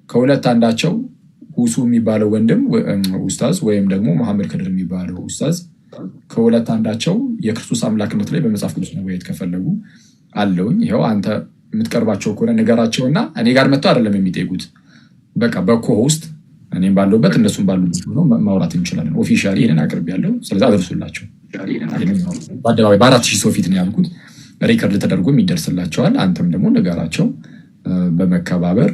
ከሁለት አንዳቸው ሁሱ የሚባለው ወንድም ኡስታዝ ወይም ደግሞ መሐመድ ከድር የሚባለው ኡስታዝ ከሁለት አንዳቸው የክርስቶስ አምላክነት ላይ በመጽሐፍ ቅዱስ መወያየት ከፈለጉ አለውኝ። ይኸው አንተ የምትቀርባቸው ከሆነ ነገራቸውና እኔ ጋር መጥተው አይደለም የሚጠይቁት። በቃ በኮ ውስጥ እኔም ባለሁበት እነሱም ባሉበት ሆኖ ማውራት እንችላለን። ኦፊሻሊ ይሄንን አቅርቤያለሁ። ስለዚህ አድርሱላቸው። በአደባባይ በ4000 ሰው ፊት ነው ያልኩት። ሪከርድ ተደርጎም ይደርስላቸዋል። አንተም ደግሞ ነገራቸው በመከባበር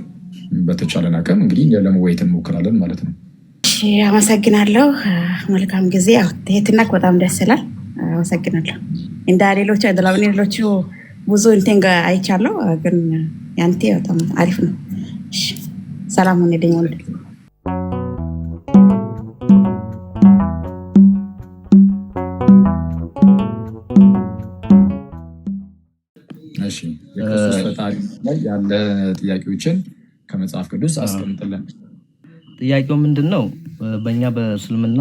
በተቻለን አቅም እንግዲህ ለመወያየት እንሞክራለን ማለት ነው። አመሰግናለሁ። መልካም ጊዜ። ትህትናክ በጣም ደስ ይላል። አመሰግናለሁ። እንደ ሌሎቹ አይደለም። ሌሎቹ ብዙ እንትን አይቻለሁ፣ ግን ያንተ በጣም አሪፍ ነው። ሰላም ሁንልኝ ወንድ። እሺ፣ የክርስቶስ ፈጣሪ ላይ ያለ ጥያቄዎችን ከመጽሐፍ ቅዱስ አስቀምጥልን። ጥያቄው ምንድን ነው? በእኛ በእስልምና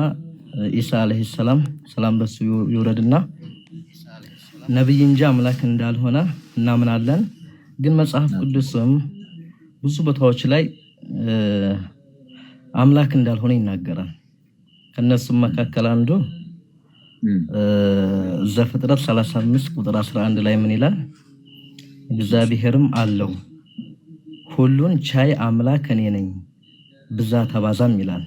ኢሳ አለይሂ ሰላም ሰላም በሱ ይውረድና ነብይ እንጂ አምላክ እንዳልሆነ እናምናለን። ግን መጽሐፍ ቅዱስም ብዙ ቦታዎች ላይ አምላክ እንዳልሆነ ይናገራል። ከነሱም መካከል አንዱ ዘፍጥረት 35 ቁጥር 11 ላይ ምን ይላል? እግዚአብሔርም አለው ሁሉን ቻይ አምላክ እኔ ነኝ ብዛ ተባዛም ይላል።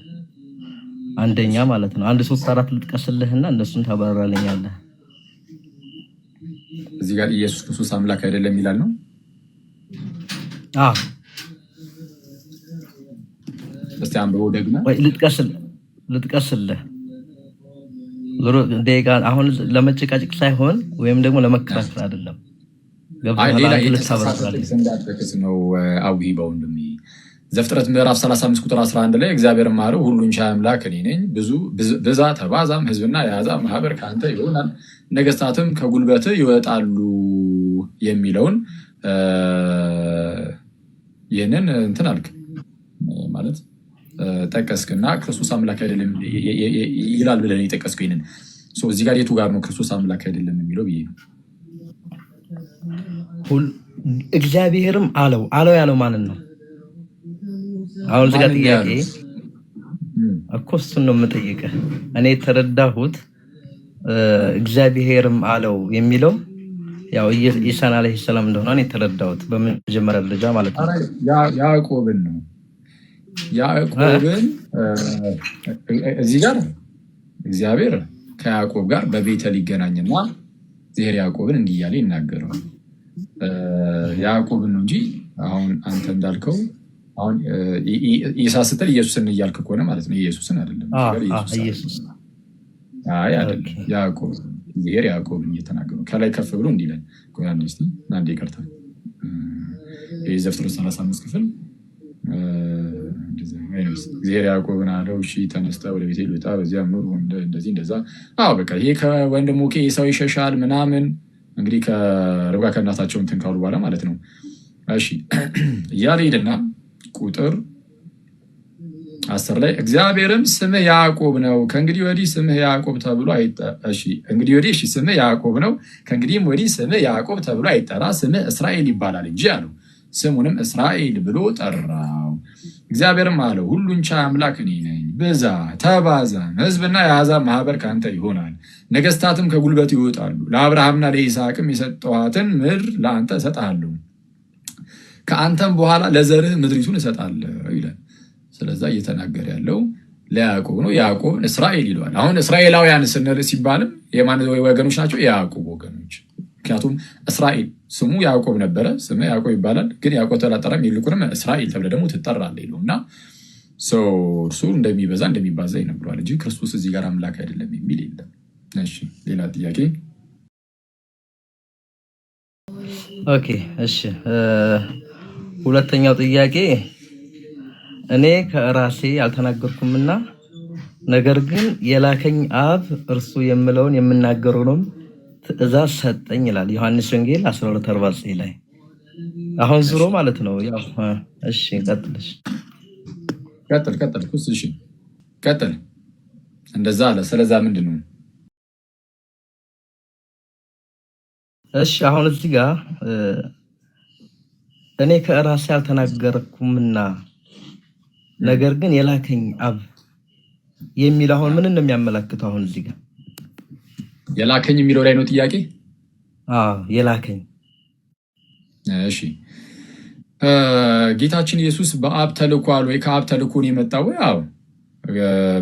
አንደኛ ማለት ነው። 1 3 4 ልጥቀስልህና እነሱን ታበራራልኛለህ። እዚህ ጋር ኢየሱስ ክርስቶስ አምላክ አይደለም ይላል ነው። እስቲ አንብበው ደግሞ ወይ ልጥቀስልህ ደጋ አሁን ለመጨቃጨቅ ሳይሆን ወይም ደግሞ ለመከራከር አይደለም። ነው አውሂ በወንድሜ ዘፍጥረት ምዕራፍ 35 ቁጥር 11 ላይ እግዚአብሔር ማረው ሁሉን ቻይ አምላክ እኔ ነኝ፣ ብዛ ተባዛም፣ ህዝብና የአሕዛብ ማህበር ከአንተ ይሆናል፣ ነገስታትም ከጉልበት ይወጣሉ የሚለውን ይህንን እንትን አልክ ማለት ጠቀስክና ክርስቶስ አምላክ አይደለም ይላል ብለን የጠቀስኩ ይህንን እዚህ ጋር የቱ ጋር ነው ክርስቶስ አምላክ አይደለም የሚለው ብዬ ነው። እግዚአብሔርም አለው ያለው ማለት ነው። አሁን እዚህ ጋር ጥያቄ እኮ እሱን ነው የምጠይቀህ። እኔ የተረዳሁት እግዚአብሔርም አለው የሚለው ያው ኢሳ አለይሂ ሰላም እንደሆነ እኔ የተረዳሁት በመጀመሪያ ደረጃ ማለት ነው። ያዕቆብን ነው ያዕቆብን እዚህ ጋር እግዚአብሔር ከያዕቆብ ጋር በቤተል ይገናኝና እግዚአብሔር ያዕቆብን እንዲህ እያለ ይናገረዋል። ያዕቆብን ነው እንጂ አሁን አንተ እንዳልከው አሁን ኢሳ ስትል ኢየሱስን እያልክ ከሆነ ማለት ነው ኢየሱስን አይደለም። ኢየሱስ አይደለም ያዕቆብ እግዚአብሔር ያዕቆብን እየተናገረው ከላይ ከፍ ብሎ እንዲህ ይላል። ቆያንስቲ አንዴ ይቀርታል። ዘፍጥረት 35 ክፍል እግዚአብሔር ያዕቆብን አለው እሺ ተነስተህ ወደ ቤቴል ውጣ፣ በዚያም ኑር፣ እንደዚህ እንደዛ። በቃ ይሄ ከወንድሙ ከኤሳው ይሸሻል ምናምን እንግዲህ ከርብቃ ከእናታቸው እንትን ካሉ በኋላ ማለት ነው። እሺ እያለ ሄደና ቁጥር 10 ላይ እግዚአብሔርም ስምህ ያዕቆብ ነው፣ ከእንግዲህ ወዲህ ስምህ ያዕቆብ ተብሎ ስምህ ያዕቆብ ነው፣ ከእንግዲህም ወዲህ ስምህ ያዕቆብ ተብሎ አይጠራ፣ ስምህ እስራኤል ይባላል እንጂ አለው። ስሙንም እስራኤል ብሎ ጠራው። እግዚአብሔርም አለው ሁሉን ቻይ አምላክ እኔ ነኝ፣ ብዛ ተባዛ፣ ህዝብና የአሕዛብ ማህበር ከአንተ ይሆናል፣ ነገስታትም ከጉልበት ይወጣሉ። ለአብርሃምና ለይስሐቅም የሰጠኋትን ምድር ለአንተ እሰጥሃለሁ፣ ከአንተም በኋላ ለዘርህ ምድሪቱን እሰጣለሁ ይላል። ስለዛ እየተናገረ ያለው ለያዕቆብ ነው። ያዕቆብን እስራኤል ይለዋል። አሁን እስራኤላውያን ስንል ሲባልም የማን ወገኖች ናቸው? የያዕቆብ ወገኖች። ምክንያቱም እስራኤል ስሙ ያዕቆብ ነበረ፣ ስም ያዕቆብ ይባላል። ግን ያዕቆብ ተላጠረም ይልቁንም እስራኤል ተብለ ደግሞ ትጠራለህ ይለው እና እርሱ እንደሚበዛ እንደሚባዛ ይነግረዋል እንጂ ክርስቶስ እዚህ ጋር አምላክ አይደለም የሚል የለም። እሺ ሌላ ጥያቄ? ኦኬ እሺ ሁለተኛው ጥያቄ እኔ ከራሴ አልተናገርኩምና ነገር ግን የላከኝ አብ እርሱ የምለውን የምናገረው ነው ትእዛዝ ሰጠኝ ይላል ዮሐንስ ወንጌል 12:49 ላይ። አሁን ዙሮ ማለት ነው ያው እሺ ቀጥልሽ ቀጥል ኩስ እሺ ቀጥል እንደዛ አለ። ስለዛ ምንድነው? እሺ አሁን እዚህ ጋር እኔ ከራሴ አልተናገርኩምና ነገር ግን የላከኝ አብ የሚል አሁን ምን እንደሚያመለክተው አሁን እዚህ ጋር የላከኝ የሚለው ላይ ነው ጥያቄ። የላከኝ እሺ ጌታችን ኢየሱስ በአብ ተልኳል ወይ ከአብ ተልኮን የመጣው? ያው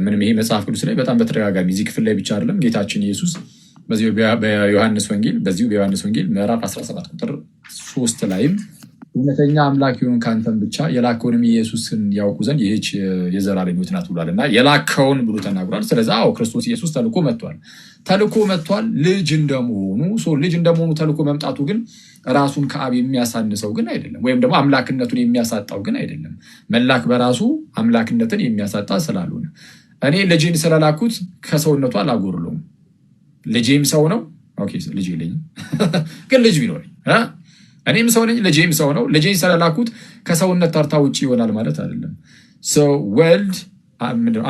ምንም ይሄ መጽሐፍ ቅዱስ ላይ በጣም በተደጋጋሚ እዚህ ክፍል ላይ ብቻ አይደለም ጌታችን ኢየሱስ በዚሁ በዮሐንስ ወንጌል ምዕራፍ 17 ቁጥር 3 ላይም እውነተኛ አምላክ ይሁን ካንተም ብቻ የላከውንም ኢየሱስን ያውቁ ዘንድ ይህች የዘላለም ሕይወት ናት ብሏል እና የላከውን ብሎ ተናግሯል። ስለዚህ ክርስቶስ ኢየሱስ ተልኮ መጥቷል። ልጅ እንደመሆኑ ተልኮ መምጣቱ ግን ራሱን ከአብ የሚያሳንሰው ግን አይደለም፣ ወይም ደግሞ አምላክነቱን የሚያሳጣው ግን አይደለም። መላክ በራሱ አምላክነትን የሚያሳጣ ስላልሆነ እኔ ልጅን ስለላኩት ከሰውነቱ አላጎርለውም። ልጄም ሰው ነው። ልጅ የለኝም ግን ልጅ ቢኖረኝ እኔም ሰው ነኝ፣ ልጄም ሰው ነው። ልጄን ስለላኩት ከሰውነት ተርታ ውጭ ይሆናል ማለት አይደለም። ወልድ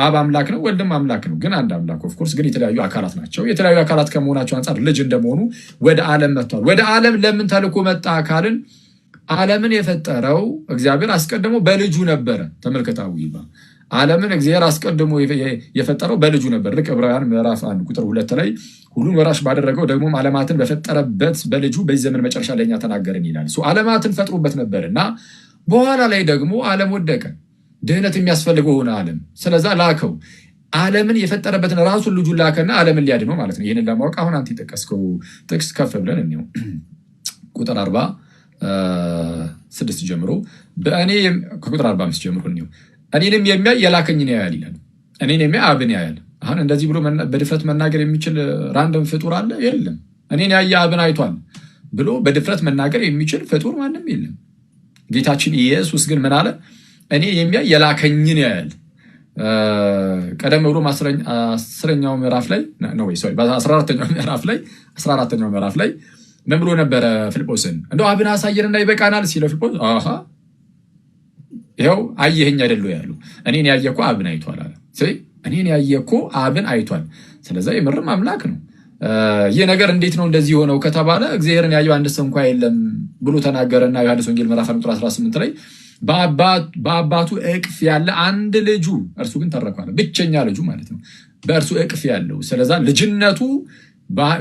አብ አምላክ ነው፣ ወልድም አምላክ ነው። ግን አንድ አምላክ ኦፍኮርስ፣ ግን የተለያዩ አካላት ናቸው። የተለያዩ አካላት ከመሆናቸው አንጻር ልጅ እንደመሆኑ ወደ ዓለም መጥቷል። ወደ ዓለም ለምን ተልኮ መጣ አካልን? ዓለምን የፈጠረው እግዚአብሔር አስቀድሞ በልጁ ነበረ። ተመልከታዊ ዓለምን እግዚአብሔር አስቀድሞ የፈጠረው በልጁ ነበር። ልክ ዕብራውያን ምዕራፍ 1 ቁጥር 2 ላይ ሁሉን ወራሽ ባደረገው ደግሞ ዓለማትን በፈጠረበት በልጁ በዚህ ዘመን መጨረሻ ለኛ ተናገረን ይላል። ዓለማትን ፈጥሮበት ነበር እና በኋላ ላይ ደግሞ ዓለም ወደቀ፣ ድህነት የሚያስፈልገው ሆነ ዓለም። ስለዛ ላከው። ዓለምን የፈጠረበትን ራሱን ልጁን ላከና ዓለምን ሊያድነው ማለት ነው። ይህንን ለማወቅ አሁን አንተ የጠቀስከው ጥቅስ ከፍ ብለን እንየው። ቁጥር 46 ጀምሮ ከቁጥር 45 ጀምሮ እንየው። እኔንም የሚያይ የላከኝን ያያል ይላል። እኔን የሚያይ አብን ያያል። አሁን እንደዚህ ብሎ በድፍረት መናገር የሚችል ራንደም ፍጡር አለ? የለም። እኔን ያየ አብን አይቷል ብሎ በድፍረት መናገር የሚችል ፍጡር ማንም የለም። ጌታችን ኢየሱስ ግን ምን አለ? እኔ የሚያይ የላከኝን ያያል። ቀደም ብሎ 14ኛው ምዕራፍ ላይ ምን ብሎ ነበረ ፊልጶስን? እንደው አብን አሳየንና ይበቃናል ሲለው ፊልጶስ ይኸው አየኸኝ አይደል ያሉ፣ እኔን ያየ እኮ አብን አይቷል አለ። እኔን ያየ እኮ አብን አይቷል። ስለዚህ የምርም አምላክ ነው። ይህ ነገር እንዴት ነው እንደዚህ ሆነው ከተባለ እግዚአብሔርን ያየው አንድ ሰው እንኳ የለም ብሎ ተናገረና ዮሐንስ ወንጌል ምዕራፍ 18 ላይ በአባቱ እቅፍ ያለ አንድ ልጁ እርሱ ግን ተረኳል። ብቸኛ ልጁ ማለት ነው፣ በእርሱ እቅፍ ያለው። ስለዛ ልጅነቱ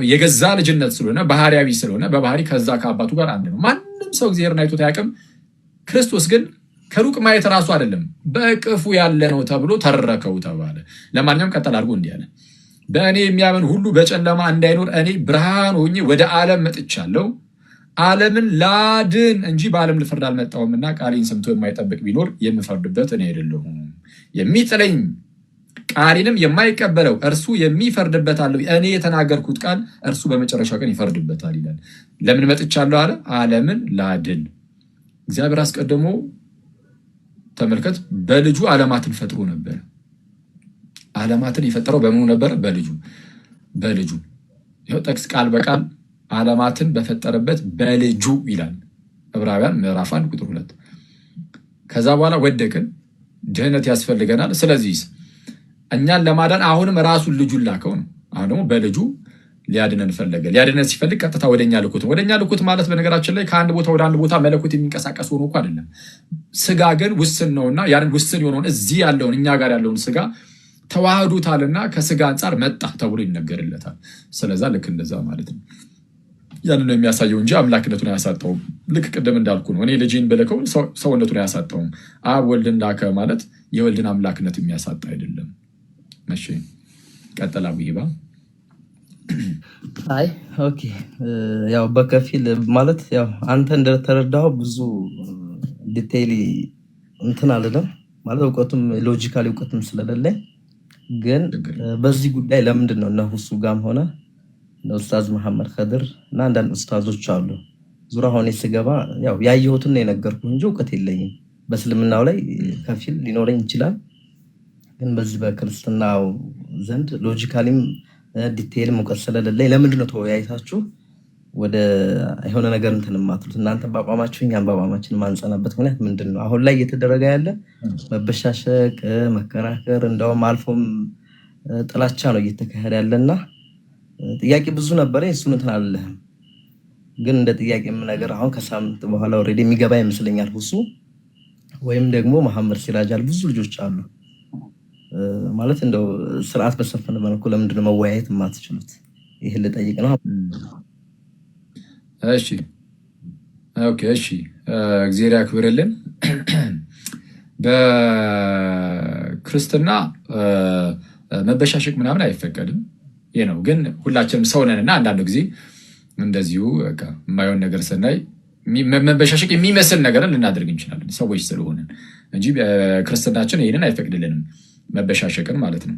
የገዛ ልጅነት ስለሆነ ባህሪያዊ ስለሆነ በባህሪ ከዛ ከአባቱ ጋር አንድ ነው። ማንም ሰው እግዚአብሔርን አይቶት አያውቅም። ክርስቶስ ግን ከሩቅ ማየት ራሱ አይደለም በእቅፉ ያለ ነው ተብሎ ተረከው ተባለ። ለማንኛውም ቀጠል አድርጎ እንዲህ አለ፣ በእኔ የሚያምን ሁሉ በጨለማ እንዳይኖር እኔ ብርሃን ሆኜ ወደ ዓለም መጥቻለሁ። ዓለምን ላድን እንጂ በዓለም ልፈርድ አልመጣሁምና ቃሌን ሰምቶ የማይጠብቅ ቢኖር የምፈርድበት እኔ አይደለሁም። የሚጥለኝ ቃሌንም የማይቀበለው እርሱ የሚፈርድበት አለው። እኔ የተናገርኩት ቃል እርሱ በመጨረሻው ቀን ይፈርድበታል ይላል። ለምን መጥቻለሁ አለ? ዓለምን ላድን። እግዚአብሔር አስቀድሞ ተመልከት፣ በልጁ ዓለማትን ፈጥሮ ነበር። ዓለማትን የፈጠረው በምኑ ነበር? በልጁ። ይኸው ጠቅስ ቃል በቃል ዓለማትን በፈጠረበት በልጁ ይላል ዕብራውያን ምዕራፍ 1 ቁጥር 2። ከዛ በኋላ ወደቅን፣ ድህነት ያስፈልገናል። ስለዚህ እኛን ለማዳን አሁንም ራሱን ልጁን ላከው ነው። አሁን ደግሞ በልጁ ሊያድነን ፈለገ። ሊያድነን ሲፈልግ ቀጥታ ወደኛ ልኩት። ወደኛ ልኩት ማለት በነገራችን ላይ ከአንድ ቦታ ወደ አንድ ቦታ መለኮት የሚንቀሳቀስ ሆኖ እኮ አይደለም። ስጋ ግን ውስን ነውና ያንን ውስን የሆነውን እዚህ ያለውን እኛ ጋር ያለውን ስጋ ተዋህዶታልና ከስጋ አንጻር መጣ ተብሎ ይነገርለታል። ስለዛ ልክ እንደዛ ማለት ነው። ያንን ነው የሚያሳየው እንጂ አምላክነቱን አያሳጣውም። ልክ ቅድም እንዳልኩ ነው። እኔ ልጄን ብልከው ሰውነቱን አያሳጣውም። አብ ወልድን ላከ ማለት የወልድን አምላክነት የሚያሳጣ አይደለም። እሺ ቀጠላ ይባ አይ ኦኬ። ያው በከፊል ማለት ያው አንተ እንደተረዳው ብዙ ዲቴይል እንትን አልልም ማለት እውቀቱም ሎጂካሊ እውቀቱም ስለሌለኝ፣ ግን በዚህ ጉዳይ ለምንድን ነው እነ ሁሱ ጋም ሆነ ኡስታዝ መሐመድ ከድር እና አንዳንድ ኡስታዞች አሉ ዙራ ሆኔ ስገባ ያው ያየሁትን የነገርኩህ እንጂ እውቀት የለኝም። በእስልምናው ላይ ከፊል ሊኖረኝ ይችላል፣ ግን በዚህ በክርስትናው ዘንድ ሎጂካሊም ዲቴይልም እውቀት ስለሌለኝ ለምንድን ነው ተወያይታችሁ ወደ የሆነ ነገር እንትን የማትሉት? እናንተ በአቋማችሁ እኛም በአቋማችን ማንጸናበት ምክንያት ምንድን ነው? አሁን ላይ እየተደረገ ያለ መበሻሸቅ፣ መከራከር፣ እንደውም አልፎም ጥላቻ ነው እየተካሄደ ያለና ጥያቄ ብዙ ነበረ። እሱን እንትን አልልህም፣ ግን እንደ ጥያቄም ነገር አሁን ከሳምንት በኋላ ኦልሬዲ የሚገባ ይመስለኛል። ሁሱ ወይም ደግሞ መሐመድ ሲራጃል ብዙ ልጆች አሉ። ማለት እንደው ስርዓት በሰፈነ መልኩ ለምንድን ነው መወያየት የማትችሉት? ይሄን ልጠይቅ ነው። እሺ ኦኬ እሺ እግዚአብሔር ያክብርልን። በክርስትና መበሻሸቅ ምናምን አይፈቀድም። ይሄ ነው ግን ሁላችንም ሰው ነንና አንዳንድ ጊዜ እንደዚሁ በቃ የማይሆን ነገር ስናይ መበሻሸቅ የሚመስል ነገር ልናደርግ እንችላለን ሰዎች ስለሆነን እንጂ ክርስትናችን ይሄንን አይፈቅድልንም፣ መበሻሸቅን ማለት ነው።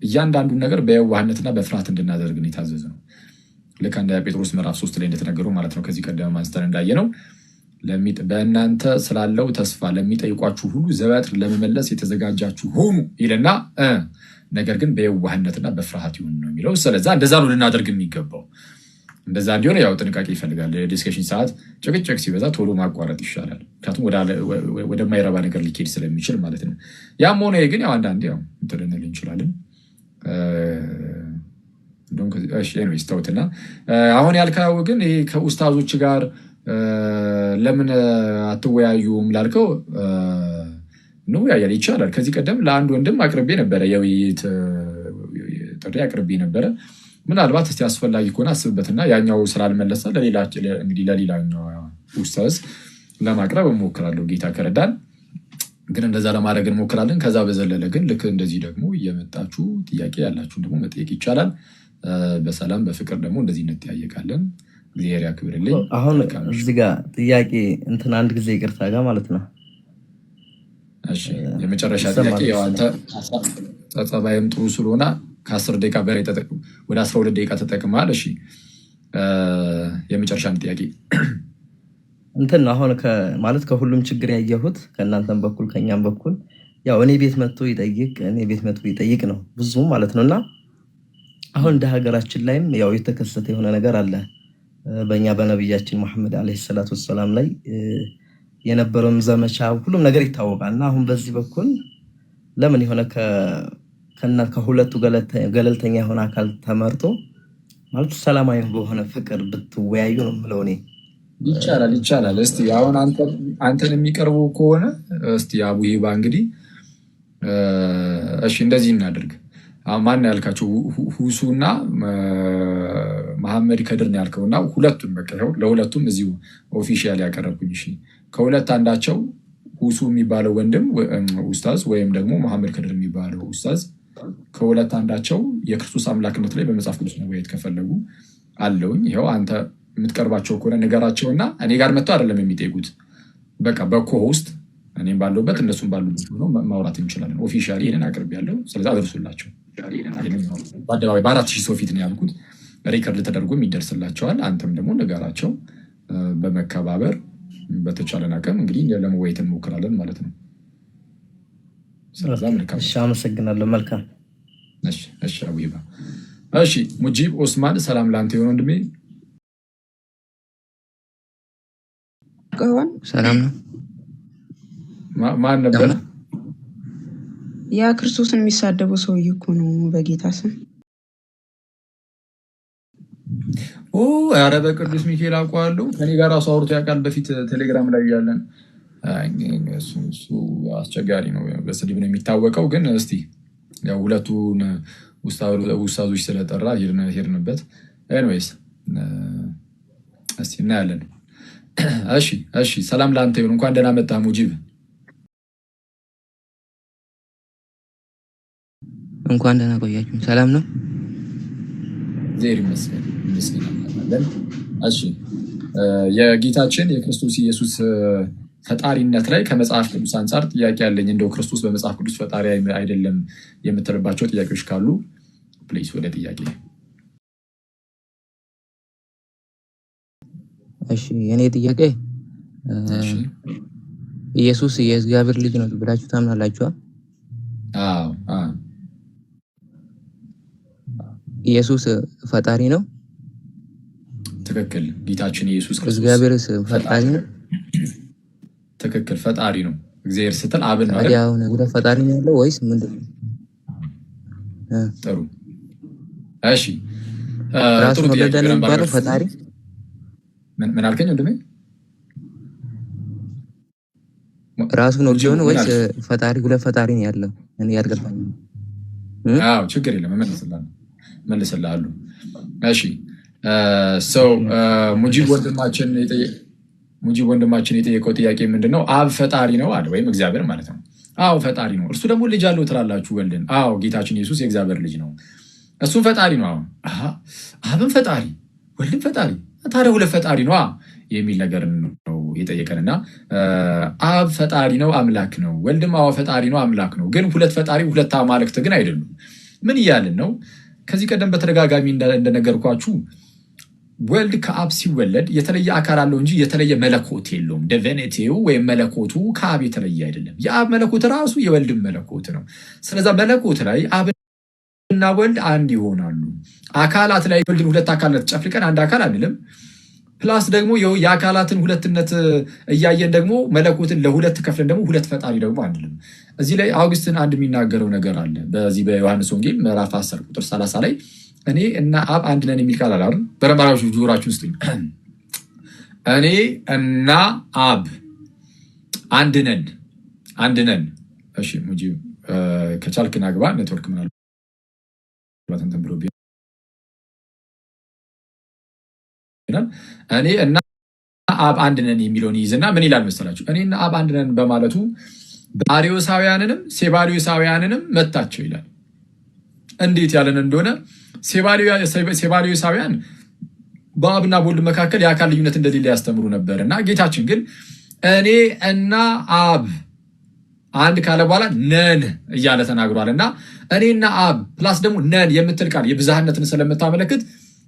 እያንዳንዱን ነገር በየዋህነትና በፍርሃት እንድናደርግ ነው የታዘዝነው። ልክ አንደ ጴጥሮስ ምዕራፍ 3 ላይ እንደተነገረው ማለት ነው። ከዚህ ቀደም አንስተን እንዳየነው በእናንተ ስላለው ተስፋ ለሚጠይቋችሁ ሁሉ ዘወትር ለመመለስ የተዘጋጃችሁ ሁኑ ይልና ነገር ግን በየዋህነትና በፍርሃት ይሁን ነው የሚለው። ስለዛ እንደዛ ነው ልናደርግ የሚገባው። እንደዛ እንዲሆን ያው ጥንቃቄ ይፈልጋል። ዲስከሽን ሰዓት ጭቅጭቅ ሲበዛ ቶሎ ማቋረጥ ይሻላል። ምክንያቱም ወደማይረባ ነገር ሊኬድ ስለሚችል ማለት ነው። ያም ሆነ ግን ያው አንዳንዴ ያው እንትን ልንል እንችላለን። ተውትና አሁን ያልከው ግን ይሄ ከኡስታዞች ጋር ለምን አትወያዩም ላልከው እንወያያለን፣ ይቻላል። ከዚህ ቀደም ለአንድ ወንድም አቅርቤ ነበረ፣ የውይይት ጥሪ አቅርቤ ነበረ። ምናልባት እስቲ አስፈላጊ ከሆነ አስብበትና ያኛው ስላልመለሰ ለሌላኛው ኡስታዝ ለማቅረብ እንሞክራለሁ ጌታ ከረዳን። ግን እንደዛ ለማድረግ እንሞክራለን። ከዛ በዘለለ ግን ልክ እንደዚህ ደግሞ እየመጣችሁ ጥያቄ ያላችሁን ደግሞ መጠየቅ ይቻላል። በሰላም በፍቅር ደግሞ እንደዚህ እንጠያየቃለን። እግዚአብሔር ያክብርልኝ። አሁን እዚህ ጋር ጥያቄ እንትን አንድ ጊዜ ይቅርታ ጋር ማለት ነው። እሺ የመጨረሻ ጥያቄ ያው አንተ ጸባይም ጥሩ ስለሆነ ከ10 ደቂቃ በላይ ወደ 12 ደቂቃ ተጠቅመሃል። እሺ የመጨረሻም ጥያቄ እንትን አሁን ማለት ከሁሉም ችግር ያየሁት ከእናንተም በኩል ከኛም በኩል ያው እኔ ቤት መጥቶ ይጠይቅ ነው ብዙ ማለት ነውና አሁን እንደ ሀገራችን ላይም ያው የተከሰተ የሆነ ነገር አለ። በእኛ በነብያችን መሐመድ አለይሂ ሰላቱ ወሰላም ላይ የነበረው ዘመቻ ሁሉም ነገር ይታወቃልና አሁን በዚህ በኩል ለምን የሆነ ከሁለቱ ገለልተኛ የሆነ አካል ተመርጦ ማለት ሰላማዊ በሆነ ፍቅር ብትወያዩ ነው የምለው እኔ። ይቻላል። እስቲ አሁን አንተን የሚቀርቡ ከሆነ እስቲ አቡ ሂባ እንግዲህ እሺ እንደዚህ እናድርግ። ማን ያልካቸው ሁሱና መሐመድ ከድር ነው ያልከውና ሁለቱም በቃ ለሁለቱም እዚሁ ኦፊሻሊ ያቀረብኩኝ። እሺ ከሁለት አንዳቸው ሁሱ የሚባለው ወንድም ኡስታዝ ወይም ደግሞ መሐመድ ከድር የሚባለው ኡስታዝ ከሁለት አንዳቸው የክርስቶስ አምላክነት ላይ በመጽሐፍ ቅዱስ መወያየት ከፈለጉ አለውኝ። ይኸው አንተ የምትቀርባቸው ከሆነ ነገራቸውና እኔ ጋር መጥተው አይደለም የሚጠይቁት፣ በቃ በኮሆስት እኔም ባለሁበት እነሱም ባሉበት ሆኖ ማውራት እንችላለን። ኦፊሻሊ ይሄንን አቅርቤያለሁ። ስለዚህ አድርሱላቸው። በአደባባይ በ4000 ሰው ፊት ነው ያልኩት። ሪከርድ ተደርጎም ይደርስላቸዋል። አንተም ደግሞ ነገራቸው በመከባበር በተቻለን አቅም እንግዲህ ለመወያየት እንሞክራለን ማለት ነው። ስለዚህ መልካም። እሺ አመሰግናለሁ። መልካም። እሺ አቡይባ። እሺ ሙጂብ ኦስማን ሰላም ላንተ ይሁን ወንድሜ። ሰላም ነው። ማን ነበር ያ ክርስቶስን የሚሳደበው ሰውዬ እኮ ነው በጌታ ስም። ኧረ በቅዱስ ሚካኤል አውቀዋለሁ። ከኔ ጋር ራሱ አውርቶ ያውቃል በፊት ቴሌግራም ላይ ያለን። እሱ አስቸጋሪ ነው፣ በስድብ ነው የሚታወቀው። ግን እስቲ ያው ሁለቱን ውስታዞች ስለጠራ ሄድንበት። ኤኒዌይስ እስቲ እናያለን። እሺ ሰላም ለአንተ ይሁን። እንኳን ደህና መጣህ ሙጂብ። እንኳን ደህና ቆያችሁ። ሰላም ነው። ዜር ይመስገን። እሺ የጌታችን የክርስቶስ ኢየሱስ ፈጣሪነት ላይ ከመጽሐፍ ቅዱስ አንጻር ጥያቄ ያለኝ፣ እንደው ክርስቶስ በመጽሐፍ ቅዱስ ፈጣሪ አይደለም የምትልባቸው ጥያቄዎች ካሉ ፕሊዝ ወደ ጥያቄ። እሺ የኔ ጥያቄ ኢየሱስ የእግዚአብሔር ልጅ ነው ብላችሁ ታምናላችሁ? አዎ። ኢየሱስ ፈጣሪ ነው? ትክክል። ጌታችን ኢየሱስ ክርስቶስ እግዚአብሔርስ ፈጣሪ ነው? ትክክል፣ ፈጣሪ ነው። እግዚአብሔር ስትል አብን ነው አይደል? ያው ነው ፈጣሪ ነው ያለው ወይስ ምንድነው? ጥሩ። እሺ ጥሩ ጥያቄ ነው። ፈጣሪ ምን አልከኝ ወንድሜ? ራሱ ነው ሙጂ ቢሆን ምን ወይስ አልክ? ፈጣሪ ሁለት ፈጣሪ ነው ያለው? እኔ ያልገባኝ። አዎ ችግር የለም መልስልሃለሁ። እሺ ሰው ሙጂብ ወንድማችን የጠየቀው ጥያቄ ምንድነው? አብ ፈጣሪ ነው አለ፣ ወይም እግዚአብሔር ማለት ነው። አዎ ፈጣሪ ነው። እርሱ ደግሞ ልጅ አለው ትላላችሁ ወልድን። አዎ ጌታችን ኢየሱስ የእግዚአብሔር ልጅ ነው፣ እሱም ፈጣሪ ነው። አብን ፈጣሪ ወልድን ፈጣሪ፣ ታዲያ ሁለት ፈጣሪ ነው የሚል ነገር ነው የጠየቀንና አብ ፈጣሪ ነው አምላክ ነው፣ ወልድም አዎ ፈጣሪ ነው አምላክ ነው። ግን ሁለት ፈጣሪ ሁለት አማልክት ግን አይደሉም። ምን እያልን ነው? ከዚህ ቀደም በተደጋጋሚ እንደነገርኳችሁ ወልድ ከአብ ሲወለድ የተለየ አካል አለው እንጂ የተለየ መለኮት የለውም። ዲቪኒቲው ወይም መለኮቱ ከአብ የተለየ አይደለም። የአብ መለኮት ራሱ የወልድም መለኮት ነው። ስለዛ መለኮት ላይ አብና ወልድ አንድ ይሆናሉ። አካላት ላይ ወልድን ሁለት አካልነት ጨፍልቀን አንድ አካል አንልም። ፕላስ ደግሞ የአካላትን ሁለትነት እያየን ደግሞ መለኮትን ለሁለት ከፍለን ደግሞ ሁለት ፈጣሪ ደግሞ አንልም። እዚህ ላይ አውግስትን አንድ የሚናገረው ነገር አለ። በዚህ በዮሐንስ ወንጌል ምዕራፍ 10 ቁጥር 30 ላይ እኔ እና አብ አንድ ነን የሚል ቃል አላሉ። በረመራዎች ጆሮአችሁ ውስጥ እኔ እና አብ አንድ ነን። እሺ ሙጂ ከቻልክ ናግባ ኔትወርክ ምናልባት እንትን ብሎ እኔ እና አብ አንድ ነን የሚለውን ይይዝና ምን ይላል መሰላችሁ? እኔና አብ አንድ ነን በማለቱ አርዮሳውያንንም ሴባልዮሳውያንንም መታቸው ይላል። እንዴት ያለን እንደሆነ ሴባልዮሳውያን በአብና በወልድ መካከል የአካል ልዩነት እንደሌለ ያስተምሩ ነበር እና ጌታችን ግን እኔ እና አብ አንድ ካለ በኋላ ነን እያለ ተናግሯል። እና እኔና አብ ፕላስ ደግሞ ነን የምትል ቃል የብዝሃነትን ስለምታመለክት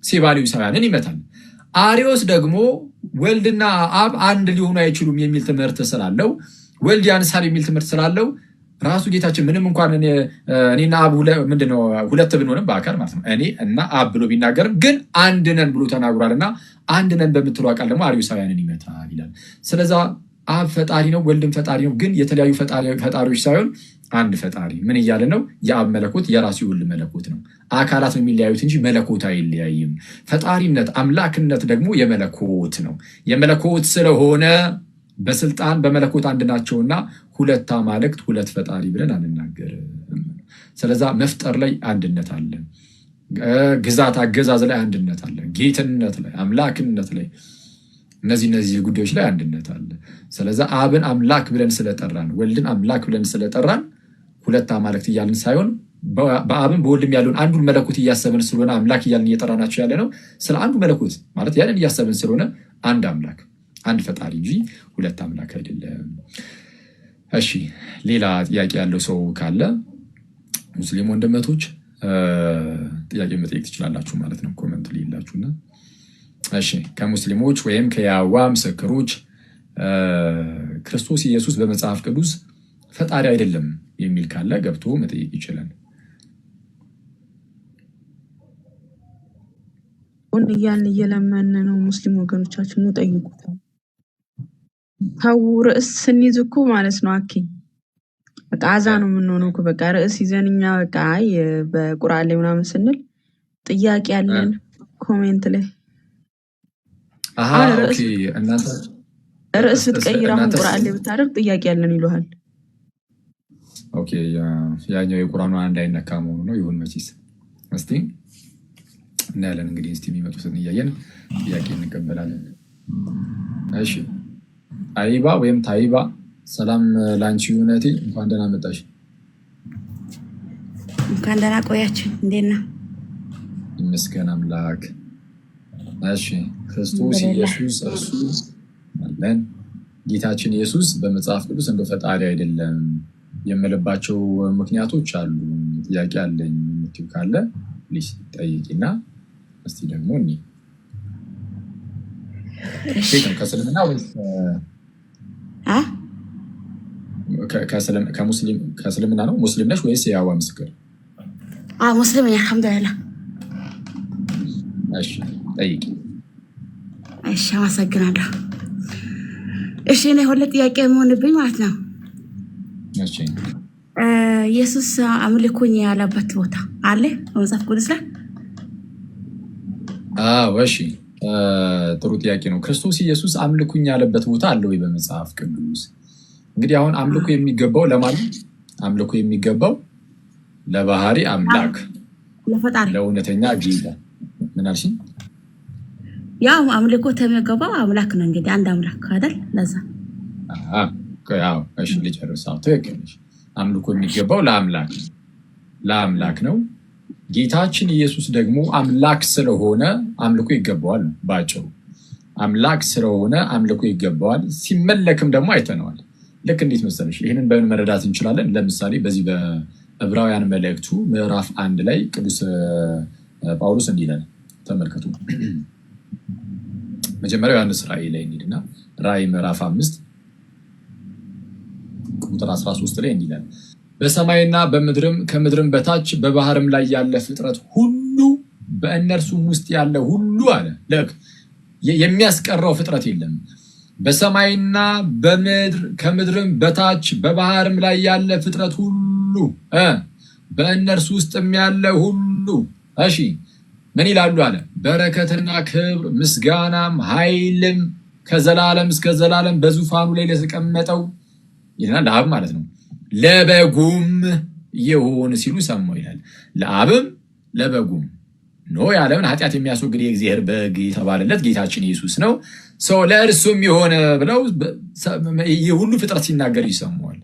ሴባልዮሳውያንን ይመታል። አሪዮስ ደግሞ ወልድና አብ አንድ ሊሆኑ አይችሉም የሚል ትምህርት ስላለው ወልድ ያንሳል የሚል ትምህርት ስላለው ራሱ ጌታችን ምንም እንኳን እኔና አብ ምንድነው ሁለት ብንሆንም በአካል ማለት ነው እኔ እና አብ ብሎ ቢናገርም ግን አንድ ነን ብሎ ተናግሯል። እና አንድ ነን በምትለው ቃል ደግሞ አርዮሳውያንን ይመታል ይላል። ስለዛ አብ ፈጣሪ ነው፣ ወልድም ፈጣሪ ነው፣ ግን የተለያዩ ፈጣሪዎች ሳይሆን አንድ ፈጣሪ። ምን እያለ ነው? የአብ መለኮት የራሱ የወልድ መለኮት ነው። አካላት ነው የሚለያዩት እንጂ መለኮት አይለያይም። ፈጣሪነት አምላክነት ደግሞ የመለኮት ነው። የመለኮት ስለሆነ በስልጣን በመለኮት አንድ ናቸውና ሁለት አማልክት ሁለት ፈጣሪ ብለን አንናገርም። ስለዛ መፍጠር ላይ አንድነት አለ፣ ግዛት አገዛዝ ላይ አንድነት አለ፣ ጌትነት ላይ አምላክነት ላይ እነዚህ ጉዳዮች ላይ አንድነት አለ። ስለዛ አብን አምላክ ብለን ስለጠራን ወልድን አምላክ ብለን ስለጠራን ሁለት አማልክት እያልን ሳይሆን በአብን በወልድም ያለውን አንዱን መለኮት እያሰብን ስለሆነ አምላክ እያልን እየጠራናቸው ያለ ነው። ስለ አንዱ መለኮት ማለት ያንን እያሰብን ስለሆነ አንድ አምላክ አንድ ፈጣሪ እንጂ ሁለት አምላክ አይደለም። እሺ ሌላ ጥያቄ ያለው ሰው ካለ ሙስሊም ወንድመቶች ጥያቄ መጠየቅ ትችላላችሁ ማለት ነው። ኮመንት ሊላችሁና እሺ ከሙስሊሞች ወይም ከያዋ ምስክሮች ክርስቶስ ኢየሱስ በመጽሐፍ ቅዱስ ፈጣሪ አይደለም የሚል ካለ ገብቶ መጠየቅ ይችላል። እያልን እየለመን ነው። ሙስሊም ወገኖቻችን ነው ጠይቁት። ታው ርዕስ ስንይዝ እኮ ማለት ነው አኪ በቃ አዛ ነው የምንሆነው እኮ በቃ ርዕስ ይዘንኛ በቃ በቁርአን ላይ ምናምን ስንል ጥያቄ ያለን ኮሜንት ላይ ኦኬ እናንተ ርዕስ ብትቀይር አሁን ቁርአን ላይ ብታደርግ ጥያቄ ያለን ይሉሃል። ኦኬ ያኛው የቁርአኑ አንድ አይነካ መሆኑ ነው። ይሁን መቼስ እስቲ እናያለን። እንግዲህ እስቲ የሚመጡትን እያየን ጥያቄ እንቀበላለን። እሺ አይባ ወይም ታይባ ሰላም ላንቺ ዩነቲ እንኳን ደህና መጣሽ። እንኳን ደህና ቆያችሁ። እንዴት ነው? ይመስገን አምላክ። እሺ ክርስቶስ ኢየሱስ እርሱ አለን ጌታችን ኢየሱስ በመጽሐፍ ቅዱስ እንደ ፈጣሪ አይደለም የምልባቸው ምክንያቶች አሉ። ጥያቄ አለኝ የምትይው ካለ ፕሊስ ጠይቂና እስቲ ደግሞ እኔ ከእስልምና ወይስ ከእስልምና ነው? ሙስሊም ነሽ ወይስ የያዋ ምስክር? ሙስሊም ነኝ አልሐምዱሊላህ። እሺ ጠይቂ። እሺ አመሰግናለሁ። እሺ እኔ ሁለት ጥያቄ የሆነብኝ ማለት ነው። እሺ ኢየሱስ አምልኩኝ ያለበት ቦታ አለ በመጽሐፍ ቅዱስ ላይ? እሺ ጥሩ ጥያቄ ነው። ክርስቶስ ኢየሱስ አምልኩኝ ያለበት ቦታ አለ ወይ በመጽሐፍ ቅዱስ? እንግዲህ አሁን አምልኮ የሚገባው ለማን? አምልኮ የሚገባው ለባህሪ አምላክ ለፈጣሪ ለእውነተኛ ጌታ። ምን አልሽኝ? ያው አምልኮ ተመገባው አምላክ ነው እንግዲህ አንድ አምላክ አይደል? ለዛ ያው እሺ ልጨርሳው። ትክክል ነሽ። አምልኮ የሚገባው ለአምላክ ነው። ጌታችን ኢየሱስ ደግሞ አምላክ ስለሆነ አምልኮ ይገባዋል። ባጭሩ አምላክ ስለሆነ አምልኮ ይገባዋል። ሲመለክም ደግሞ አይተነዋል። ልክ እንዴት መሰለሽ? ይህንን በምን መረዳት እንችላለን? ለምሳሌ በዚህ በዕብራውያን መልእክቱ ምዕራፍ 1 ላይ ቅዱስ ጳውሎስ እንዲህ ይላል። ተመልከቱ። መጀመሪያው ዮሐንስ ራእይ ላይ እንሂድና ራእይ ምዕራፍ 5 ቁጥር 13 ላይ እንዲህ ይላል፣ በሰማይና በምድርም ከምድርም በታች በባህርም ላይ ያለ ፍጥረት ሁሉ በእነርሱም ውስጥ ያለ ሁሉ አለ። ልክ የሚያስቀረው ፍጥረት የለም። በሰማይና በምድር ከምድርም በታች በባህርም ላይ ያለ ፍጥረት ሁሉ በእነርሱ ውስጥም ያለ ሁሉ እሺ ምን ይላሉ አለ? በረከትና ክብር ምስጋናም ኃይልም ከዘላለም እስከ ዘላለም በዙፋኑ ላይ ለተቀመጠው ይላል ለአብ ማለት ነው ለበጉም ይሁን ሲሉ ሰማሁ ይላል። ለአብም ለበጉም ኖ የዓለምን ኃጢአት የሚያስወግድ የእግዚአብሔር በግ የተባለለት ጌታችን ኢየሱስ ነው። ሰው ለእርሱም የሆነ ብለው ሁሉ ፍጥረት ሲናገር ይሰማዋል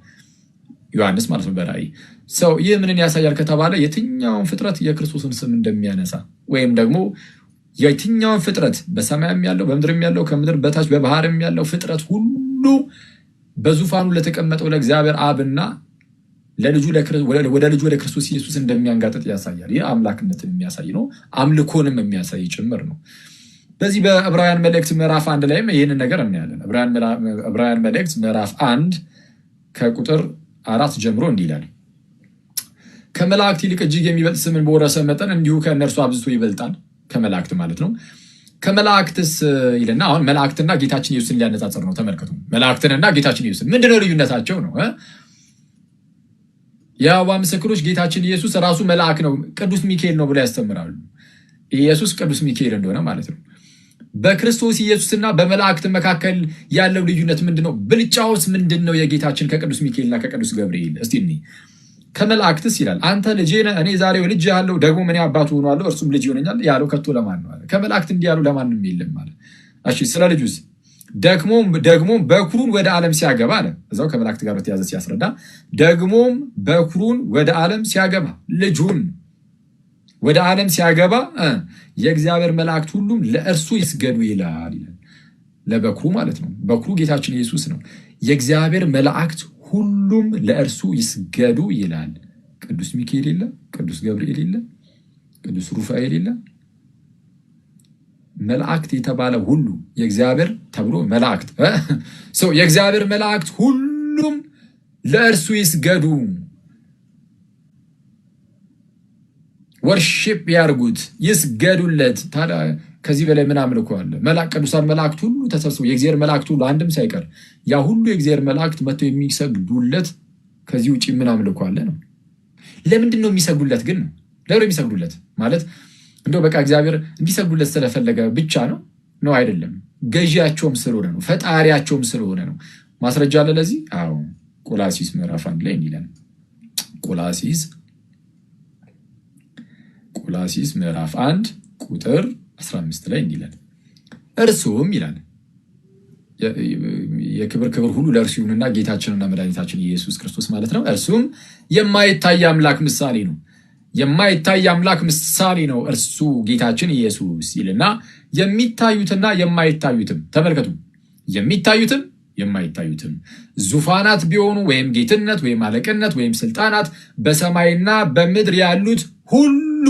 ዮሐንስ ማለት ነው በራእይ። ሰው ይህ ምንን ያሳያል ከተባለ የትኛውን ፍጥረት የክርስቶስን ስም እንደሚያነሳ ወይም ደግሞ የትኛውን ፍጥረት በሰማይም ያለው በምድርም ያለው ከምድር በታች በባህርም ያለው ፍጥረት ሁሉ በዙፋኑ ለተቀመጠው ለእግዚአብሔር አብና ወደ ልጁ ወደ ክርስቶስ ኢየሱስ እንደሚያንጋጥጥ ያሳያል። ይህ አምላክነትን የሚያሳይ ነው፣ አምልኮንም የሚያሳይ ጭምር ነው። በዚህ በዕብራውያን መልእክት ምዕራፍ 1 ላይም ይህንን ነገር እናያለን። ዕብራውያን መልእክት ምዕራፍ 1 ከቁጥር 4 ጀምሮ እንዲህ ይላል፣ ከመላእክት ይልቅ እጅግ የሚበልጥ ስምን በወረሰ መጠን እንዲሁ ከእነርሱ አብዝቶ ይበልጣል። ከመላእክት ማለት ነው። ከመላእክትስ ይልና አሁን መላእክትና ጌታችን ኢየሱስን ሊያነጻጽር ነው። ተመልከቱ። መላእክትንና ጌታችን ኢየሱስን ምንድነው ልዩነታቸው ነው? የአዋ ምስክሮች ጌታችን ኢየሱስ ራሱ መልአክ ነው፣ ቅዱስ ሚካኤል ነው ብለው ያስተምራሉ። ኢየሱስ ቅዱስ ሚካኤል እንደሆነ ማለት ነው። በክርስቶስ ኢየሱስና በመላእክት መካከል ያለው ልዩነት ምንድነው? ብልጫውስ ምንድነው? የጌታችን ከቅዱስ ሚካኤልና ከቅዱስ ገብርኤል እስቲ እኔ ከመላእክትስ ይላል አንተ ልጄ ነህ እኔ ዛሬ ወልጄሃለሁ ደግሞ እኔ አባቱ ሆኗለሁ እርሱም ልጅ ይሆነኛል ያለው ከቶ ለማን ነው አለ? ከመላእክት እንዲህ ያለው ለማንም የለም አለ። እሺ ስለ ልጁስ ደግሞም በኩሩን ወደ ዓለም ሲያገባ አለ። እዛው ከመላእክት ጋር በተያዘ ሲያስረዳ ደግሞም በኩሩን ወደ ዓለም ሲያገባ ልጁን ወደ ዓለም ሲያገባ የእግዚአብሔር መላእክት ሁሉም ለእርሱ ይስገዱ ይላል። ለበኩሩ ማለት ነው። በኩሩ ጌታችን ኢየሱስ ነው። የእግዚአብሔር መላእክት ሁሉም ለእርሱ ይስገዱ ይላል። ቅዱስ ሚካኤል የለ፣ ቅዱስ ገብርኤል የለ፣ ቅዱስ ሩፋኤል የለ። መላእክት የተባለ ሁሉ የእግዚአብሔር ተብሎ መላእክት የእግዚአብሔር መላእክት ሁሉም ለእርሱ ይስገዱ፣ ወርሺፕ ያርጉት፣ ይስገዱለት። ታዲያ ከዚህ በላይ ምን አምልኮ አለ? ቅዱሳን መላእክት ሁሉ ተሰብስበው የእግዚአብሔር መላእክት ሁሉ አንድም ሳይቀር ያ ሁሉ የእግዚአብሔር መላእክት መጥተው የሚሰግዱለት ከዚህ ውጭ ምን አምልኮ አለ ነው? ለምንድን ነው የሚሰግዱለት ግን? ለምን የሚሰግዱለት ማለት እንደው በቃ እግዚአብሔር እንዲሰግዱለት ስለፈለገ ብቻ ነው አይደለም። ገዢያቸውም ስለሆነ ነው፣ ፈጣሪያቸውም ስለሆነ ነው። ማስረጃ አለ ለዚህ። አዎ ቆላሲስ ምዕራፍ 1 ላይ እንዲለን ቆላሲስ ምዕራፍ 1 ቁጥር 15 ላይ እንዲለን እርሱም ይላል የክብር ሁሉ ለእርሱ ይሁንና ጌታችንና መድኃኒታችን ኢየሱስ ክርስቶስ ማለት ነው። እርሱም የማይታይ አምላክ ምሳሌ ነው። የማይታይ አምላክ ምሳሌ ነው እርሱ ጌታችን ኢየሱስ ይልና የሚታዩትና የማይታዩትም ተመልከቱ፣ የሚታዩትም የማይታዩትም ዙፋናት ቢሆኑ ወይም ጌትነት ወይም አለቅነት ወይም ስልጣናት በሰማይና በምድር ያሉት ሁሉ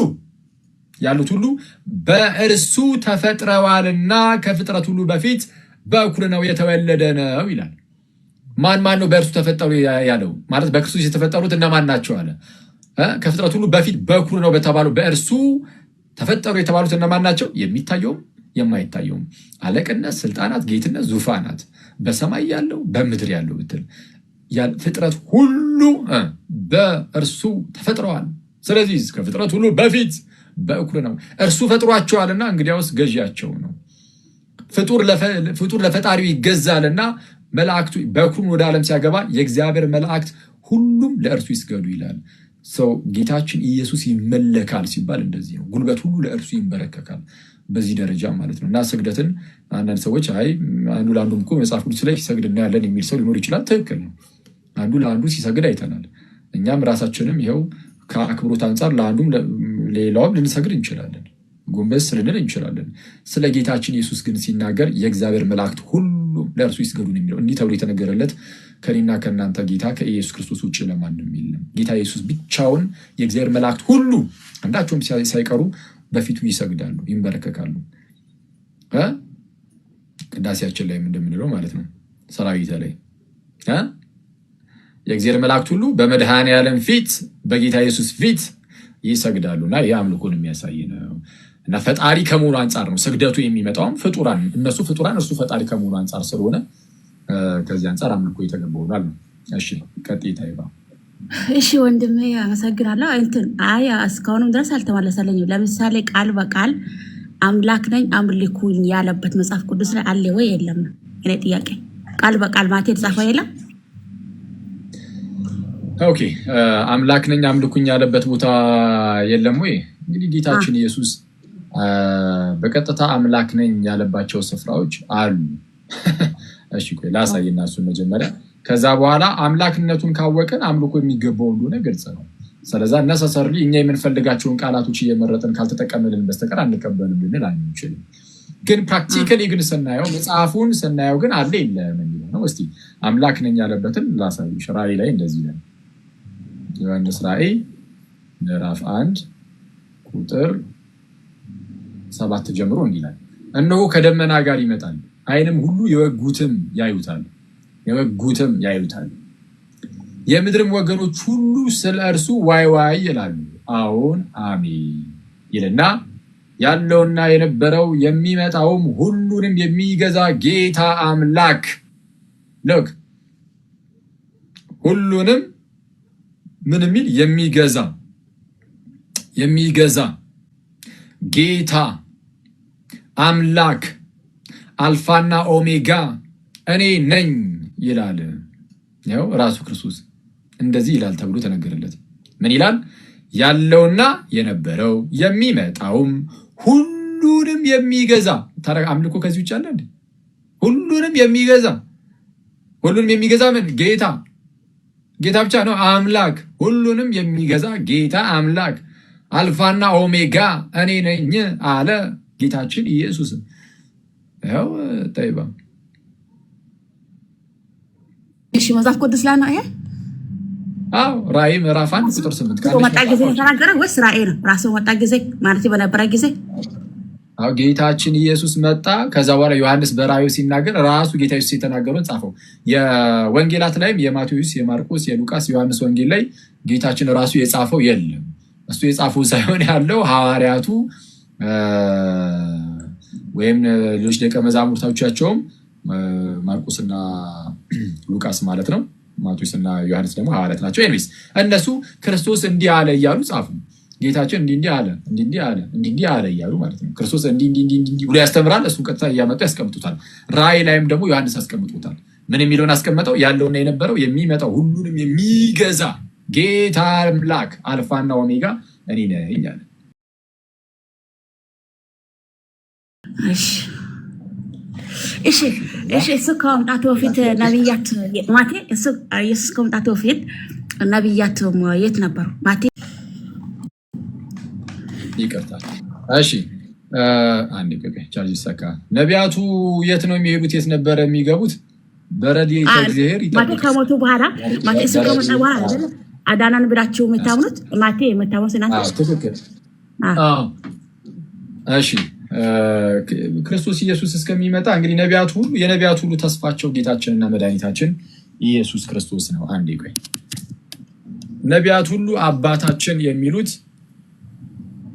በእርሱ ተፈጥረዋልና ከፍጥረት ሁሉ በፊት በኩር ነው የተወለደ ነው ይላል። ማን ነው በእርሱ ተፈጠሩ ያለው? ማለት በክርስቶስ የተፈጠሩት እነማን ናቸው አለ? ከፍጥረት ሁሉ በፊት በኩር ነው በተባለው በእርሱ ተፈጠሩ የተባሉት እነማን ናቸው? የሚታየውም የማይታየውም አለቅነት፣ ስልጣናት፣ ጌትነት፣ ዙፋናት በሰማይ ያለው በምድር ያለው ብትል ፍጥረት ሁሉ በእርሱ ተፈጥረዋል። ስለዚህ ከፍጥረት ሁሉ በፊት በኩር ነው እርሱ ፈጥሯቸዋልና እንግዲያውስ ገዢያቸው ነው። ፍጡር ለፈጣሪው ይገዛልና መላእክቱ በኩሩን ወደ ዓለም ሲያገባ የእግዚአብሔር መላእክት ሁሉም ለእርሱ ይስገዱ ይላል። ሰው ጌታችን ኢየሱስ ይመለካል ሲባል እንደዚህ ነው። ጉልበት ሁሉ ለእርሱ ይንበረከካል በዚህ ደረጃ ማለት ነው። እና ስግደትን አንዳንድ ሰዎች አይ አንዱ ለአንዱ እኮ መጽሐፍ ቅዱስ ላይ ሲሰግድ እናያለን የሚል ሰው ሊኖር ይችላል። ትክክል ነው። አንዱ ለአንዱ ሲሰግድ አይተናል። እኛም ራሳችንም ይኸው ከአክብሮት አንጻር ለአንዱም ሌላውም ልንሰግድ እንችላለን፣ ጎንበስ ልንል እንችላለን። ስለ ጌታችን ኢየሱስ ግን ሲናገር የእግዚአብሔር መላእክት ሁሉም ለእርሱ ይስገዱ ነው የሚለው። እንዲህ ተብሎ የተነገረለት ከኔና ከእናንተ ጌታ ከኢየሱስ ክርስቶስ ውጭ ለማንም የለም። ጌታ ኢየሱስ ብቻውን የእግዚአብሔር መላእክት ሁሉ አንዳቸውም ሳይቀሩ በፊቱ ይሰግዳሉ፣ ይንበረከካሉ። ቅዳሴያችን ላይም እንደምንለው ማለት ነው ሰራዊተ ላይ የእግዚአብሔር መላእክት ሁሉ በመድኃኔዓለም ፊት በጌታ ኢየሱስ ፊት ይሰግዳሉ እና ይህ አምልኮን የሚያሳይ ነው። እና ፈጣሪ ከመሆኑ አንጻር ነው ስግደቱ የሚመጣውም ፍጡራን እነሱ ፍጡራን እርሱ ፈጣሪ ከመሆኑ አንጻር ስለሆነ ከዚህ አንጻር አምልኮ የተገባውናል። እሺ ቀጥታ ይባ እሺ ወንድሜ አመሰግናለሁ። አይ እስካሁንም ድረስ አልተመለሰልኝም። ለምሳሌ ቃል በቃል አምላክ ነኝ አምልኩኝ ያለበት መጽሐፍ ቅዱስ ላይ አለ ወይ የለም? እኔ ጥያቄ ቃል በቃል ማቴ የተጻፈው የለም? ኦኬ አምላክ ነኝ አምልኩኝ ያለበት ቦታ የለም ወይ? እንግዲህ ጌታችን ኢየሱስ በቀጥታ አምላክ ነኝ ያለባቸው ስፍራዎች አሉ። እሺ ቆይ ላሳይና እሱን መጀመሪያ፣ ከዛ በኋላ አምላክነቱን ካወቀን አምልኮ የሚገባው እንደሆነ ግልጽ ነው። ስለዚህ ነሰሰርሊ እኛ የምንፈልጋቸውን ቃላቶች እየመረጥን ካልተጠቀመልን በስተቀር አንቀበልም ልንል አንችልም። ግን ፕራክቲካሊ ግን ስናየው መጽሐፉን ስናየው ግን አለ የለም የሚለው ነው። እስቲ አምላክ ነኝ ያለበትን ላሳይሽ። ራእይ ላይ እንደዚህ ነው። ዮሐንስ ራእይ ምዕራፍ 1 ቁጥር 7 ጀምሮ እንዲህ ይላል፣ እነሆ ከደመና ጋር ይመጣል፣ ዓይንም ሁሉ የወጉትም ያዩታል፣ የምድርም ወገኖች ሁሉ ስለ እርሱ ዋይ ዋይ ይላሉ። አዎን አሜን ይልና ያለውና የነበረው የሚመጣውም ሁሉንም የሚገዛ ጌታ አምላክ ልክ ሁሉንም ምን የሚል የሚገዛ ጌታ አምላክ አልፋና ኦሜጋ እኔ ነኝ ይላል። ያው ራሱ ክርስቶስ እንደዚህ ይላል ተብሎ ተነገረለት። ምን ይላል? ያለውና የነበረው የሚመጣውም ሁሉንም የሚገዛ። ታዲያ አምልኮ ከዚህ ውጭ አለ እንዴ? ሁሉንም የሚገዛ ምን? ጌታ ብቻ ነው አምላክ። ሁሉንም የሚገዛ ጌታ አምላክ አልፋና ኦሜጋ እኔ ነኝ አለ ጌታችን ኢየሱስ። ያው ጠይባ እሺ መጽሐፍ ቅዱስ ላይ ነው ይሄ? አዎ ራእይ ምዕራፍ 1 ቁጥር 8 መጣ ጊዜ ተናገረ ወይስ ራእይ ነው? ራሱ መጣ ጊዜ ማለት በነበረ ጊዜ አዎ ጌታችን ኢየሱስ መጣ። ከዛ በኋላ ዮሐንስ በራእዩ ሲናገር ራሱ ጌታ ኢየሱስ የተናገረውን ጻፈው። የወንጌላት ላይም የማቴዎስ፣ የማርቆስ፣ የሉቃስ፣ ዮሐንስ ወንጌል ላይ ጌታችን ራሱ የጻፈው የለም። እሱ የጻፈው ሳይሆን ያለው ሐዋርያቱ ወይም ሌሎች ደቀ መዛሙርቶቻቸውም ማርቆስና ሉቃስ ማለት ነው። ማቴዎስና ዮሐንስ ደግሞ ሐዋርያት ናቸው። ኤኒዌይስ እነሱ ክርስቶስ እንዲህ አለ እያሉ ጻፉ። ጌታችን እንዲህ አለ እያሉ ማለት ነው። ክርስቶስ እንዲህ ብሎ ያስተምራል። እሱ ቀጥታ እያመጡ ያስቀምጡታል። ራእይ ላይም ደግሞ ዮሐንስ አስቀምጡታል። ምን የሚለውን አስቀመጠው? ያለውና የነበረው የሚመጣው ሁሉንም የሚገዛ ጌታ አምላክ አልፋና ኦሜጋ እኔ ነኝ አለ። እሱ ከመምጣቱ በፊት ነቢያት ማቴ ኢየሱስ ከመምጣቱ በፊት ነቢያት የት ነበሩ? ማቴ ይቅርታል። እሺ አንድ ቻርጅ ሰካ። ነቢያቱ የት ነው የሚሄዱት? የት ነበረ የሚገቡት? በረድኤተ እግዚአብሔር ይጠብቃል። ማቴ ከሞቱ በኋላ ማቴ እሱ ከመጣ በኋላ አይደል አዳናን ብላችሁ የምታምኑት? ማቴ የምታምኑት እናንተ? ትክክል። እሺ ክርስቶስ ኢየሱስ እስከሚመጣ እንግዲህ የነቢያት ሁሉ ተስፋቸው ጌታችንና መድኃኒታችን ኢየሱስ ክርስቶስ ነው። አንዴ ቆይ፣ ነቢያት ሁሉ አባታችን የሚሉት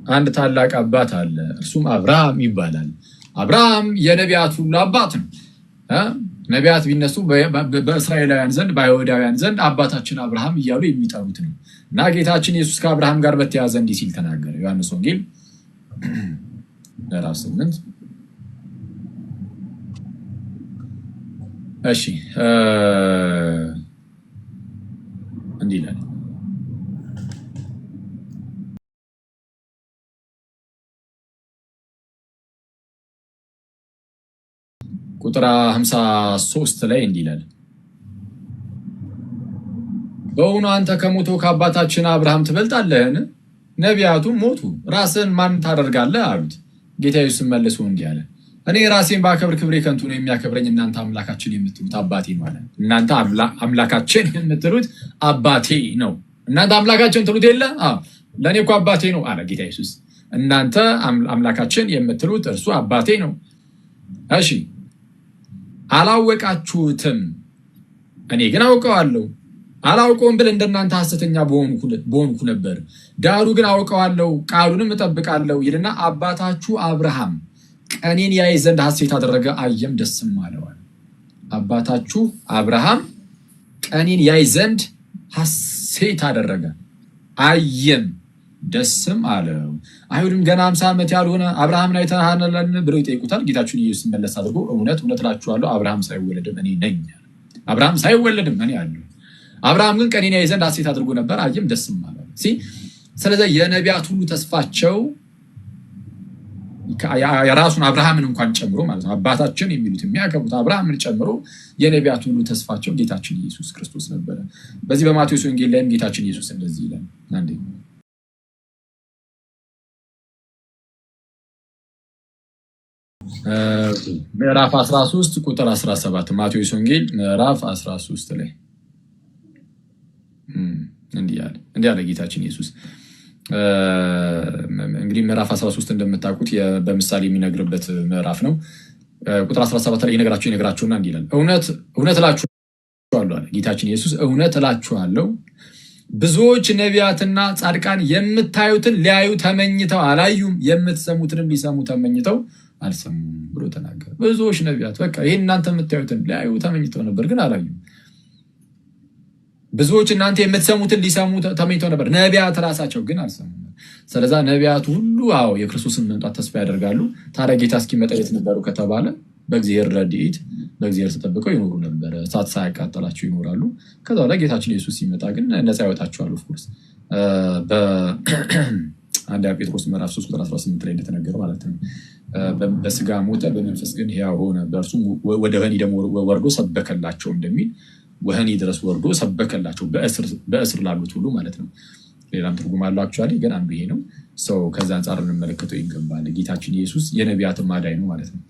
አንድ ታላቅ አባት አለ፣ እርሱም አብርሃም ይባላል። አብርሃም የነቢያት ሁሉ አባት ነው። ነቢያት ቢነሱ በእስራኤላውያን ዘንድ በአይሁዳውያን ዘንድ አባታችን አብርሃም እያሉ የሚጠሩት ነው። እና ጌታችን ኢየሱስ ከአብርሃም ጋር በተያያዘ እንዲህ ሲል ተናገረ። ዮሐንስ ወንጌል ምዕራፍ 8 እሺ እንዲህ ይላል ቁጥር 53 ላይ እንዲህ ይላል በእውኑ አንተ ከሞተው ከአባታችን አብርሃም ትበልጣለህን? ነቢያቱም ሞቱ፣ ራስን ማን ታደርጋለህ አሉት። ጌታ ኢየሱስ መልሶ እንዲህ አለ እኔ ራሴን ባከብር ክብሬ ከንቱ ነው፣ የሚያከብረኝ እናንተ አምላካችን የምትሉት አባቴ ነው አለ። እናንተ አምላካችን የምትሉት አባቴ ነው። እናንተ አምላካችን ትሉት የለ ለእኔ እኮ አባቴ ነው አለ ጌታ ኢየሱስ። እናንተ አምላካችን የምትሉት እርሱ አባቴ ነው። እሺ አላወቃችሁትም፣ እኔ ግን አውቀዋለሁ። አላውቀውም ብል እንደናንተ ሐሰተኛ በሆንኩ ነበር። ዳሩ ግን አውቀዋለሁ፣ ቃሉንም እጠብቃለሁ ይልና አባታችሁ አብርሃም ቀኔን ያይ ዘንድ ሐሴት አደረገ፣ አየም ደስም አለው። አባታችሁ አብርሃም ቀኔን ያይ ዘንድ ሐሴት አደረገ፣ አየም ደስም አለው። አይሁድም ገና 50 ዓመት ያልሆነ አብርሃምን አይተሃልን ብለው ይጠይቁታል። ጌታችን ኢየሱስ መለስ አድርጎ እውነት እውነት እላችኋለሁ አብርሃም ሳይወለድም እኔ ነኝ። አብርሃም ሳይወለድም እኔ አለሁ። አብርሃም ግን ቀኔን ያይ ዘንድ ሐሴት አድርጎ ነበር፣ አየም ደስም አለው። ስለዚህ የነቢያት ሁሉ ተስፋቸው የራሱን አብርሃምን እንኳን ጨምሮ ማለት ነው አባታችን የሚሉት የሚያከብሩት አብርሃምን ጨምሮ የነቢያት ሁሉ ተስፋቸው ጌታችን ኢየሱስ ክርስቶስ ነበረ። በዚህ በማቴዎስ ወንጌል ላይም ጌታችን ኢየሱስ እንደዚህ ይላል። አንዴ ምዕራፍ 13 ቁጥር 17 ማቴዎስ ወንጌል ምዕራፍ 13 ላይ እንዲህ አለ ጌታችን ኢየሱስ። እንግዲህ ምዕራፍ 13 እንደምታውቁት በምሳሌ የሚነግርበት ምዕራፍ ነው። ቁጥር 17 ላይ ይነግራቸውና እንዲህ ይላል እውነት እላችኋለሁ አለ ጌታችን ኢየሱስ፣ እውነት እላችኋለሁ ብዙዎች ነቢያትና ጻድቃን የምታዩትን ሊያዩ ተመኝተው አላዩም፣ የምትሰሙትንም ሊሰሙ ተመኝተው አልሰሙም ብሎ ተናገረ። ብዙዎች ነቢያት በቃ ይሄን እናንተ የምታዩትን ሊያዩ ተመኝተው ነበር ግን አላዩም። ብዙዎች እናንተ የምትሰሙትን ሊሰሙ ተመኝተው ነበር፣ ነቢያት ራሳቸው ግን አልሰሙም። ስለዛ ነቢያቱ ሁሉ የክርስቶስን መምጣት ተስፋ ያደርጋሉ። ታዲያ ጌታ እስኪመጣ የት ነበሩ ከተባለ በእግዚአብሔር ረድኤት በእግዚአብሔር ተጠብቀው ይኖሩ ነበር። እሳት ሳያቃጠላቸው ይኖራሉ። ከዛ በኋላ ጌታችን ኢየሱስ ሲመጣ ግን ነፃ ያወጣቸዋል። ኦፍኮርስ አንደኛ ጴጥሮስ ምዕራፍ 3 ቁጥር 18 ላይ እንደተነገረው ማለት ነው በስጋ ሞተ በመንፈስ ግን ሕያው ሆነ፣ በእርሱ ወደ ወህኒ ደግሞ ወርዶ ሰበከላቸው እንደሚል ወህኒ ድረስ ወርዶ ሰበከላቸው በእስር ላሉት ሁሉ ማለት ነው። ሌላም ትርጉም አለው አክቹዋሊ፣ ግን አንዱ ይሄ ነው። ሰው ከዛ አንጻር እንመለከተው ይገባል። ጌታችን ኢየሱስ የነቢያትን ማዳኝ ነው ማለት ነው።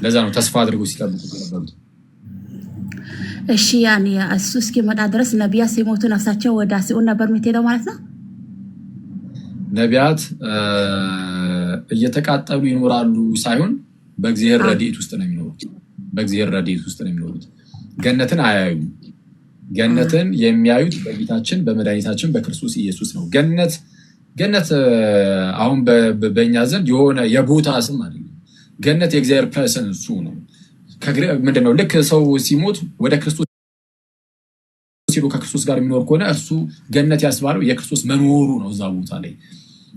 ለዛ ነው ተስፋ አድርገው ሲጠብቁ የነበሩት። እሺ ያኔ እሱ እስኪመጣ ድረስ ነቢያት ሲሞቱ ነፍሳቸው ወደ ሲኦል ነበር የምትሄደው ማለት ነው። ነቢያት እየተቃጠሉ ይኖራሉ ሳይሆን በእግዚአብሔር ረድኤት ውስጥ ነው የሚኖሩት። በእግዚአብሔር ረድኤት ውስጥ ነው የሚኖሩት። ገነትን አያዩም። ገነትን የሚያዩት በጌታችን በመድኃኒታችን በክርስቶስ ኢየሱስ ነው። ገነት አሁን በእኛ ዘንድ የሆነ የቦታ ስም አይደለም። ገነት የእግዚአብሔር ፐርሰንሱ ነው። ምንድነው? ልክ ሰው ሲሞት ወደ ክርስቶስ ሲሉ ከክርስቶስ ጋር የሚኖር ከሆነ እርሱ ገነት ያስባለው የክርስቶስ መኖሩ ነው። እዛ ቦታ ላይ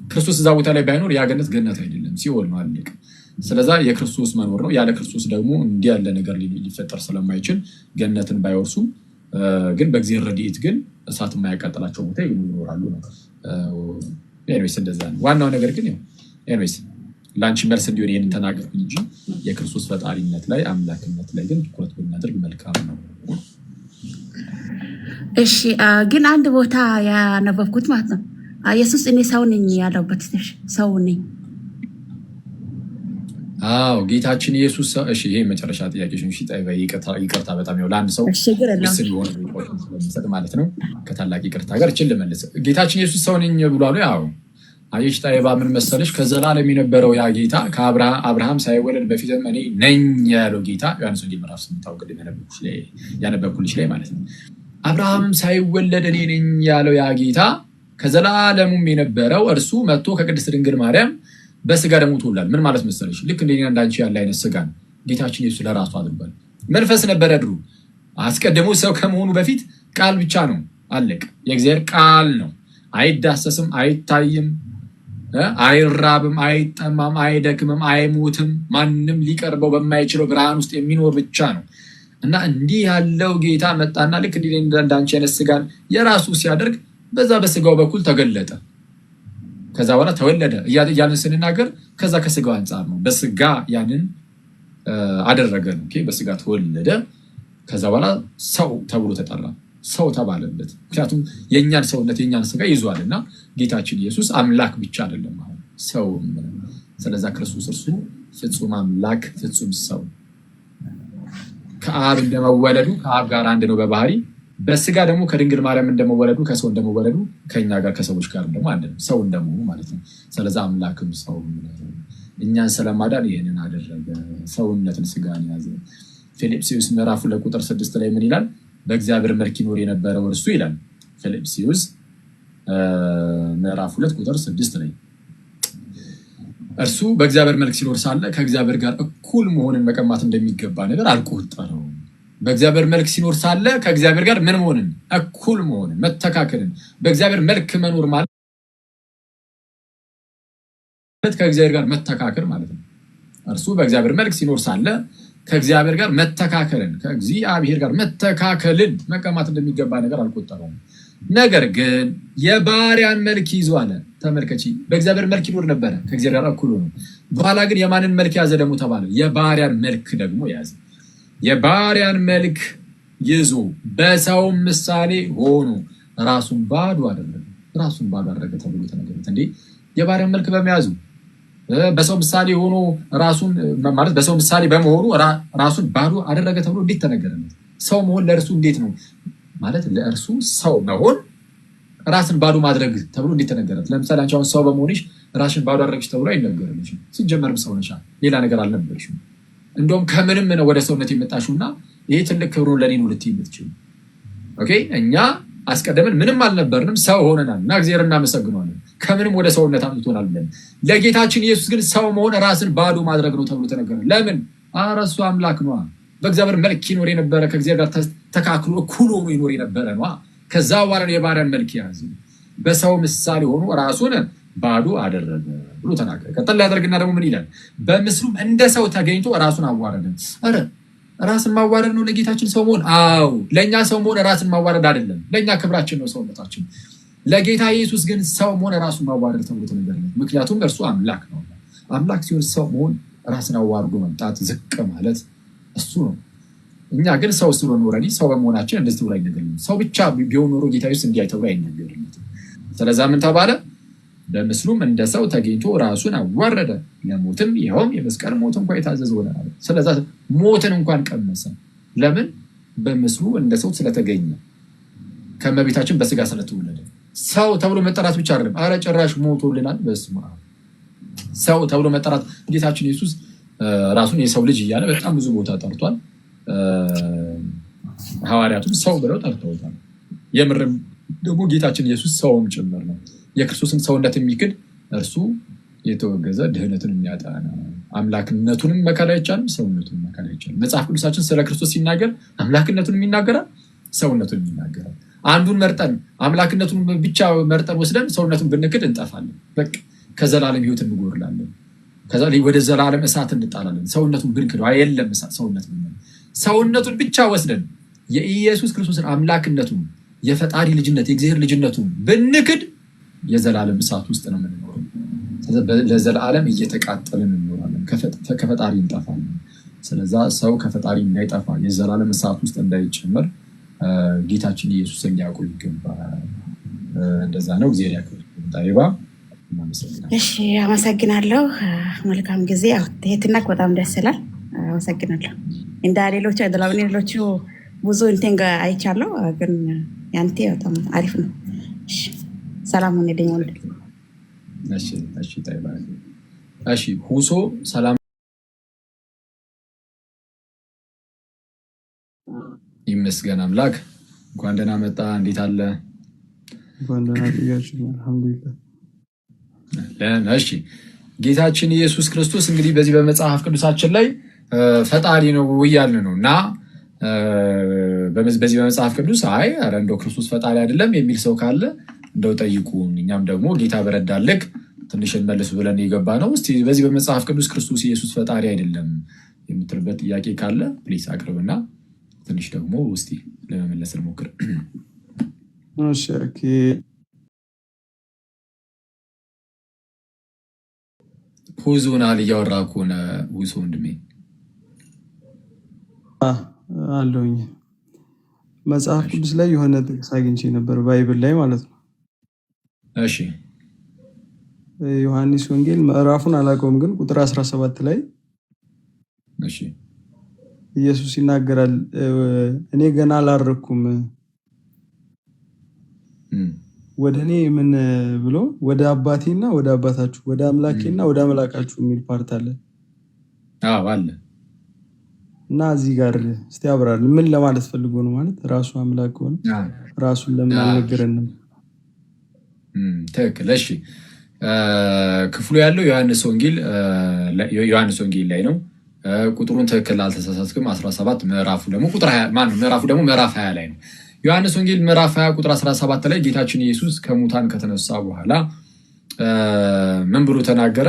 ክርስቶስ እዛ ቦታ ላይ ባይኖር ያ ገነት አይደለም፣ ሲኦል ነው። አለቀ። ስለዛ የክርስቶስ መኖር ነው። ያለ ክርስቶስ ደግሞ እንዲህ ያለ ነገር ሊፈጠር ስለማይችል ገነትን ባይወርሱም ግን በእግዚአብሔር ረድኤት ግን እሳት የማያቃጥላቸው ቦታ ይኖራሉ ነው። ኤኒዌይስ እንደዛ ነው። ዋናው ነገር ግን ኤኒዌይስ ለአንቺ መልስ እንዲሆን ይህንን ተናገርኩኝ እንጂ የክርስቶስ ፈጣሪነት ላይ አምላክነት ላይ ግን ትኩረት ብናደርግ መልካም ነው። እሺ ግን አንድ ቦታ ያነበብኩት ማለት ነው ኢየሱስ እኔ ሰው ነኝ ያለበት ሰው ነኝ። ጌታችን ኢየሱስ እሺ፣ ይሄ መጨረሻ ጥያቄሽን ይቅርታ በጣም ለአንድ ሰው ምስል የሆነ ስለሚሰጥ ማለት ነው። ከታላቅ ይቅርታ ጋር እችን ልመልስ። ጌታችን ኢየሱስ ሰው ነኝ ብሏል። አየሽ ጣይባ ምን መሰለሽ፣ ከዘላለም የነበረው ያ ጌታ ከአብርሃም ሳይወለድ በፊትም እኔ ነኝ ያለው ጌታ ዮሐንስ ወንጌል ምዕራፍ 8 አውቀድ ያነበብኩልሽ ላይ ማለት ነው። አብርሃም ሳይወለድ እኔ ነኝ ያለው ያ ጌታ ከዘላለሙም የነበረው እርሱ መጥቶ ከቅድስት ድንግል ማርያም በስጋ ደግሞ ተወልዷል። ምን ማለት መሰለሽ፣ ልክ እንደኔና እንዳንቺ ያለ አይነት ስጋ ነው ጌታችን ኢየሱስ ለራሱ አድርጓል። መንፈስ ነበረ ድሮ፣ አስቀድሞ ሰው ከመሆኑ በፊት ቃል ብቻ ነው። አለቅ። የእግዚአብሔር ቃል ነው። አይዳሰስም፣ አይታይም፣ አይራብም፣ አይጠማም፣ አይደክምም፣ አይሞትም። ማንም ሊቀርበው በማይችለው ብርሃን ውስጥ የሚኖር ብቻ ነው። እና እንዲህ ያለው ጌታ መጣና ልክ እንዲህ እንዳንቺ አይነት ስጋን የራሱ ሲያደርግ በዛ በስጋው በኩል ተገለጠ። ከዛ በኋላ ተወለደ እያልን ስንናገር ከዛ ከስጋው አንጻር ነው። በስጋ ያንን አደረገ ነው። በስጋ ተወለደ። ከዛ በኋላ ሰው ተብሎ ተጠራ፣ ሰው ተባለበት። ምክንያቱም የእኛን ሰውነት የእኛን ስጋ ይዟልና ጌታችን ኢየሱስ አምላክ ብቻ አይደለም አሁን ሰው። ስለዛ ክርስቶስ እርሱ ፍጹም አምላክ ፍጹም ሰው ከአብ እንደመወለዱ ከአብ ጋር አንድ ነው በባህሪ፣ በስጋ ደግሞ ከድንግል ማርያም እንደመወለዱ ከሰው እንደመወለዱ ከኛ ጋር ከሰዎች ጋር ደግሞ አንድ ነው፣ ሰው እንደመሆኑ ማለት ነው። ስለዛ አምላክም ሰው እኛን ስለማዳን ይህንን አደረገ፣ ሰውነትን ስጋን ያዘ። ፊልጵስዩስ ምዕራፍ 2 ቁጥር 6 ላይ ምን ይላል? በእግዚአብሔር መልክ ይኖር የነበረው እርሱ ይላል። ፊልጵስዩስ ምዕራፍ 2 ቁጥር 6 ላይ እርሱ በእግዚአብሔር መልክ ሲኖር ሳለ ከእግዚአብሔር ጋር እኩል መሆንን መቀማት እንደሚገባ ነገር አልቆጠረውም። በእግዚአብሔር መልክ ሲኖር ሳለ ከእግዚአብሔር ጋር ምን መሆንን? እኩል መሆንን፣ መተካከልን። በእግዚአብሔር መልክ መኖር ማለት ከእግዚአብሔር ጋር መተካከል ማለት ነው። እርሱ በእግዚአብሔር መልክ ሲኖር ሳለ ከእግዚአብሔር ጋር መተካከልን፣ ከእግዚአብሔር ጋር መተካከልን መቀማት እንደሚገባ ነገር አልቆጠረውም። ነገር ግን የባሪያን መልክ ይዞ አለ። ተመልከቺ፣ በእግዚአብሔር መልክ ይኖር ነበረ ከእግዚአብሔር ጋር እኩል ሆኖ። በኋላ ግን የማንን መልክ ያዘ ደግሞ ተባለ? የባሪያን መልክ ደግሞ ያዘ። የባሪያን መልክ ይዞ በሰው ምሳሌ ሆኖ ራሱን ባዶ አደረገ። ራሱን ባዶ አደረገ ተብሎ ተነገረት። እንዴ የባሪያን መልክ በመያዙ በሰው ምሳሌ ሆኖ ራሱን ማለት በሰው ምሳሌ በመሆኑ ራሱን ባዶ አደረገ ተብሎ እንዴት ተነገረለት? ሰው መሆን ለእርሱ እንዴት ነው ማለት ለእርሱ ሰው መሆን ራስን ባዶ ማድረግ ተብሎ እንዴት ተነገረት? ለምሳሌ አንቺ አሁን ሰው በመሆንሽ ራስን ባዶ አድርገሽ ተብሎ አይነገርልሽም። ሲጀመርም ሰው ነሽ፣ ሌላ ነገር አልነበርሽም። እንደውም ከምንም ነው ወደ ሰውነት የመጣሽውና ይሄ ትልቅ ክብሩን ለኔ ነው ልትይ የምትችይው። ኦኬ እኛ አስቀደምን ምንም አልነበርንም፣ ሰው ሆነናል እና እግዚአብሔር እናመሰግነዋለን። ከምንም ወደ ሰውነት አምጥቶናል ብለን። ለጌታችን ኢየሱስ ግን ሰው መሆን ራስን ባዶ ማድረግ ነው ተብሎ ተነገረ። ለምን? እሱ አምላክ ነዋ። በእግዚአብሔር መልክ ይኖር የነበረ ከእግዚአብሔር ጋር ተካክሎ እኩል ሆኖ ይኖር የነበረ ነዋ። ከዛ በኋላ ነው የባሪያን መልክ ያዘ። በሰው ምሳሌ ሆኖ ራሱን ባዶ አደረገ ብሎ ተናገረ። ቀጥል ያደርግና ደግሞ ምን ይላል? በምስሉም እንደ ሰው ተገኝቶ ራሱን አዋረደ። ኧረ ራስን ማዋረድ ነው ለጌታችን ሰው መሆን? አዎ፣ ለእኛ ሰው መሆን ራስን ማዋረድ አይደለም። ለእኛ ክብራችን ነው ሰውነታችን። ለጌታ ኢየሱስ ግን ሰው መሆን ራሱን ማዋረድ ተብሎ ተነገረለት። ምክንያቱም እርሱ አምላክ ነው። አምላክ ሲሆን ሰው መሆን ራስን አዋርዶ መምጣት፣ ዝቅ ማለት እሱ ነው። እኛ ግን ሰው ስለሆነ ኦልሬዲ ሰው በመሆናችን እንደዚህ ተብሎ አይነገርም። ሰው ብቻ ቢሆን ኖሮ ጌታ ኢየሱስ እንዲህ ተብሎ አይነገርለትም። ስለዛ ምን ተባለ? በምስሉም እንደ ሰው ተገኝቶ ራሱን አዋረደ፣ ለሞትም ይኸውም የመስቀል ሞት እንኳን የታዘዘ ሆነ አለ። ስለዛ ሞትን እንኳን ቀመሰ። ለምን? በምስሉ እንደ ሰው ስለተገኘ፣ ከእመቤታችን በስጋ ስለተወለደ። ሰው ተብሎ መጠራት ብቻ አይደለም፣ አረ ጭራሽ ሞቶልናል። በስመ አብ። ሰው ተብሎ መጠራት ጌታችን ኢየሱስ ራሱን የሰው ልጅ እያለ በጣም ብዙ ቦታ ጠርቷል። ሐዋርያቱም ሰው ብለው ጠርተውታል። የምርም ደግሞ ጌታችን ኢየሱስ ሰውም ጭምር ነው። የክርስቶስን ሰውነት የሚክድ እርሱ የተወገዘ ድህነትን የሚያጠና አምላክነቱንም መካድ አይቻልም፣ ሰውነቱን መካድ አይቻልም። መጽሐፍ ቅዱሳችን ስለ ክርስቶስ ሲናገር አምላክነቱን ይናገራል፣ ሰውነቱን ይናገራል። አንዱን መርጠን አምላክነቱን ብቻ መርጠን ወስደን ሰውነቱን ብንክድ እንጠፋለን። በቃ ከዘላለም ሕይወት እንጎርላለን። ከዛ ወደ ዘላለም እሳት እንጣላለን። ሰውነቱን ብንክደው የለም ሰውነት ሰውነቱን ብቻ ወስደን የኢየሱስ ክርስቶስን አምላክነቱን የፈጣሪ ልጅነት የእግዚአብሔር ልጅነቱን ብንክድ የዘላለም እሳት ውስጥ ነው የምንኖረው። ለዘላለም እየተቃጠልን እንኖራለን፣ ከፈጣሪ እንጠፋለን። ስለዛ ሰው ከፈጣሪ እንዳይጠፋ የዘላለም እሳት ውስጥ እንዳይጨመር ጌታችን ኢየሱስን ሊያውቁ ይገባል። እንደዛ ነው። እግዚአብሔር ያክብር። ታይባ እሺ፣ አመሰግናለሁ። መልካም ጊዜ። ትህትናክ በጣም ደስ ይላል። አመሰግናለሁ። እንደ ሌሎቹ አይደለም። ሌሎቹ ብዙ እንትን አይቻለሁ፣ ግን ያንተ በጣም አሪፍ ነው። ሰላም ሁን ደኛ ወልድ። እሺ ታይባ። እሺ ሁሶ ሰላም ይመስገን አምላክ። እንኳን ደህና መጣ። እንዴት አለ? እንኳን ደህና ቆያችሁ። አልሐምዱሊላህ። እሺ ጌታችን ኢየሱስ ክርስቶስ እንግዲህ በዚህ በመጽሐፍ ቅዱሳችን ላይ ፈጣሪ ነው እያልን ነው እና በዚህ በመጽሐፍ ቅዱስ አይ ኧረ እንደው ክርስቶስ ፈጣሪ አይደለም የሚል ሰው ካለ እንደው ጠይቁን፣ እኛም ደግሞ ጌታ በረዳልክ ትንሽ እንመልስ ብለን የገባ ነው። እስቲ በዚህ በመጽሐፍ ቅዱስ ክርስቶስ ኢየሱስ ፈጣሪ አይደለም የምትልበት ጥያቄ ካለ ፕሊስ አቅርብና ትንሽ ደግሞ እስቲ ለመመለስ እንሞክር። እሺ ኦኬ ፖዞናል እያወራ ከሆነ ውሶ ወንድሜ አለውኝ መጽሐፍ ቅዱስ ላይ የሆነ ጥቅስ አግኝቼ ነበር ባይብል ላይ ማለት ነው። እሺ ዮሐንስ ወንጌል ምዕራፉን አላውቀውም ግን ቁጥር 17 ላይ እሺ ኢየሱስ ይናገራል እኔ ገና አላረኩም ወደ እኔ ምን ብሎ ወደ አባቴና ወደ አባታችሁ ወደ አምላኬና ወደ አምላካችሁ የሚል ፓርት አለ። አዎ አለ። እና እዚህ ጋር እስቲ አብራር ምን ለማለት ፈልጎ ነው? ማለት ራሱ አምላክ ሆነ ራሱን ለምን አልነገረንም? ትክክል። እሺ ክፍሉ ያለው ዮሐንስ ወንጌል ላይ ነው። ቁጥሩን ትክክል አልተሳሳትኩም። 17 ምዕራፉ ደግሞ ቁጥር 20 ማነው? ምዕራፉ ደግሞ ምዕራፍ 20 ላይ ነው። ዮሐንስ ወንጌል ምዕራፍ 20 ቁጥር 17 ላይ ጌታችን ኢየሱስ ከሙታን ከተነሳ በኋላ ምን ብሎ ተናገረ?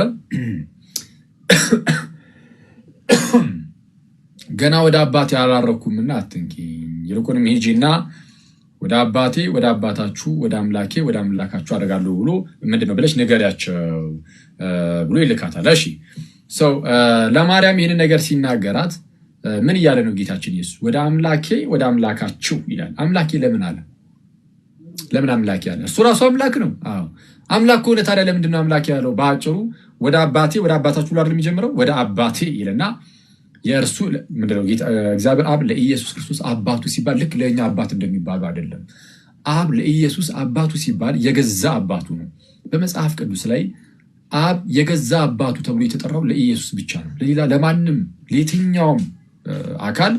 ገና ወደ አባቴ አላረኩምና አትንኪኝ፣ ይልቁንም ሂጂና ወደ አባቴ ወደ አባታችሁ ወደ አምላኬ ወደ አምላካችሁ አደርጋለሁ ብሎ ምንድነው ብለሽ ንገሪያቸው ብሎ ይልካታል። እሺ ሰው ለማርያም ይህንን ነገር ሲናገራት ምን እያለ ነው ጌታችን ኢየሱስ? ወደ አምላኬ ወደ አምላካችሁ ይላል። አምላኬ ለምን አለ? ለምን አምላኬ አለ? እሱ ራሱ አምላክ ነው። አዎ አምላክ ከሆነ ታዲያ ለምንድን ነው አምላኬ ያለው? በአጭሩ ወደ አባቴ ወደ አባታችሁ ብሎ አይደል የሚጀምረው? ወደ አባቴ ይልና የእርሱ ምንድነው እግዚአብሔር አብ ለኢየሱስ ክርስቶስ አባቱ ሲባል ልክ ለእኛ አባት እንደሚባሉ አይደለም። አብ ለኢየሱስ አባቱ ሲባል የገዛ አባቱ ነው። በመጽሐፍ ቅዱስ ላይ አብ የገዛ አባቱ ተብሎ የተጠራው ለኢየሱስ ብቻ ነው። ለሌላ ለማንም ለየትኛውም አካል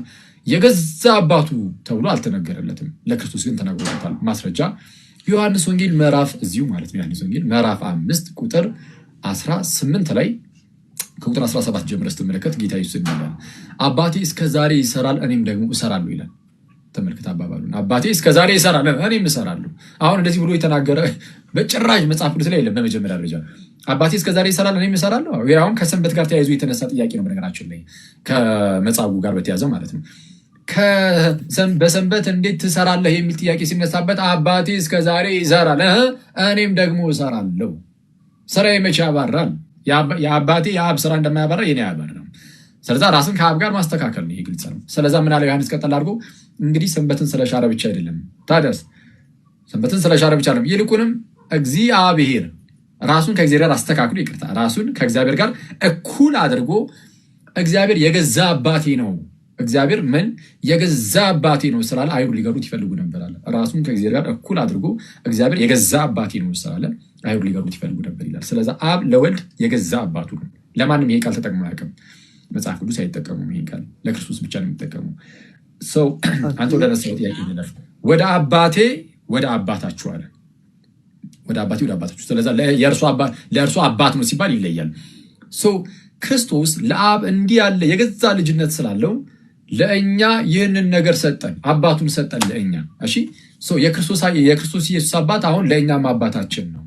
የገዛ አባቱ ተብሎ አልተነገረለትም። ለክርስቶስ ግን ተነግሮታል። ማስረጃ ዮሐንስ ወንጌል ምዕራፍ እዚሁ ማለት ነው። ዮሐንስ ወንጌል ምዕራፍ 5 ቁጥር 18 ላይ ከቁጥር 17 ጀምረህ ስትመለከት ጌታ ኢየሱስ ይላል አባቴ እስከ ዛሬ ይሰራል እኔም ደግሞ እሰራለሁ ይላል። ተመልከት አባባሉን። አባቴ እስከ ዛሬ ይሰራል እኔም እሰራለሁ። አሁን እንደዚህ ብሎ የተናገረ በጭራሽ መጽሐፍ ቅዱስ ላይ የለም። በመጀመሪያ ደረጃ አባቴ እስከ ዛሬ ይሰራል እኔም እሰራለሁ። አሁን ከሰንበት ጋር ተያይዞ የተነሳ ጥያቄ ነው። በነገራችን ላይ ከመጽሐፉ ጋር በተያዘ ማለት ነው። በሰንበት እንዴት ትሰራለህ የሚል ጥያቄ ሲነሳበት አባቴ እስከ ዛሬ ይሰራል እኔም ደግሞ እሰራለሁ። ስራዬ መቼ ያባራል? የአባቴ የአብ ስራ እንደማያበራ የኔ ያበራ። ስለዛ ራስን ከአብ ጋር ማስተካከል ነው። ይሄ ግልጽ ነው። ስለዛ ምን አለ ዮሐንስ ቀጠል አድርጎ እንግዲህ ሰንበትን ስለሻረ ብቻ አይደለም። ታዲያስ ሰንበትን ስለሻረ ብቻ አይደለም፣ ይልቁንም እግዚአብሔር ራሱን ከእግዚአብሔር ጋር አስተካክሎ ራሱን ከእግዚአብሔር ጋር እኩል አድርጎ እግዚአብሔር የገዛ አባቴ ነው። እግዚአብሔር ምን የገዛ አባቴ ነው ስላለ አይሁድ ሊገሩት ይፈልጉ ነበር አለ። ራሱን ከእግዚአብሔር ጋር እኩል አድርጎ እግዚአብሔር የገዛ አባቴ ነው ስላለ አይሁድ ሊገሩት ይፈልጉ ነበር ይላል። ስለዚህ አብ ለወልድ የገዛ አባቱ ነው። ለማንም ይሄ ቃል ተጠቅሞ አያውቅም። መጽሐፍ ቅዱስ አይጠቀሙም። ይሄ ቃል ለክርስቶስ ብቻ ነው የሚጠቀሙ። ሰው አንተ ወደ ነሳው ጥያቄ ይላል ወደ አባቴ ወደ አባታችሁ አለ። ወደ አባቴ ወደ አባታችሁ። ስለዚህ ለእርሱ አባት ነው ሲባል ይለያል። ሰው ክርስቶስ ለአብ እንዲህ ያለ የገዛ ልጅነት ስላለው ለእኛ ይህንን ነገር ሰጠን፣ አባቱን ሰጠን ለእኛ። እሺ ሰው የክርስቶስ ኢየሱስ አባት አሁን ለእኛም አባታችን ነው።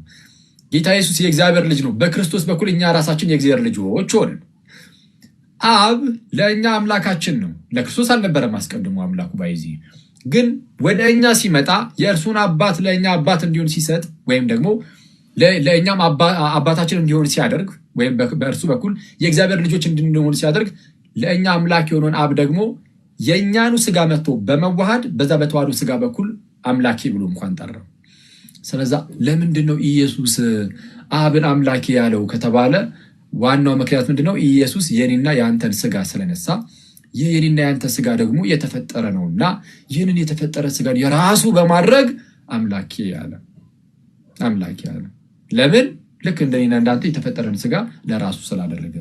ጌታ ኢየሱስ የእግዚአብሔር ልጅ ነው። በክርስቶስ በኩል እኛ ራሳችን የእግዚአብሔር ልጆች ሆነን አብ ለእኛ አምላካችን ነው። ለክርስቶስ አልነበረም አስቀድሞ አምላኩ ባይዚ ግን ወደ እኛ ሲመጣ የእርሱን አባት ለእኛ አባት እንዲሆን ሲሰጥ ወይም ደግሞ ለእኛም አባታችን እንዲሆን ሲያደርግ ወይም በእርሱ በኩል የእግዚአብሔር ልጆች እንድንሆን ሲያደርግ ለእኛ አምላክ የሆነውን አብ ደግሞ የእኛኑ ስጋ መጥቶ በመዋሃድ በዛ በተዋህዶ ስጋ በኩል አምላኬ ብሎ እንኳን ጠራው። ስለዛ ለምንድን ነው ኢየሱስ አብን አምላኬ ያለው ከተባለ ዋናው ምክንያት ምንድነው? ኢየሱስ የኔና የአንተን ስጋ ስለነሳ ይህ የኔና የአንተ ስጋ ደግሞ የተፈጠረ ነውና ይህንን የተፈጠረ ስጋን የራሱ በማድረግ አምላኬ ያለ። ለምን? ልክ እንደኔና እንዳንተ የተፈጠረን ስጋ ለራሱ ስላደረገ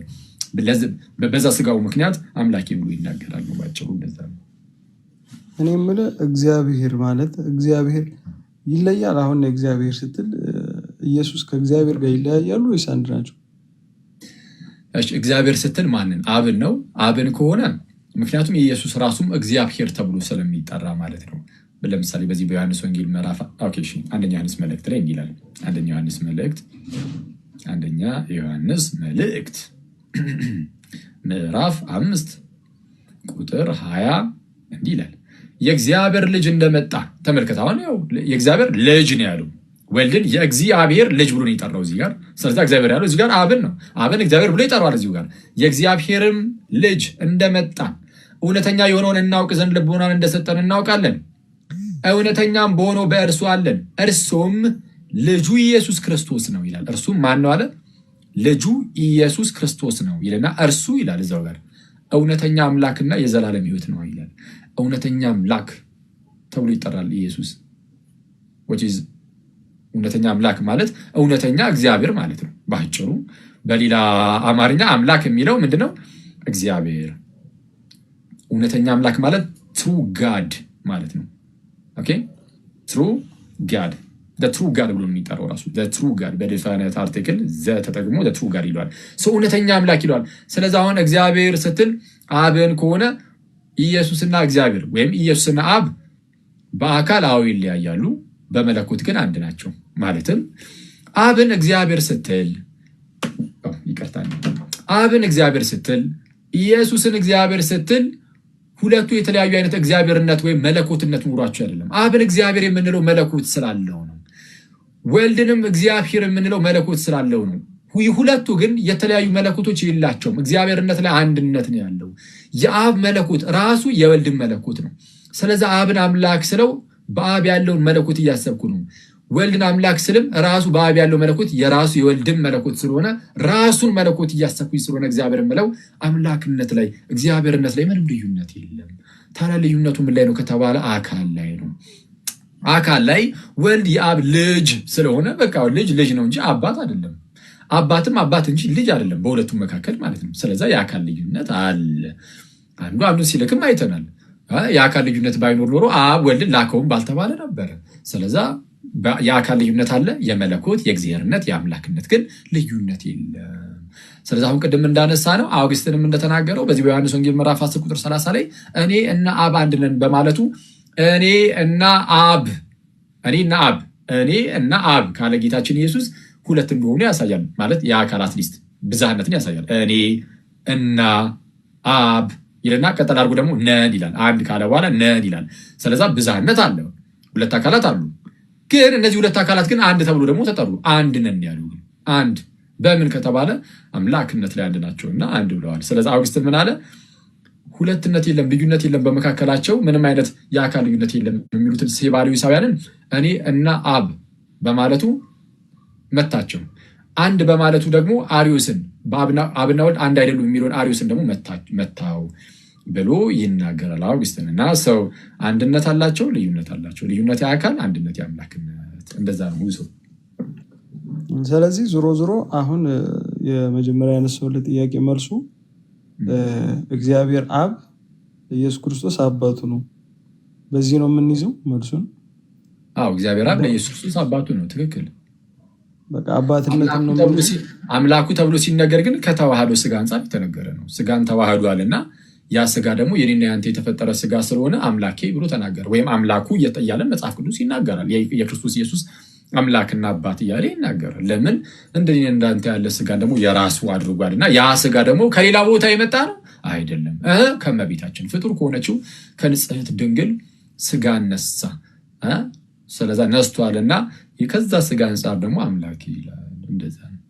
በዛ ስጋው ምክንያት አምላኬ ብሎ ይናገራል ነው ባጭሩ። እንደዛ ነው። እኔ የምልህ እግዚአብሔር ማለት እግዚአብሔር ይለያል። አሁን እግዚአብሔር ስትል ኢየሱስ ከእግዚአብሔር ጋር ይለያያሉ ወይስ አንድ ናቸው? እሺ እግዚአብሔር ስትል ማንን? አብን ነው። አብን ከሆነ ምክንያቱም ኢየሱስ ራሱም እግዚአብሔር ተብሎ ስለሚጠራ ማለት ነው። ለምሳሌ በዚህ በዮሐንስ ወንጌል ምዕራፍ አንደኛ ዮሐንስ መልእክት ላይ እንዲህ ይላል። አንደኛ ዮሐንስ መልእክት ምዕራፍ 5 ቁጥር 20 እንዲህ ይላል የእግዚአብሔር ልጅ እንደመጣ ተመልከት። አሁን ያው የእግዚአብሔር ልጅ ነው ያለው ወልድን የእግዚአብሔር ልጅ ብሎ ነው የጠራው እዚህ ጋር። ስለዚህ እግዚአብሔር ያለው እዚህ ጋር አብን ነው። አብን እግዚአብሔር ብሎ ይጠራዋል እዚህ ጋር። የእግዚአብሔርም ልጅ እንደመጣ እውነተኛ የሆነውን እናውቅ ዘንድ ልቦናን እንደሰጠን እናውቃለን። እውነተኛም በሆነው በእርሱ አለን፣ እርሱም ልጁ ኢየሱስ ክርስቶስ ነው ይላል። እርሱም ማን ነው አለ? ልጁ ኢየሱስ ክርስቶስ ነው ይልና እርሱ ይላል እዛው ጋር እውነተኛ አምላክና የዘላለም ሕይወት ነው ይላል። እውነተኛ አምላክ ተብሎ ይጠራል ኢየሱስ። እውነተኛ አምላክ ማለት እውነተኛ እግዚአብሔር ማለት ነው ባጭሩ። በሌላ አማርኛ አምላክ የሚለው ምንድነው? እግዚአብሔር። እውነተኛ አምላክ ማለት ትሩ ጋድ ማለት ነው። ኦኬ ትሩ ጋድ ትሩ ጋድ ብሎ የሚጠራው ራሱ ትሩ ጋድ በዲፋይናይት አርቲክል ዘ ተጠቅሞ ትሩ ጋድ ይለዋል። ሰው እውነተኛ አምላክ ይለዋል። ስለዚህ አሁን እግዚአብሔር ስትል አብን ከሆነ ኢየሱስና እግዚአብሔር ወይም ኢየሱስና አብ በአካል አዎ ይለያያሉ፣ በመለኮት ግን አንድ ናቸው። ማለትም አብን እግዚአብሔር ስትል አብን እግዚአብሔር ስትል ኢየሱስን እግዚአብሔር ስትል ሁለቱ የተለያዩ አይነት እግዚአብሔርነት ወይም መለኮትነት ኑሯቸው አይደለም። አብን እግዚአብሔር የምንለው መለኮት ስላለው ነው። ወልድንም እግዚአብሔር የምንለው መለኮት ስላለው ነው። ሁለቱ ግን የተለያዩ መለኮቶች የላቸውም። እግዚአብሔርነት ላይ አንድነት ነው ያለው። የአብ መለኮት ራሱ የወልድን መለኮት ነው። ስለዚህ አብን አምላክ ስለው በአብ ያለውን መለኮት እያሰብኩ ነው። ወልድን አምላክ ስልም ራሱ በአብ ያለው መለኮት የራሱ የወልድን መለኮት ስለሆነ ራሱን መለኮት እያሰብኩኝ ስለሆነ እግዚአብሔር ምለው አምላክነት ላይ እግዚአብሔርነት ላይ ምንም ልዩነት የለም። ታዲያ ልዩነቱ ምን ላይ ነው ከተባለ አካል ላይ ነው። አካል ላይ ወልድ የአብ ልጅ ስለሆነ በቃ ልጅ ነው እንጂ አባት አይደለም። አባትም አባት እንጂ ልጅ አይደለም በሁለቱም መካከል ማለት ነው። ስለዛ የአካል ልዩነት አለ። አንዱን ሲልክም አይተናል። የአካል ልዩነት ባይኖር ኖሮ አብ ወልድን ላከውም ባልተባለ ነበረ። ስለዛ የአካል ልዩነት አለ። የመለኮት የእግዚአብሔርነት የአምላክነት ግን ልዩነት የለም። ስለዚህ አሁን ቅድም እንዳነሳ ነው አውግስትንም እንደተናገረው በዚህ በዮሐንስ ወንጌል ምዕራፍ 10 ቁጥር 30 ላይ እኔ እና አብ አንድ ነን በማለቱ እኔ እና አብ ካለ ጌታችን ኢየሱስ ሁለት እንደሆኑ ያሳያል። ማለት የአካላት ሊስት ብዛህነትን ያሳያል። እኔ እና አብ ይልና ቀጠል አድርጎ ደግሞ ነን ይላል። አንድ ካለ በኋላ ነን ይላል። ስለዛ ብዛህነት አለ። ሁለት አካላት አሉ። ግን እነዚህ ሁለት አካላት ግን አንድ ተብሎ ደግሞ ተጠሩ። አንድ ነን ያሉ አንድ በምን ከተባለ አምላክነት ላይ አንድ ናቸውና አንድ ብለዋል። ስለዚህ አውግስትን ምን አለ? ሁለትነት የለም፣ ልዩነት የለም በመካከላቸው ምንም አይነት የአካል ልዩነት የለም የሚሉትን ሴባሪሳውያንን እኔ እና አብ በማለቱ መታቸው። አንድ በማለቱ ደግሞ አሪዮስን አብና ወልድ አንድ አይደሉም የሚለውን አሪዮስን ደግሞ መታው ብሎ ይናገራል አውግስትን። እና ሰው አንድነት አላቸው፣ ልዩነት አላቸው። ልዩነት የአካል አንድነት የአምላክነት እንደዛ ነው ብዙ። ስለዚህ ዞሮ አሁን የመጀመሪያ ያነሳውለት ጥያቄ መልሱ እግዚአብሔር አብ ኢየሱስ ክርስቶስ አባቱ ነው። በዚህ ነው የምንይዘው መልሱን። እግዚአብሔር አብ ለኢየሱስ ክርስቶስ አባቱ ነው። ትክክል። በቃ አባትነት ነው አምላኩ ተብሎ ሲነገር ግን ከተዋህዶ ስጋ አንጻር የተነገረ ነው። ስጋን ተዋህዷልና ያ ስጋ ደግሞ የኔና ያንተ የተፈጠረ ስጋ ስለሆነ አምላኬ ብሎ ተናገረ። ወይም አምላኩ እያለን መጽሐፍ ቅዱስ ይናገራል። የክርስቶስ ኢየሱስ አምላክና አባት እያለ ይናገራል። ለምን እንደኔ እንዳንተ ያለ ስጋን ደግሞ የራሱ አድርጓልና ያ ስጋ ደግሞ ከሌላ ቦታ የመጣ ነው አይደለም። ከመቤታችን ፍጡር ከሆነችው ከንጽሕት ድንግል ስጋ ነሳ። ስለዛ ነስቷልና ከዛ ስጋ አንጻር ደግሞ አምላክ ይላል። እንደዛ ነው።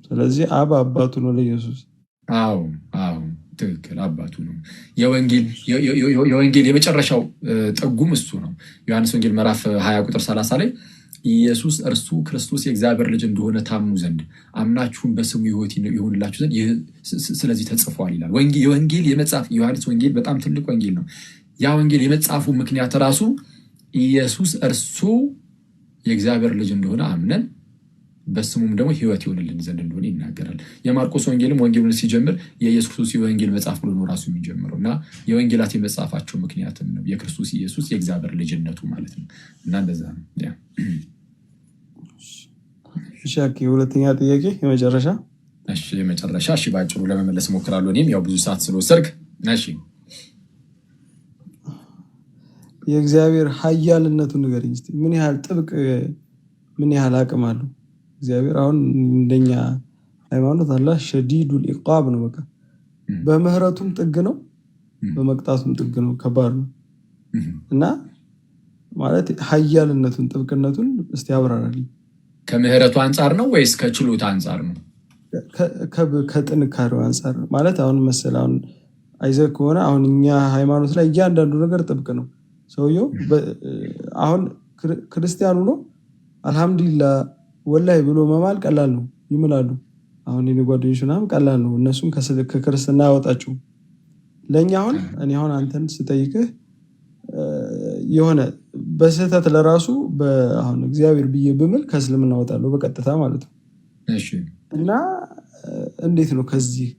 ስለዚህ አብ አባቱ ነው ለኢየሱስ። አዎ ትክክል፣ አባቱ ነው። የወንጌል የመጨረሻው ጥጉም እሱ ነው። ዮሐንስ ወንጌል ምዕራፍ 20 ቁጥር 30 ላይ ኢየሱስ እርሱ ክርስቶስ የእግዚአብሔር ልጅ እንደሆነ ታምኑ ዘንድ አምናችሁም በስሙ ሕይወት ይሆንላችሁ ዘንድ ስለዚህ ተጽፏል ይላል። የወንጌል የመጽሐፍ ዮሐንስ ወንጌል በጣም ትልቅ ወንጌል ነው። ያ ወንጌል የመጽሐፉ ምክንያት ራሱ ኢየሱስ እርሱ የእግዚአብሔር ልጅ እንደሆነ አምነን በስሙም ደግሞ ሕይወት ይሆንልን ዘንድ እንደሆነ ይናገራል። የማርቆስ ወንጌልም ወንጌሉን ሲጀምር የኢየሱስ ክርስቶስ የወንጌል መጽሐፍ ብሎ ነው ራሱ የሚጀምረው እና የወንጌላት የመጽሐፋቸው ምክንያትም ነው የክርስቶስ ኢየሱስ የእግዚአብሔር ልጅነቱ ማለት ነው። እና እንደዛ ነው። ሁለተኛ ጥያቄ የመጨረሻ ባጭሩ ለመመለስ እሞክራለሁ። እኔም ያው ብዙ ሰዓት ስለወሰድክ የእግዚአብሔር ኃያልነቱን ንገረኝ እስኪ። ምን ያህል ጥብቅ ምን ያህል አቅም አለው እግዚአብሔር? አሁን እንደኛ ሃይማኖት አላህ ሸዲዱል ኢቃብ ነው። በቃ በምህረቱም ጥግ ነው፣ በመቅጣቱም ጥግ ነው፣ ከባድ ነው እና ማለት ኃያልነቱን ጥብቅነቱን እስቲ ያብራራልኝ። ከምህረቱ አንጻር ነው ወይስ ከችሎታ አንጻር ነው? ከጥንካሬው አንጻር ማለት አሁን መሰለህ አሁን አይዘህ ከሆነ አሁን እኛ ሃይማኖት ላይ እያንዳንዱ ነገር ጥብቅ ነው። ሰውየው አሁን ክርስቲያኑ ነው አልሐምዱሊላህ ወላሂ ብሎ መማል ቀላል ነው፣ ይምላሉ። አሁን የኔ ጓደኞች ምናምን ቀላል ነው፣ እነሱም ከክርስትና ያወጣቸው። ለእኛ አሁን እኔ አሁን አንተን ስጠይቅህ የሆነ በስህተት ለራሱ አሁን እግዚአብሔር ብዬ ብምል ከእስልምና እወጣለሁ በቀጥታ ማለት ነው። እና እንዴት ነው ከዚህ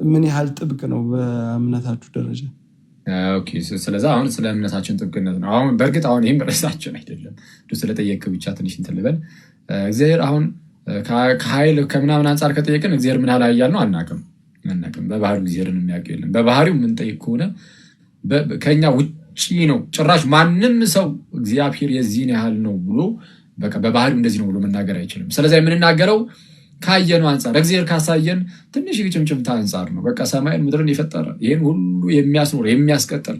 ምን ያህል ጥብቅ ነው በእምነታችሁ ደረጃ? ስለዚ አሁን ስለ እምነታችን ጥብቅነት ነው። አሁን በእርግጥ አሁን ይህም ርዕሳችን አይደለም፣ ስለጠየቅ ብቻ ትንሽ እንትን ልበል። እግዚአብሔር አሁን ከኃይል ከምናምን አንጻር ከጠየቅን እግዚአብሔር ምን ያህል ኃያል ነው አናቅም። በባህሪው እግዚአብሔርን የሚያውቅ የለም። በባህሪው የምንጠይቅ ከሆነ ከኛ ውጭ ነው። ጭራሽ ማንም ሰው እግዚአብሔር የዚህን ያህል ነው ብሎ በባህሪው እንደዚህ ነው ብሎ መናገር አይችልም። ስለዚ የምንናገረው ካየነው አንጻር እግዚአብሔር ካሳየን ትንሽ ጭምጭምታ አንጻር ነው። በቃ ሰማይን ምድርን የፈጠረ ይህን ሁሉ የሚያስኖር የሚያስቀጥል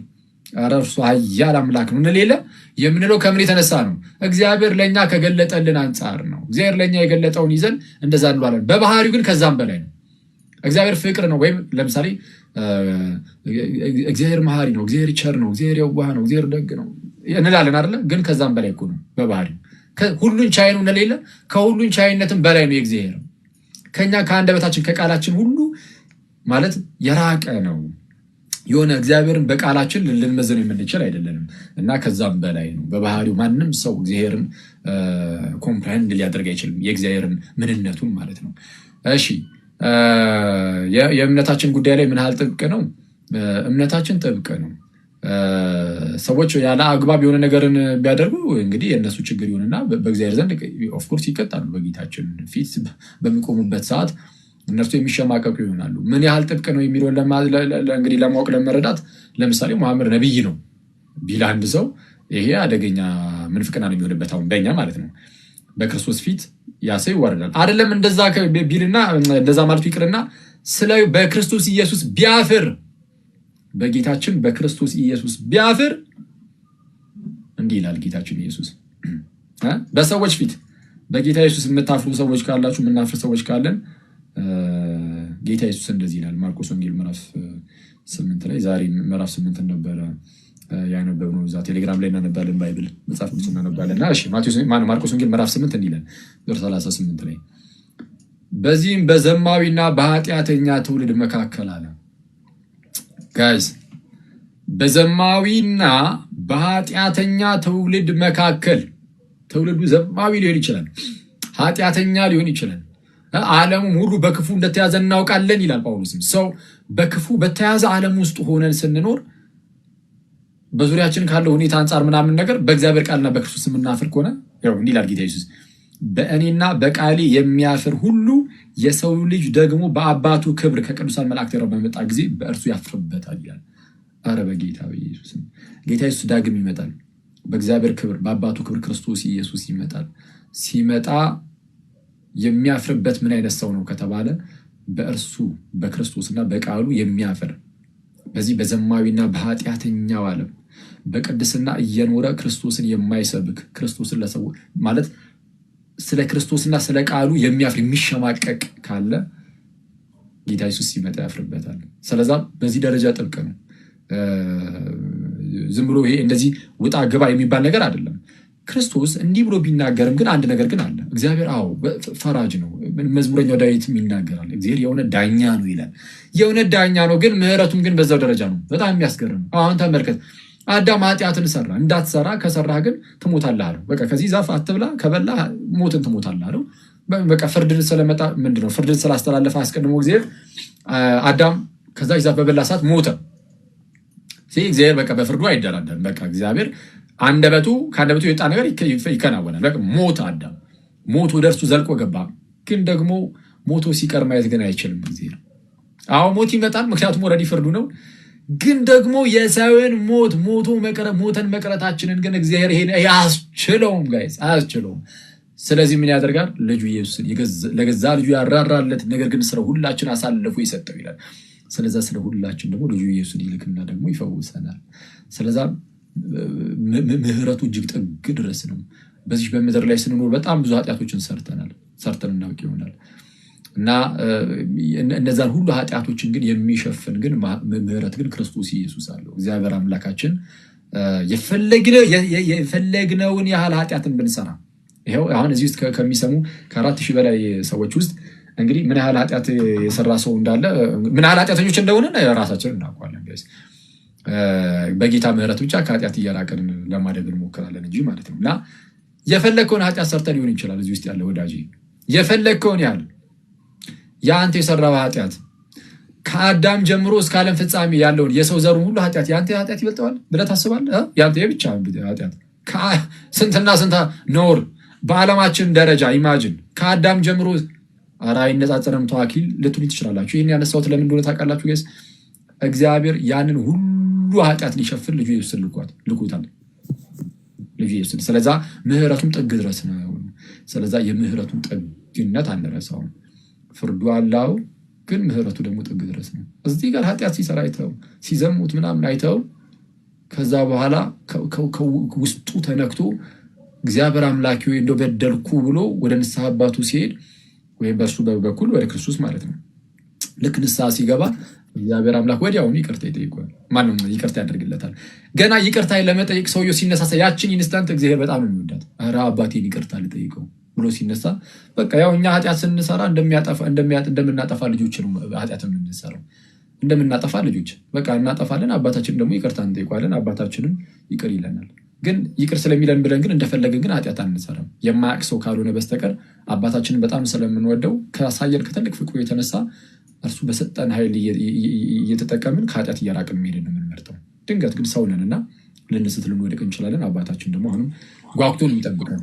እርሱ ኃያል አምላክ ነው እንሌለ የምንለው ከምን የተነሳ ነው? እግዚአብሔር ለእኛ ከገለጠልን አንጻር ነው። እግዚአብሔር ለእኛ የገለጠውን ይዘን እንደዛ እንሏለን። በባህሪው ግን ከዛም በላይ ነው። እግዚአብሔር ፍቅር ነው። ወይም ለምሳሌ እግዚአብሔር መሐሪ ነው፣ እግዚአብሔር ቸር ነው፣ እግዚአብሔር የዋህ ነው፣ እግዚአብሔር ደግ ነው እንላለን አይደለ? ግን ከዛም በላይ እኮ ነው በባህሪው። ሁሉን ቻይ ነው እንደሌለ ከሁሉን ቻይነትም በላይ ነው የእግዚአብሔር። ከኛ ከአንደበታችን ከቃላችን ሁሉ ማለት የራቀ ነው። የሆነ እግዚአብሔርን በቃላችን ልንመዘነው የምንችል አይደለንም እና ከዛም በላይ ነው በባህሪው። ማንም ሰው እግዚአብሔርን ኮምፕሬንድ ሊያደርግ አይችልም፣ የእግዚአብሔርን ምንነቱን ማለት ነው። እሺ የእምነታችን ጉዳይ ላይ ምን ያህል ጥብቅ ነው? እምነታችን ጥብቅ ነው። ሰዎች ያለ አግባብ የሆነ ነገርን ቢያደርጉ እንግዲህ የእነሱ ችግር ይሆንና በእግዚአብሔር ዘንድ ኦፍኮርስ ይቀጣሉ። በጌታችን ፊት በሚቆሙበት ሰዓት እነርሱ የሚሸማቀቁ ይሆናሉ። ምን ያህል ጥብቅ ነው የሚለውን እንግዲህ ለማወቅ ለመረዳት ለምሳሌ መሐመድ ነቢይ ነው ቢል አንድ ሰው ይሄ አደገኛ ምንፍቅና ነው የሚሆንበት። አሁን በእኛ ማለት ነው በክርስቶስ ፊት ያ ሰው ይዋረዳል። አይደለም እንደዛ ቢልና እንደዛ ማለቱ ይቅርና በክርስቶስ ኢየሱስ ቢያፍር በጌታችን በክርስቶስ ኢየሱስ ቢያፍር እንዲህ ይላል ጌታችን ኢየሱስ። በሰዎች ፊት በጌታ ኢየሱስ የምታፍሩ ሰዎች ካላችሁ፣ የምናፍር ሰዎች ካለን ጌታ ኢየሱስ እንደዚህ ይላል። ማርቆስ ወንጌል ምዕራፍ 8 ላይ ዛሬ ምዕራፍ 8 ነበረ ያነበብነው፣ እዛ ቴሌግራም ላይ እናነባለን፣ ባይብል መጽሐፍ ቅዱስ እናነባለን። እና እሺ ማርቆስ ወንጌል ምዕራፍ 8 እንዲህ ይላል ቁጥር 38 ላይ በዚህም በዘማዊና በኃጢአተኛ ትውልድ መካከል አለ። ጋይስ በዘማዊና በኃጢአተኛ ትውልድ መካከል፣ ትውልዱ ዘማዊ ሊሆን ይችላል፣ ኃጢአተኛ ሊሆን ይችላል። ዓለሙም ሁሉ በክፉ እንደተያዘ እናውቃለን ይላል ጳውሎስም። ሰው በክፉ በተያዘ ዓለም ውስጥ ሆነን ስንኖር በዙሪያችን ካለው ሁኔታ አንጻር ምናምን ነገር በእግዚአብሔር ቃልና በክርስቶስ የምናፍር ከሆነ እንዲህ ይላል ጌታ ኢየሱስ፣ በእኔና በቃሌ የሚያፍር ሁሉ የሰው ልጅ ደግሞ በአባቱ ክብር ከቅዱሳን መላእክት ጋር በመጣ ጊዜ በእርሱ ያፍርበታል ይላል። አረ በጌታ ኢየሱስ ጌታ ኢየሱስ ዳግም ይመጣል። በእግዚአብሔር ክብር በአባቱ ክብር ክርስቶስ ኢየሱስ ይመጣል። ሲመጣ የሚያፍርበት ምን አይነት ሰው ነው ከተባለ በእርሱ በክርስቶስና በቃሉ የሚያፍር፣ በዚህ በዘማዊና በኃጢአተኛው ዓለም በቅድስና እየኖረ ክርስቶስን የማይሰብክ፣ ክርስቶስን ለሰው ማለት ስለ ክርስቶስና ስለ ቃሉ የሚያፍር የሚሸማቀቅ ካለ ጌታ ኢየሱስ ሲመጣ ያፍርበታል። ስለዛ በዚህ ደረጃ ጥብቅ ነው። ዝም ብሎ ይሄ እንደዚህ ውጣ ግባ የሚባል ነገር አይደለም። ክርስቶስ እንዲህ ብሎ ቢናገርም ግን አንድ ነገር ግን አለ። እግዚአብሔር ፈራጅ ነው። መዝሙረኛው ዳዊትም ይናገራል። እግዚአብሔር የእውነት ዳኛ ነው ይላል። የእውነት ዳኛ ነው፣ ግን ምሕረቱም ግን በዛው ደረጃ ነው። በጣም የሚያስገርም። አሁን ተመልከት፣ አዳም ኃጢአትን ሰራ። እንዳትሰራ ከሰራህ ግን ትሞታለህ አለው። በቃ ከዚህ ዛፍ አትብላ፣ ከበላ ሞትን ትሞታለህ አለው። በቃ ፍርድን ስለመጣ ምንድነው ፍርድን ስላስተላለፈ አስቀድሞ እግዚአብሔር አዳም ከዛች ዛፍ በበላ ሰዓት ሞተ። እግዚአብሔር በቃ በፍርዱ አይደራደርም። በቃ እግዚአብሔር ከአንደበቱ የወጣ ነገር ይከናወናል። በቃ ሞተ አዳም። ሞት ወደ እርሱ ዘልቆ ገባ። ግን ደግሞ ሞቶ ሲቀር ማየት ግን አይችልም እግዚአብሔር። ሞት ይመጣል፣ ምክንያቱም ወረዲ ፍርዱ ነው። ግን ደግሞ የሰውን ሞተን መቅረታችንን ግን እግዚአብሔር ይሄን አያስችለውም ጋይስ፣ አያስችለውም። ስለዚህ ምን ያደርጋል? ልጁ ኢየሱስን ለገዛ ልጁ ያራራለት፣ ነገር ግን ስለ ሁላችን አሳልፎ የሰጠው ይላል። ስለዛ ስለ ሁላችን ደግሞ ልጁ ኢየሱስን ይልክና ደግሞ ይፈውሰናል። ስለዛ ምህረቱ እጅግ ጥግ ድረስ ነው። በዚህ በምድር ላይ ስንኖር በጣም ብዙ ኃጢአቶችን ሰርተን እናውቅ ይሆናል እና እነዛን ሁሉ ኃጢአቶችን ግን የሚሸፍን ግን ምህረት ግን ክርስቶስ ኢየሱስ አለው። እግዚአብሔር አምላካችን የፈለግነውን ያህል ኃጢአትን ብንሰራ ይኸው አሁን እዚህ ውስጥ ከሚሰሙ ከ4000 በላይ ሰዎች ውስጥ እንግዲህ ምን ያህል ኃጢአት የሰራ ሰው እንዳለ ምን ያህል ኃጢአተኞች እንደሆነ ራሳችንን እናውቃለን። በጌታ ምህረት ብቻ ከኃጢአት እየራቅን ለማደግ እንሞክራለን እንጂ ማለት ነው። እና የፈለግከውን ኃጢአት ሰርተ ሊሆን ይችላል። እዚህ ውስጥ ያለ ወዳጅ የፈለግከውን ያህል የአንተ የሰራው ኃጢአት ከአዳም ጀምሮ እስከ ዓለም ፍጻሜ ያለውን የሰው ዘሩ ሁሉ ኃጢአት የአንተ ኃጢአት ይበልጠዋል ብለህ ታስባለህ? የአንተ የብቻ ኃጢአት ስንትና ስንት ኖር በዓለማችን ደረጃ ኢማጅን ከአዳም ጀምሮ ኧረ አይነጻጸርም ተዋኪል ልትሉ ትችላላችሁ። ይህን ያነሳሁት ለምን እንደሆነ ታውቃላችሁ? ጌስ እግዚአብሔር ያንን ሁሉ ኃጢአት ሊሸፍን ልጁ ኢየሱስን ልኮታል። ልጁ ኢየሱስን ስለዛ ምህረቱም ጥግ ድረስ ነው። ስለዛ የምህረቱን ጥግነት አንረሳውም። ፍርዱ አላው ግን ምህረቱ ደግሞ ጥግ ድረስ ነው። እዚህ ጋር ኃጢአት ሲሰራ አይተው ሲዘሙት ምናምን አይተው ከዛ በኋላ ውስጡ ተነክቶ እግዚአብሔር አምላኪ ወይ እንደው በደልኩ ብሎ ወደ ንስሐ አባቱ ሲሄድ ወይም በእርሱ በኩል ወደ ክርስቶስ ማለት ነው ልክ ንስሐ ሲገባ እግዚአብሔር አምላክ ወዲያውኑ ይቅርታ ይጠይቀዋል። ማንም ይቅርታ ያደርግለታል። ገና ይቅርታ ለመጠየቅ ሰውየው ሲነሳሳ ያችን ኢንስታንት እግዚአብሔር በጣም ነው የሚወዳት። ኧረ አባቴን ይቅርታ ልጠይቀው ብሎ ሲነሳ በቃ ያው እኛ ኃጢአት ስንሰራ እንደምናጠፋ ልጆች ነው ኃጢአት የምንሰራው። እንደምናጠፋ ልጆች በቃ እናጠፋለን። አባታችን ደግሞ ይቅርታ እንጠይቀዋለን። አባታችንም ይቅር ይለናል። ግን ይቅር ስለሚለን ብለን ግን እንደፈለገን ግን ኃጢአት አንሰራም። የማያውቅ ሰው ካልሆነ በስተቀር አባታችንን በጣም ስለምንወደው ካሳየን ከትልቅ ፍቅሩ የተነሳ እርሱ በሰጠን ኃይል እየተጠቀምን ከኃጢአት እየራቅን መሄድን ነው የምንመርጠው። ድንገት ግን ሰው ነንና ልንስት ልንወድቅ እንችላለን። አባታችን ደግሞ አሁንም ጓጉቶን የሚጠብቀን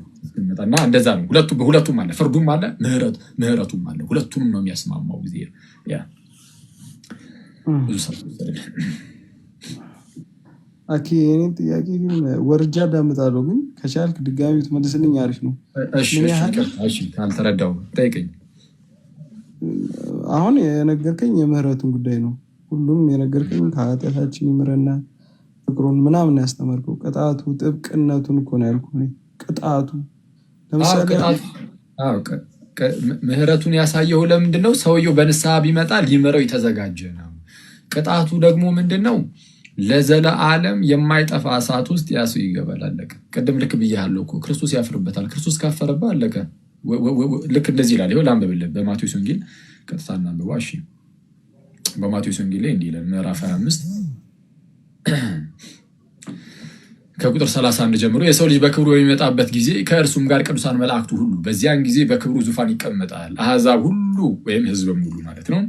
እና እንደዛ ነው። ሁለቱም አለ፣ ፍርዱም አለ፣ ምህረቱም አለ። ሁለቱንም ነው የሚያስማማው ጊዜ ብዙ ሰው እኔ ጥያቄ ግን ወርጃ ዳምጣለሁ፣ ግን ከቻልክ ድጋሚ ትመልስልኝ አሪፍ ነው። ካልተረዳው ጠይቀኝ። አሁን የነገርከኝ የምህረቱን ጉዳይ ነው። ሁሉም የነገርከኝ ከኃጢአታችን ይምረናል ፍቅሩን ምናምን ያስተማርከው። ቅጣቱ ጥብቅነቱን እኮ ነው ያልኩህ። ቅጣቱ ለምሳሌ ምህረቱን ያሳየው ለምንድን ነው? ሰውየው በንስሐ ቢመጣ ሊምረው የተዘጋጀ ነው። ቅጣቱ ደግሞ ምንድን ነው? ለዘለዓለም የማይጠፋ እሳት ውስጥ ያ ሰው ይገባል። አለቀ። ቅድም ልክ ብያለሁ እኮ ክርስቶስ ያፍርበታል። ክርስቶስ ካፈረበት አለቀ። ልክ እንደዚህ ይላል። ይኸው ላንብብልህ በማቴዎስ ወንጌል ቀጥታ እናንብበው። እሺ በማቴዎስ ወንጌል ላይ እንዲህ ይላል ምዕራፍ 25 ከቁጥር 31 ጀምሮ የሰው ልጅ በክብሩ በሚመጣበት ጊዜ ከእርሱም ጋር ቅዱሳን መላእክቱ ሁሉ በዚያን ጊዜ በክብሩ ዙፋን ይቀመጣል። አሕዛብ ሁሉ ወይም ሕዝብም ሁሉ ማለት ነው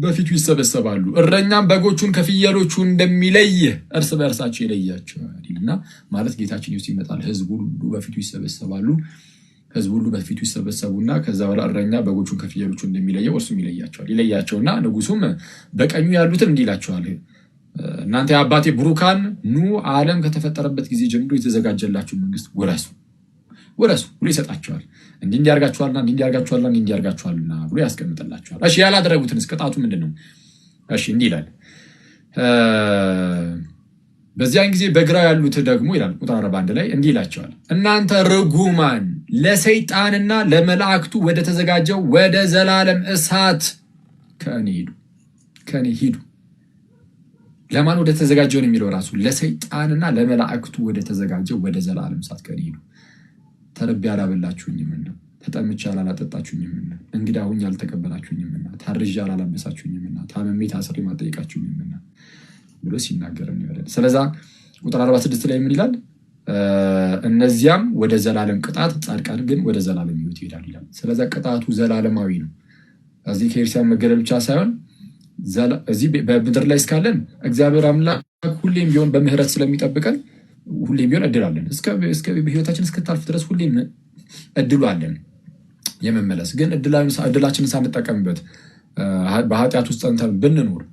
በፊቱ ይሰበሰባሉ። እረኛም በጎቹን ከፍየሎቹ እንደሚለይ እርስ በእርሳቸው ይለያቸዋል ይልና ማለት ጌታችን ኢየሱስ ይመጣል። ሕዝብ ሁሉ በፊቱ ይሰበሰባሉ። ሕዝብ ሁሉ በፊቱ ይሰበሰቡና ከዛ በኋላ እረኛ በጎቹን ከፍየሎቹ እንደሚለየው እርሱም ይለያቸውና ንጉሱም በቀኙ ያሉትን እንዲህ ይላቸዋል፣ እናንተ የአባቴ ብሩካን ኑ ዓለም ከተፈጠረበት ጊዜ ጀምሮ የተዘጋጀላችሁ መንግስት ውረሱ ብሎ ይሰጣቸዋል። እንዲህ እንዲያርጋችኋልና እንዲህ እንዲያርጋችኋልና ብሎ ያስቀምጥላቸዋል። እሺ ያላደረጉትንስ ቅጣቱ ምንድን ነው? እሺ እንዲህ ይላል፣ በዚያን ጊዜ በግራ ያሉት ደግሞ ይላል ቁጥር 41 ላይ እንዲህ ይላቸዋል፣ እናንተ ርጉማን ለሰይጣንና ለመላእክቱ ወደ ተዘጋጀው ወደ ዘላለም እሳት ከእኔ ሂዱ። ለማን ወደ ተዘጋጀው ነው የሚለው? ራሱ ለሰይጣንና ለመላእክቱ ወደ ተዘጋጀው ወደ ዘላለም እሳት ከእኔ ሂዱ። ተርቤ አላበላችሁኝምና፣ ተጠምቼ አላጠጣችሁኝምና፣ እንግዳ ሆኜ አልተቀበላችሁኝምና፣ ታርዤ አላለበሳችሁኝምና፣ ታምሜ ታስሬ አልጠየቃችሁኝምና ብሎ ሲናገር ነው። ስለዛ ቁጥር 46 ላይ ምን ይላል? እነዚያም ወደ ዘላለም ቅጣት፣ ጻድቃን ግን ወደ ዘላለም ሕይወት ይሄዳል ይላል። ስለዛ ቅጣቱ ዘላለማዊ ነው። እዚህ ከኤርሲያን መገደል ብቻ ሳይሆን እዚህ በምድር ላይ እስካለን እግዚአብሔር አምላክ ሁሌም ቢሆን በምህረት ስለሚጠብቀን ሁሌም ቢሆን እድል አለን። በህይወታችን እስክታልፍ ድረስ ሁሌም እድሉ አለን የመመለስ። ግን እድላችንን ሳንጠቀምበት በኃጢአት ውስጥ ጸንተን ብንኖር፣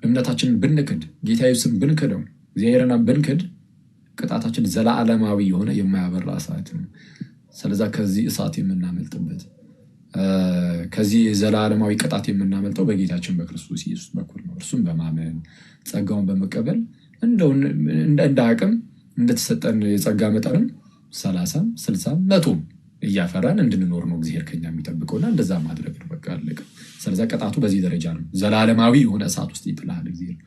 እምነታችንን ብንክድ፣ ጌታ ኢየሱስን ብንክደው፣ እግዚአብሔርን ብንክድ ቅጣታችን ዘላለማዊ የሆነ የማያበራ እሳት ነው። ስለዛ ከዚህ እሳት የምናመልጥበት ከዚህ ዘላለማዊ ቅጣት የምናመልጠው በጌታችን በክርስቶስ ኢየሱስ በኩል ነው። እርሱም በማመን ጸጋውን በመቀበል እንደ አቅም እንደተሰጠን የጸጋ መጠንም 30 60 100 እያፈራን እንድንኖር ነው እግዚአብሔር ከኛ የሚጠብቀውና እንደዛ ማድረግ ነው። በቃ አለቀ። ስለዚህ ቅጣቱ በዚህ ደረጃ ነው። ዘላለማዊ የሆነ እሳት ውስጥ ይጥላል እግዚአብሔር።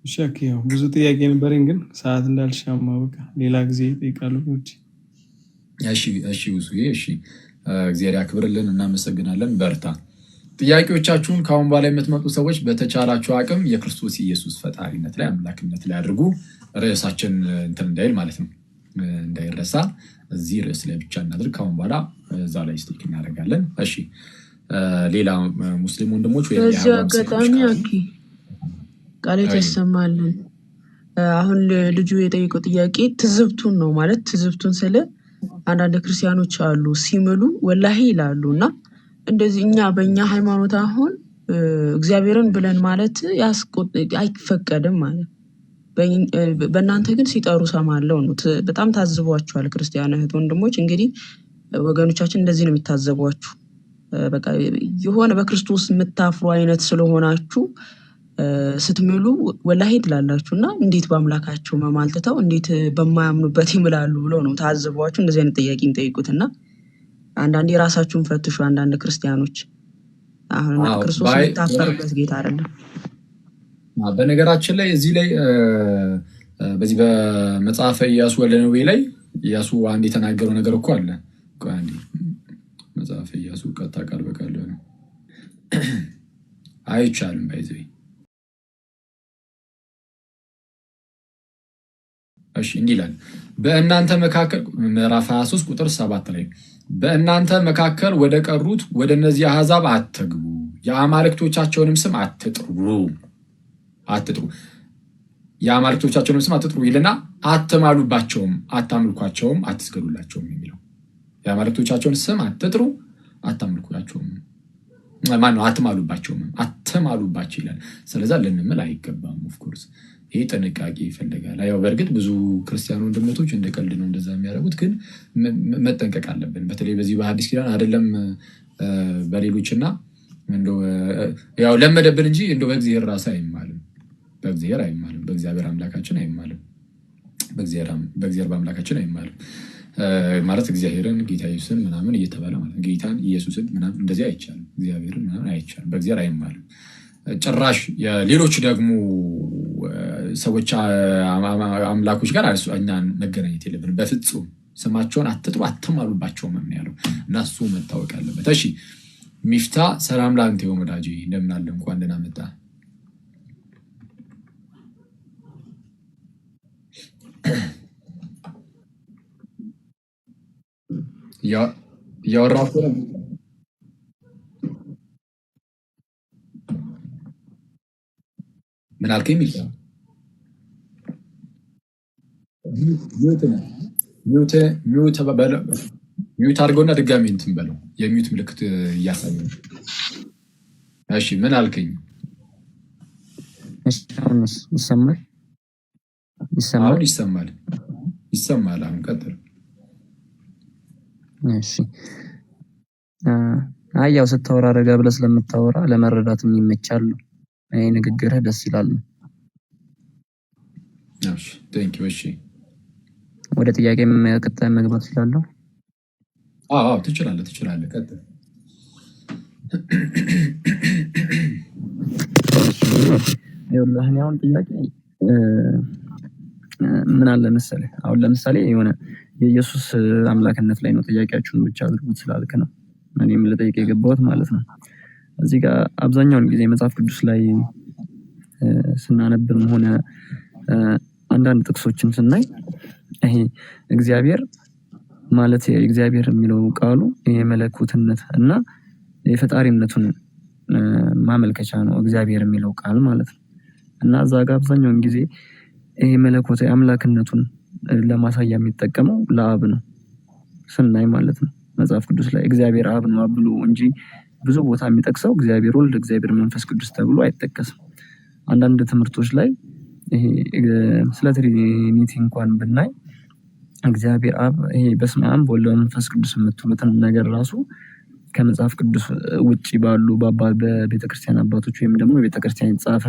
ሸኪው ብዙ ጥያቄ ነበረኝ ግን ሰዓት እንዳልሻማ በቃ ሌላ ጊዜ እጠይቃለሁ። እሺ እግዚአብሔር ያክብርልን። እናመሰግናለን። በርታ። ጥያቄዎቻችሁን ከአሁን በኋላ የምትመጡ ሰዎች በተቻላችሁ አቅም የክርስቶስ ኢየሱስ ፈጣሪነት ላይ አምላክነት ላይ አድርጉ። ርዕሳችን እንትን እንዳይል ማለት ነው እንዳይረሳ። እዚህ ርዕስ ላይ ብቻ እናድርግ። ከአሁን በኋላ እዛ ላይ ስቲክ እናደርጋለን። እሺ ሌላ ሙስሊም ወንድሞች ወይ በዚህ አጋጣሚ ቃል ተሰማልን። አሁን ልጁ የጠየቀው ጥያቄ ትዝብቱን ነው ማለት ትዝብቱን ስለ አንዳንድ ክርስቲያኖች አሉ ሲምሉ ወላሂ ይላሉ እና እንደዚህ እኛ በእኛ ሃይማኖት አሁን እግዚአብሔርን ብለን ማለት አይፈቀድም ማለት በእናንተ ግን ሲጠሩ ሰማለው ነው። በጣም ታዝቧቸዋል ክርስቲያን እህት ወንድሞች። እንግዲህ ወገኖቻችን እንደዚህ ነው የሚታዘቧችሁ። በቃ የሆነ በክርስቶስ የምታፍሩ አይነት ስለሆናችሁ ስትምሉ ወላሂ ትላላችሁ እና እንዴት በአምላካቸው መማልተው እንዴት በማያምኑበት ይምላሉ ብሎ ነው ታዝቧችሁ እንደዚህ አይነት ጥያቄ የሚጠይቁትና አንዳንዴ ራሳችሁን ፈትሹ። አንዳንድ ክርስቲያኖች አሁን ክርስቶስ የምታፈሩበት ጌታ አይደለም። በነገራችን ላይ እዚህ ላይ በዚህ በመጽሐፈ ኢያሱ ወልደ ነዌ ላይ ኢያሱ አንድ የተናገረው ነገር እኮ አለ። አንዴ መጽሐፈ ኢያሱ ቀጥታ ቃል በቃል ነው አይቻልም ባይዘይ። እሺ እንዲህ ይላል በእናንተ መካከል ምዕራፍ 23 ቁጥር 7 ላይ በእናንተ መካከል ወደ ቀሩት ወደ እነዚህ አሕዛብ አትግቡ፣ የአማልክቶቻቸውንም ስም አትጥሩ የአማልክቶቻቸውንም ስም አትጥሩ ይልና አትማሉባቸውም፣ አታምልኳቸውም፣ አትስገዱላቸውም የሚለው የአማልክቶቻቸውን ስም አትጥሩ፣ አታምልኳቸውም አትማሉባቸውም፣ አትማሉባቸው ይላል። ስለዚህ ልንምል አይገባም። ኦፍኮርስ ይሄ ጥንቃቄ ይፈልጋል። ያው በእርግጥ ብዙ ክርስቲያን ወንድሞች እንደ ቀልድ ነው እንደዛ የሚያደርጉት፣ ግን መጠንቀቅ አለብን። በተለይ በዚህ በሐዲስ ኪዳን አይደለም በሌሎችና እንደው ያው ለመደብን እንጂ እንደው በእግዚአብሔር ራስ አይማልም፣ በእግዚአብሔር አይማልም፣ በእግዚአብሔር አምላካችን አይማልም፣ በእግዚአብሔር በአምላካችን አይማልም ማለት እግዚአብሔርን ጌታ ኢየሱስን ምናምን እየተባለ ማለት ጌታን ኢየሱስን ምናምን እንደዚህ አይቻልም፣ እግዚአብሔርን ምናምን አይቻልም፣ በእግዚአብሔር አይማልም። ጭራሽ ሌሎች ደግሞ ሰዎች አምላኮች ጋር እኛን መገናኘት የለብንም በፍጹም። ስማቸውን አትጥሩ አትማሉባቸውም ያለው እና እሱ መታወቅ አለበት። እሺ ሚፍታ ሰላም ላንተ ይሁን ወዳጄ፣ እንደምን አለ? እንኳን ደህና መጣ። ያወራው ምን አልከኝ? ሚዩት አድርገውና ድጋሚ እንትን በለው። የሚዩት ምልክት እያሳየ። እሺ ምን አልከኝ? ይሰማል? ይሰማል። አሁን ቀጥል። እሺ ያው ስታወራ ረጋ ብለህ ስለምታወራ ለመረዳትም ይመቻል። ንግግርህ ደስ ይላል። እሺ ቴንክ ዩ። እሺ ወደ ጥያቄ ቀጥታ መግባት እችላለሁ? አዎ ትችላለህ። ቀጥል። ይኸውልህ እኔ አሁን ጥያቄ ምን አለ መሰለህ፣ አሁን ለምሳሌ የሆነ የኢየሱስ አምላክነት ላይ ነው ጥያቄያችሁን ብቻ አድርጉት ስላልክ ነው እኔም ልጠይቅ የገባሁት ማለት ነው። እዚህ ጋር አብዛኛውን ጊዜ መጽሐፍ ቅዱስ ላይ ስናነብም ሆነ አንዳንድ ጥቅሶችን ስናይ ይሄ እግዚአብሔር ማለት የእግዚአብሔር የሚለው ቃሉ የመለኮትነት እና የፈጣሪነቱን ማመልከቻ ነው እግዚአብሔር የሚለው ቃል ማለት ነው። እና እዛ ጋር አብዛኛውን ጊዜ ይሄ መለኮታዊ አምላክነቱን ለማሳያ የሚጠቀመው ለአብ ነው ስናይ ማለት ነው። መጽሐፍ ቅዱስ ላይ እግዚአብሔር አብ ነው ብሎ እንጂ ብዙ ቦታ የሚጠቅሰው እግዚአብሔር ወልድ፣ እግዚአብሔር መንፈስ ቅዱስ ተብሎ አይጠቀስም። አንዳንድ ትምህርቶች ላይ ይሄ ስለ ትሪኒቲ እንኳን ብናይ እግዚአብሔር አብ ይሄ በስመ አብ ወወልድ ወመንፈስ ቅዱስ የምትሉትን ነገር ራሱ ከመጽሐፍ ቅዱስ ውጪ ባሉ በቤተክርስቲያን አባቶች ወይም ደግሞ በቤተክርስቲያን የተጻፈ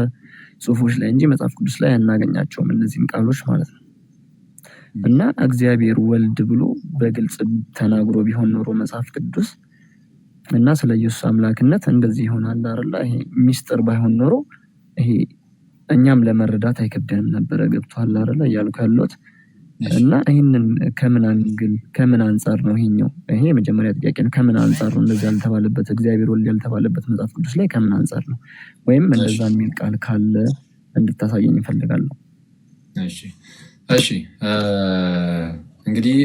ጽሁፎች ላይ እንጂ መጽሐፍ ቅዱስ ላይ አናገኛቸውም እነዚህን ቃሎች ማለት ነው። እና እግዚአብሔር ወልድ ብሎ በግልጽ ተናግሮ ቢሆን ኖሮ መጽሐፍ ቅዱስ እና ስለ ኢየሱስ አምላክነት እንደዚህ ይሆናል አይደል? ይሄ ሚስጥር ባይሆን ኖሮ ይሄ እኛም ለመረዳት አይከብደንም ነበር። ገብቷል አይደል እያልኩ ያለሁት። እና ይሄንን ከምን አንፃር ነው ይሄኛው? ይሄ የመጀመሪያ ጥያቄ ነው። ከምን አንፃር ነው እንደዚህ ያልተባለበት እግዚአብሔር ወልድ ያልተባለበት መጽሐፍ ቅዱስ ላይ ከምን አንፃር ነው? ወይም እንደዛ የሚል ቃል ካለ እንድታሳየኝ እፈልጋለሁ። እሺ እንግዲህ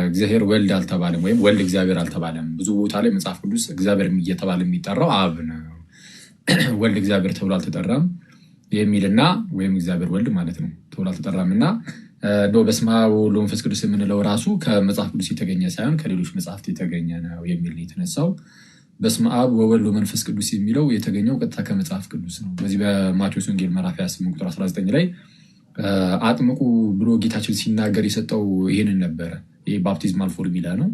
እግዚአብሔር ወልድ አልተባለም ወይም ወልድ እግዚአብሔር አልተባለም። ብዙ ቦታ ላይ መጽሐፍ ቅዱስ እግዚአብሔር እየተባለ የሚጠራው አብ ነው። ወልድ እግዚአብሔር ተብሎ አልተጠራም የሚልና ወይም እግዚአብሔር ወልድ ማለት ነው ተብሎ አልተጠራምና እንደው በስመ አብ ወወልድ ወመንፈስ ቅዱስ የምንለው ራሱ ከመጽሐፍ ቅዱስ የተገኘ ሳይሆን ከሌሎች መጽሐፍት የተገኘ ነው የሚል ነው የተነሳው። በስመ አብ ወወልድ ወመንፈስ ቅዱስ የሚለው የተገኘው ቀጥታ ከመጽሐፍ ቅዱስ ነው። በዚህ በማቴዎስ ወንጌል ምዕራፍ 28 ቁጥር 19 ላይ አጥምቁ ብሎ ጌታችን ሲናገር የሰጠው ይህንን ነበረ። ይህ ባፕቲዝማል ፎርሙላ ነው።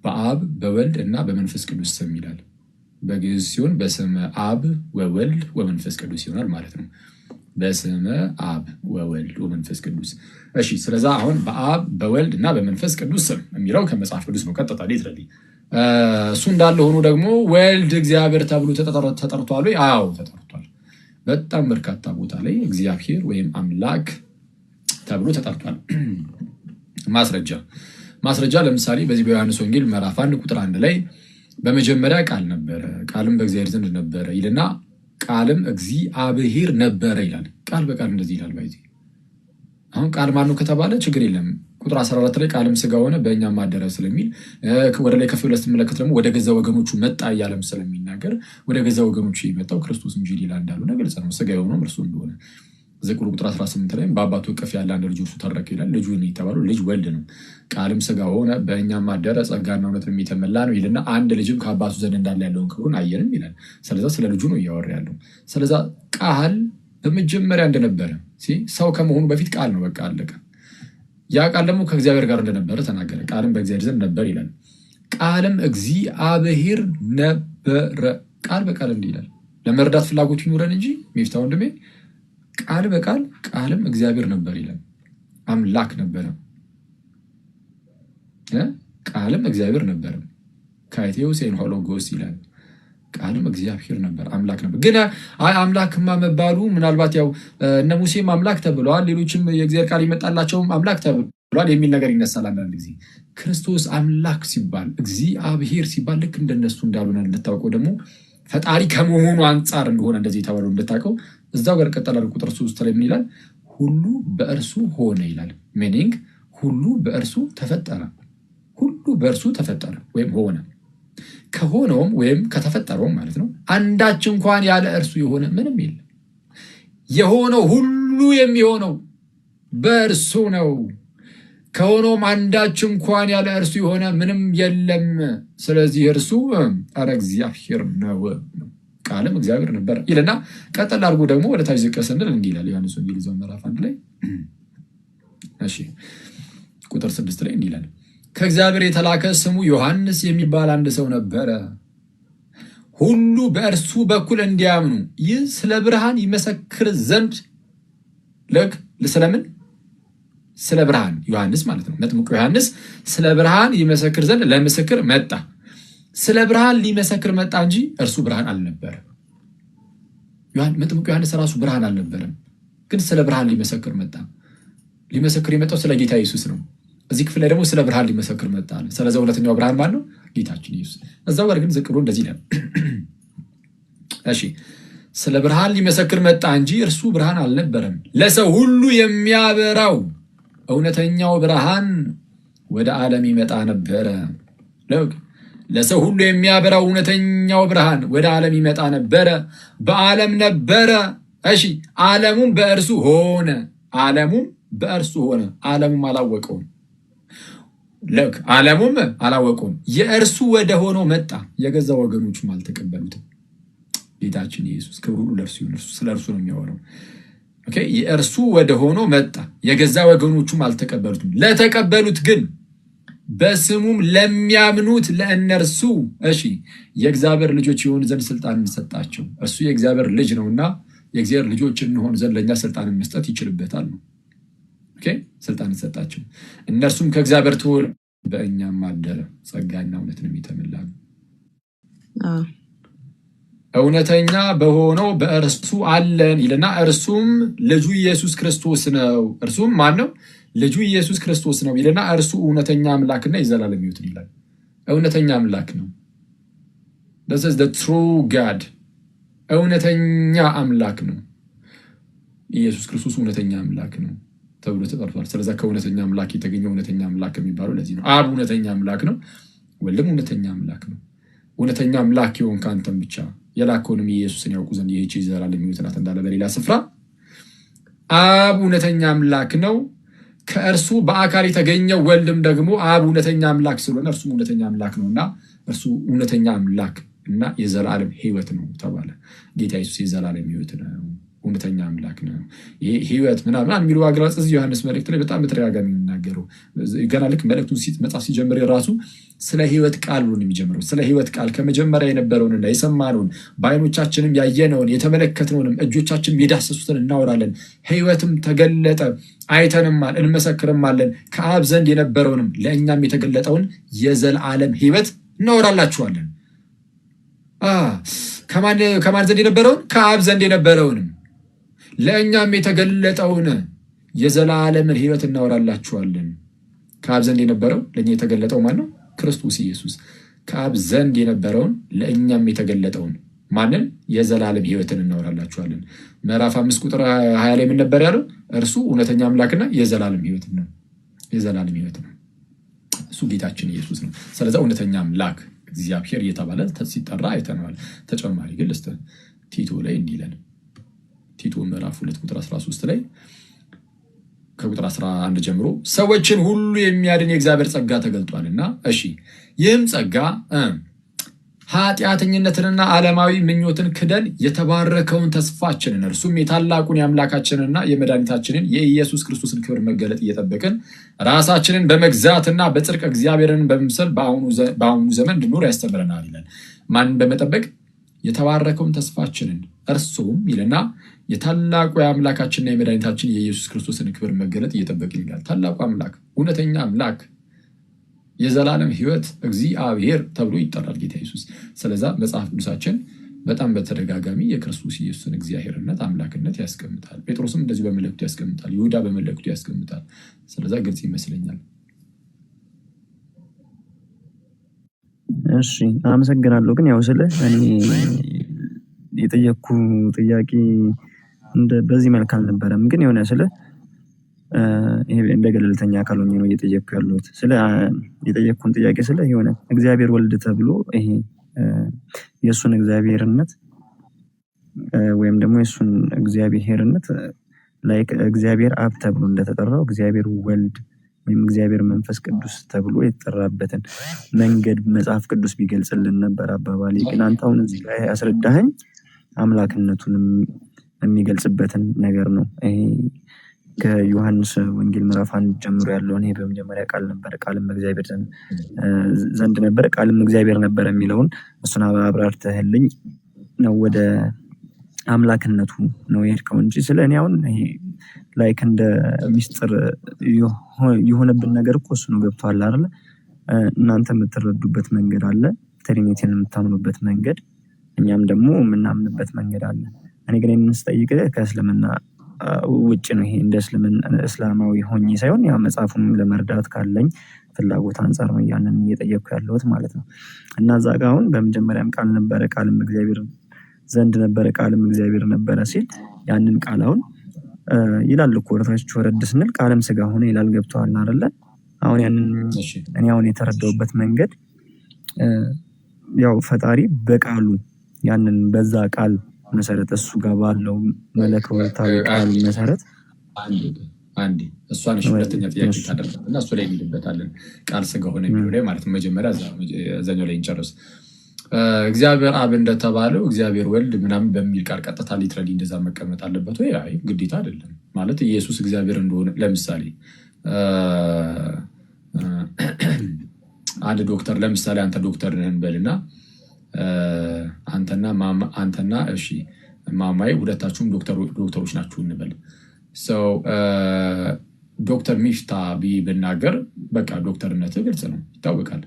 በአብ በወልድ እና በመንፈስ ቅዱስ ስም ይላል። በግዕዝ ሲሆን በስመ አብ ወወልድ ወመንፈስ ቅዱስ ይሆናል ማለት ነው። በስመ አብ ወወልድ ወመንፈስ ቅዱስ። እሺ ስለዛ አሁን በአብ በወልድ እና በመንፈስ ቅዱስ ስም የሚለው ከመጽሐፍ ቅዱስ ነው ቀጥታ ሊትራሊ። እሱ እንዳለ ሆኖ ደግሞ ወልድ እግዚአብሔር ተብሎ ተጠርቷል ወይ? አዎ ተጠርቷል። በጣም በርካታ ቦታ ላይ እግዚአብሔር ወይም አምላክ ተብሎ ተጠርቷል። ማስረጃ ለምሳሌ በዚህ በዮሐንስ ወንጌል ምዕራፍ 1 ቁጥር 1 ላይ በመጀመሪያ ቃል ነበረ፣ ቃልም በእግዚአብሔር ዘንድ ነበረ ይልና ቃልም እግዚአብሔር ነበረ ይላል። ቃል በቃል እንደዚህ ይላል። ባይዚ አሁን ቃል ማን ነው ከተባለ ችግር የለም። ቁጥር 14 ላይ ቃልም ስጋ ሆነ በእኛም አደረ ስለሚል ወደ ላይ ከፍ ብለህ ስትመለከት ደግሞ ወደ ገዛ ወገኖቹ መጣ እያለም ስለሚናገር ወደ ገዛ ወገኖቹ የመጣው ክርስቶስ እንጂ ሌላ እንዳልሆነ ግልጽ ነው። ስጋ የሆነው እርሱ እንደሆነ ዘቁል ቁጥር 18 ላይ በአባቱ እቅፍ ያለ አንድ ልጅ እርሱ ተረከ ይላል። ልጁ የተባለው ልጅ ወልድ ነው። ቃልም ስጋ ሆነ በእኛም አደረ ጸጋና እውነትን የተመላ ነው ይልና አንድ ልጅም ከአባቱ ዘንድ እንዳለ ያለውን ክብሩን አየንም ይላል። ስለዛ ስለ ልጁ ነው እያወራ ያለው። ስለዛ ቃል በመጀመሪያ እንደነበረ ሰው ከመሆኑ በፊት ቃል ነው። በቃ አለቀ። ያ ቃል ደግሞ ከእግዚአብሔር ጋር እንደነበረ ተናገረ። ቃልም በእግዚአብሔር ዘንድ ነበር ይላል። ቃልም እግዚአብሔር ነበረ። ቃል በቃል እንዲህ ይላል። ለመረዳት ፍላጎት ይኑረን እንጂ ሚፍታ ወንድሜ ቃል በቃል ቃልም እግዚአብሔር ነበር ይላል። አምላክ ነበረ። ቃልም እግዚአብሔር ነበር። ካይቴው ሴን ሆሎጎስ ይላል። ቃልም እግዚአብሔር ነበር፣ አምላክ ነበር። ግን አምላክማ መባሉ ምናልባት ያው እነ ሙሴም አምላክ ተብለዋል፣ ሌሎችም የእግዚአብሔር ቃል ይመጣላቸውም አምላክ ተብለዋል የሚል ነገር ይነሳል። አንዳንድ ጊዜ ክርስቶስ አምላክ ሲባል እግዚአብሔር ሲባል ልክ እንደነሱ እንዳልሆነ እንድታውቀው ደግሞ ፈጣሪ ከመሆኑ አንጻር እንደሆነ እንደዚህ የተባለው እንድታውቀው እዛው ጋር ቀጠላል። ቁጥር 3 ላይ ምን ይላል? ሁሉ በእርሱ ሆነ ይላል። ሚኒንግ ሁሉ በእርሱ ተፈጠረ። ሁሉ በእርሱ ተፈጠረ ወይም ሆነ። ከሆነውም ወይም ከተፈጠረውም ማለት ነው አንዳች እንኳን ያለ እርሱ የሆነ ምንም የለም። የሆነው ሁሉ የሚሆነው በእርሱ ነው። ከሆነውም አንዳች እንኳን ያለ እርሱ የሆነ ምንም የለም። ስለዚህ እርሱ ኧረ እግዚአብሔር ነው። ቃልም እግዚአብሔር ነበር ይልና ቀጠል አድርጎ ደግሞ ወደ ታች ዝቅ ስንል እንዲህ ይላል። ዮሐንስ ወንጌል ምዕራፍ 1 ላይ እሺ ቁጥር 6 ላይ እንዲህ ይላል ከእግዚአብሔር የተላከ ስሙ ዮሐንስ የሚባል አንድ ሰው ነበረ። ሁሉ በእርሱ በኩል እንዲያምኑ ይህ ስለ ብርሃን ይመሰክር ዘንድ ስለምን? ስለ ብርሃን ዮሐንስ ማለት ነው። መጥምቁ ዮሐንስ ስለ ብርሃን ይመሰክር ዘንድ ለምስክር መጣ። ስለ ብርሃን ሊመሰክር መጣ እንጂ እርሱ ብርሃን አልነበረም። መጥምቁ ዮሐንስ ራሱ ብርሃን አልነበረም፣ ግን ስለ ብርሃን ሊመሰክር መጣ። ሊመሰክር የመጣው ስለ ጌታ ኢየሱስ ነው። እዚህ ክፍል ላይ ደግሞ ስለ ብርሃን ሊመሰክር መጣ አለ። ስለዚህ ሁለተኛው ብርሃን ማን ነው? ጌታችን ኢየሱስ። እዛው ጋር ግን ዝቅ ብሎ እንደዚህ ነው። እሺ ስለ ብርሃን ሊመሰክር መጣ እንጂ እርሱ ብርሃን አልነበረም። ለሰው ሁሉ የሚያበራው እውነተኛው ብርሃን ወደ ዓለም ይመጣ ነበረ። ለሰው ሁሉ የሚያበራው እውነተኛው ብርሃን ወደ ዓለም ይመጣ ነበረ። በዓለም ነበረ። እሺ ዓለሙም በእርሱ ሆነ። ዓለሙም በእርሱ ሆነ። ዓለሙም አላወቀውም። ዓለሙም አላወቀውም። የእርሱ ወደ ሆነው መጣ፣ የገዛ ወገኖቹም አልተቀበሉትም። ጌታችን ኢየሱስ ክብር ሁሉ ለእርሱ ይሁን። ስለ እርሱ ነው የሚያወራው። ኦኬ የእርሱ ወደ ሆኖ መጣ፣ የገዛ ወገኖቹም አልተቀበሉትም። ለተቀበሉት ግን በስሙም ለሚያምኑት ለእነርሱ እሺ የእግዚአብሔር ልጆች የሆኑ ዘንድ ስልጣንን ሰጣቸው። እርሱ የእግዚአብሔር ልጅ ነውና የእግዚአብሔር ልጆች እንሆን ዘንድ ለእኛ ስልጣንን መስጠት ይችልበታል ነው። ኦኬ ስልጣንን ሰጣቸው። እነርሱም ከእግዚአብሔር ተወለዱ፣ በእኛም አደረ፣ ጸጋና እውነትን የተመላ ነው። እውነተኛ በሆነው በእርሱ አለን ይልና እርሱም ልጁ ኢየሱስ ክርስቶስ ነው። እርሱም ማን ነው? ልጁ ኢየሱስ ክርስቶስ ነው ይልና እርሱ እውነተኛ አምላክና የዘላለም ሕይወት ይላል። እውነተኛ አምላክ ነው። this is the true God። እውነተኛ አምላክ ነው ኢየሱስ ክርስቶስ። እውነተኛ አምላክ ነው ተብሎ ተጠርቷል። ስለዚህ ከእውነተኛ አምላክ የተገኘ እውነተኛ አምላክ የሚባለው ለዚህ ነው። አብ እውነተኛ አምላክ ነው፣ ወልድም እውነተኛ አምላክ ነው። እውነተኛ አምላክ የሆንክ አንተም ብቻ የላከውንም ኢየሱስን ያውቁ ዘንድ ይህች የዘላለም ሕይወት ናት እንዳለ በሌላ ስፍራ አብ እውነተኛ አምላክ ነው። ከእርሱ በአካል የተገኘው ወልድም ደግሞ አብ እውነተኛ አምላክ ስለሆነ እርሱም እውነተኛ አምላክ ነውና እርሱ እውነተኛ አምላክ እና የዘላለም ሕይወት ነው ተባለ። ጌታ ኢየሱስ የዘላለም ሕይወት ነው፣ እውነተኛ አምላክ ነው። ይሄ ሕይወት ምናምን የሚሉ አገላለጽ እዚህ ዮሐንስ መልእክት ላይ በጣም በተደጋጋሚ የሚናገረው ገና ልክ መልእክቱን መጽሐፍ ሲጀምር የራሱ ስለ ሕይወት ቃል ብሎ ነው የሚጀምረው። ስለ ሕይወት ቃል ከመጀመሪያ የነበረውንና የሰማነውን በዓይኖቻችንም ያየነውን የተመለከትነውንም እጆቻችንም የዳሰሱትን እናወራለን። ሕይወትም ተገለጠ፣ አይተንማል፣ እንመሰክርማለን። ከአብ ዘንድ የነበረውንም ለእኛም የተገለጠውን የዘላለም ሕይወት እናወራላችኋለን። ከማን ዘንድ የነበረውን? ከአብ ዘንድ የነበረውንም ለእኛም የተገለጠውን የዘላለምን ሕይወት እናወራላችኋለን። ከአብ ዘንድ የነበረው ለእኛ የተገለጠው ማን ነው? ክርስቶስ ኢየሱስ። ከአብ ዘንድ የነበረውን ለእኛም የተገለጠውን ማንን? የዘላለም ሕይወትን እናወራላችኋለን። ምዕራፍ 5 ቁጥር 20 ላይ ምን ነበር ያለው? እርሱ እውነተኛ አምላክና የዘላለም ሕይወት ነው። የዘላለም ሕይወት ነው እሱ ጌታችን ኢየሱስ ነው። ስለዚህ እውነተኛ አምላክ እግዚአብሔር እየተባለ ሲጠራ አይተነዋል። ተጨማሪ ግን ልስጥ ቲቶ ላይ እንዲህ ይላል። ቲቶ ምዕራፍ 2 ቁጥር 13 ላይ ከቁጥር 11 ጀምሮ ሰዎችን ሁሉ የሚያድን የእግዚአብሔር ጸጋ ተገልጧልና፣ እሺ ይህም ጸጋ ኃጢአተኝነትንና ዓለማዊ ምኞትን ክደን የተባረከውን ተስፋችንን እርሱም የታላቁን የአምላካችንና የመድኃኒታችንን የኢየሱስ ክርስቶስን ክብር መገለጥ እየጠበቅን ራሳችንን በመግዛትና በጽድቅ እግዚአብሔርን በመምሰል በአሁኑ ዘመን እንድኖር ያስተምረናል ይላል። ማንን በመጠበቅ? የተባረከውን ተስፋችንን እርሱም ይልና የታላቁ የአምላካችንና የመድኃኒታችን የኢየሱስ ክርስቶስን ክብር መገለጥ እየጠበቅን ይላል። ታላቁ አምላክ፣ እውነተኛ አምላክ፣ የዘላለም ሕይወት እግዚአብሔር ተብሎ ይጠራል ጌታ ኢየሱስ። ስለዛ መጽሐፍ ቅዱሳችን በጣም በተደጋጋሚ የክርስቶስ ኢየሱስን እግዚአብሔርነት አምላክነት ያስቀምጣል። ጴጥሮስም እንደዚህ በመልእክቱ ያስቀምጣል። ይሁዳ በመልእክቱ ያስቀምጣል። ስለዛ ግልጽ ይመስለኛል። እሺ አመሰግናለሁ። ግን ያው ስለ እኔ የጠየቅኩ ጥያቄ በዚህ መልክ አልነበረም። ግን የሆነ ስለ ይሄ እንደ ገለልተኛ አካል ሆኜ ነው እየጠየቅኩ ያለሁት። ስለ የጠየቅኩን ጥያቄ ስለ የሆነ እግዚአብሔር ወልድ ተብሎ ይሄ የእሱን እግዚአብሔርነት ወይም ደግሞ የእሱን እግዚአብሔርነት ላይ እግዚአብሔር አብ ተብሎ እንደተጠራው እግዚአብሔር ወልድ ወይም እግዚአብሔር መንፈስ ቅዱስ ተብሎ የተጠራበትን መንገድ መጽሐፍ ቅዱስ ቢገልጽልን ነበር አባባሌ። ግን አንተ አሁን እዚህ ላይ ያስረዳኸኝ አምላክነቱን የሚገልጽበትን ነገር ነው። ይሄ ከዮሐንስ ወንጌል ምዕራፍ 1 ጀምሮ ያለውን ይሄ በመጀመሪያ ቃል ነበር፣ ቃልም በእግዚአብሔር ዘንድ ነበር፣ ቃልም እግዚአብሔር ነበር የሚለውን እሱን አብራርተህልኝ ነው ወደ አምላክነቱ ነው የሄድከው እንጂ ስለ እኔ አሁን ይሄ ላይክ እንደ ሚስጥር የሆነብን ነገር እኮ እሱ ነው። ገብቶሃል አይደለ? እናንተ የምትረዱበት መንገድ አለ፣ ትሪኒቲን የምታምኑበት መንገድ፣ እኛም ደግሞ የምናምንበት መንገድ አለ። እኔ ግን የምንስጠይቅ ከእስልምና ውጭ ነው። ይሄ እንደ እስላማዊ ሆኜ ሳይሆን ያው መጽሐፉን ለመርዳት ካለኝ ፍላጎት አንጻር ነው ያንን እየጠየቅኩ ያለሁት ማለት ነው። እና እዛ ጋ አሁን በመጀመሪያም ቃል ነበረ፣ ቃልም እግዚአብሔር ዘንድ ነበረ፣ ቃልም እግዚአብሔር ነበረ ሲል ያንን ቃል አሁን ይላል እኮ ወደታች ወረድ ስንል ቃልም ስጋ ሆነ ይላል። ገብቶሃል አይደለ? አሁን ያንን እኔ አሁን የተረዳሁበት መንገድ ያው ፈጣሪ በቃሉ ያንን በዛ ቃል መሰረት እሱ ጋር ባለው መለኮታዊ ቃል መሰረት አንዴ እሷን ሁለተኛ ጥያቄ ታደርጋለህ እና እሱ ላይ እንሄድበታለን። ቃል ስጋ ሆነ የሚለው ላይ ማለት ነው። መጀመሪያ እዛኛው ላይ እንጨርስ። እግዚአብሔር አብ እንደተባለው እግዚአብሔር ወልድ ምናምን በሚል ቃል ቀጥታ ሊትራሊ እንደዛ መቀመጥ አለበት ወይ? አይ ግዴታ አይደለም። ማለት ኢየሱስ እግዚአብሔር እንደሆነ ለምሳሌ አንድ ዶክተር ለምሳሌ አንተ ዶክተር ነህ እንበልና አንተና እሺ ማማዬ ሁለታችሁም ዶክተሮች ናችሁ እንበል። ሰው ዶክተር ሚፍታ ብዬ ብናገር በቃ ዶክተርነት ግልጽ ነው ይታወቃል።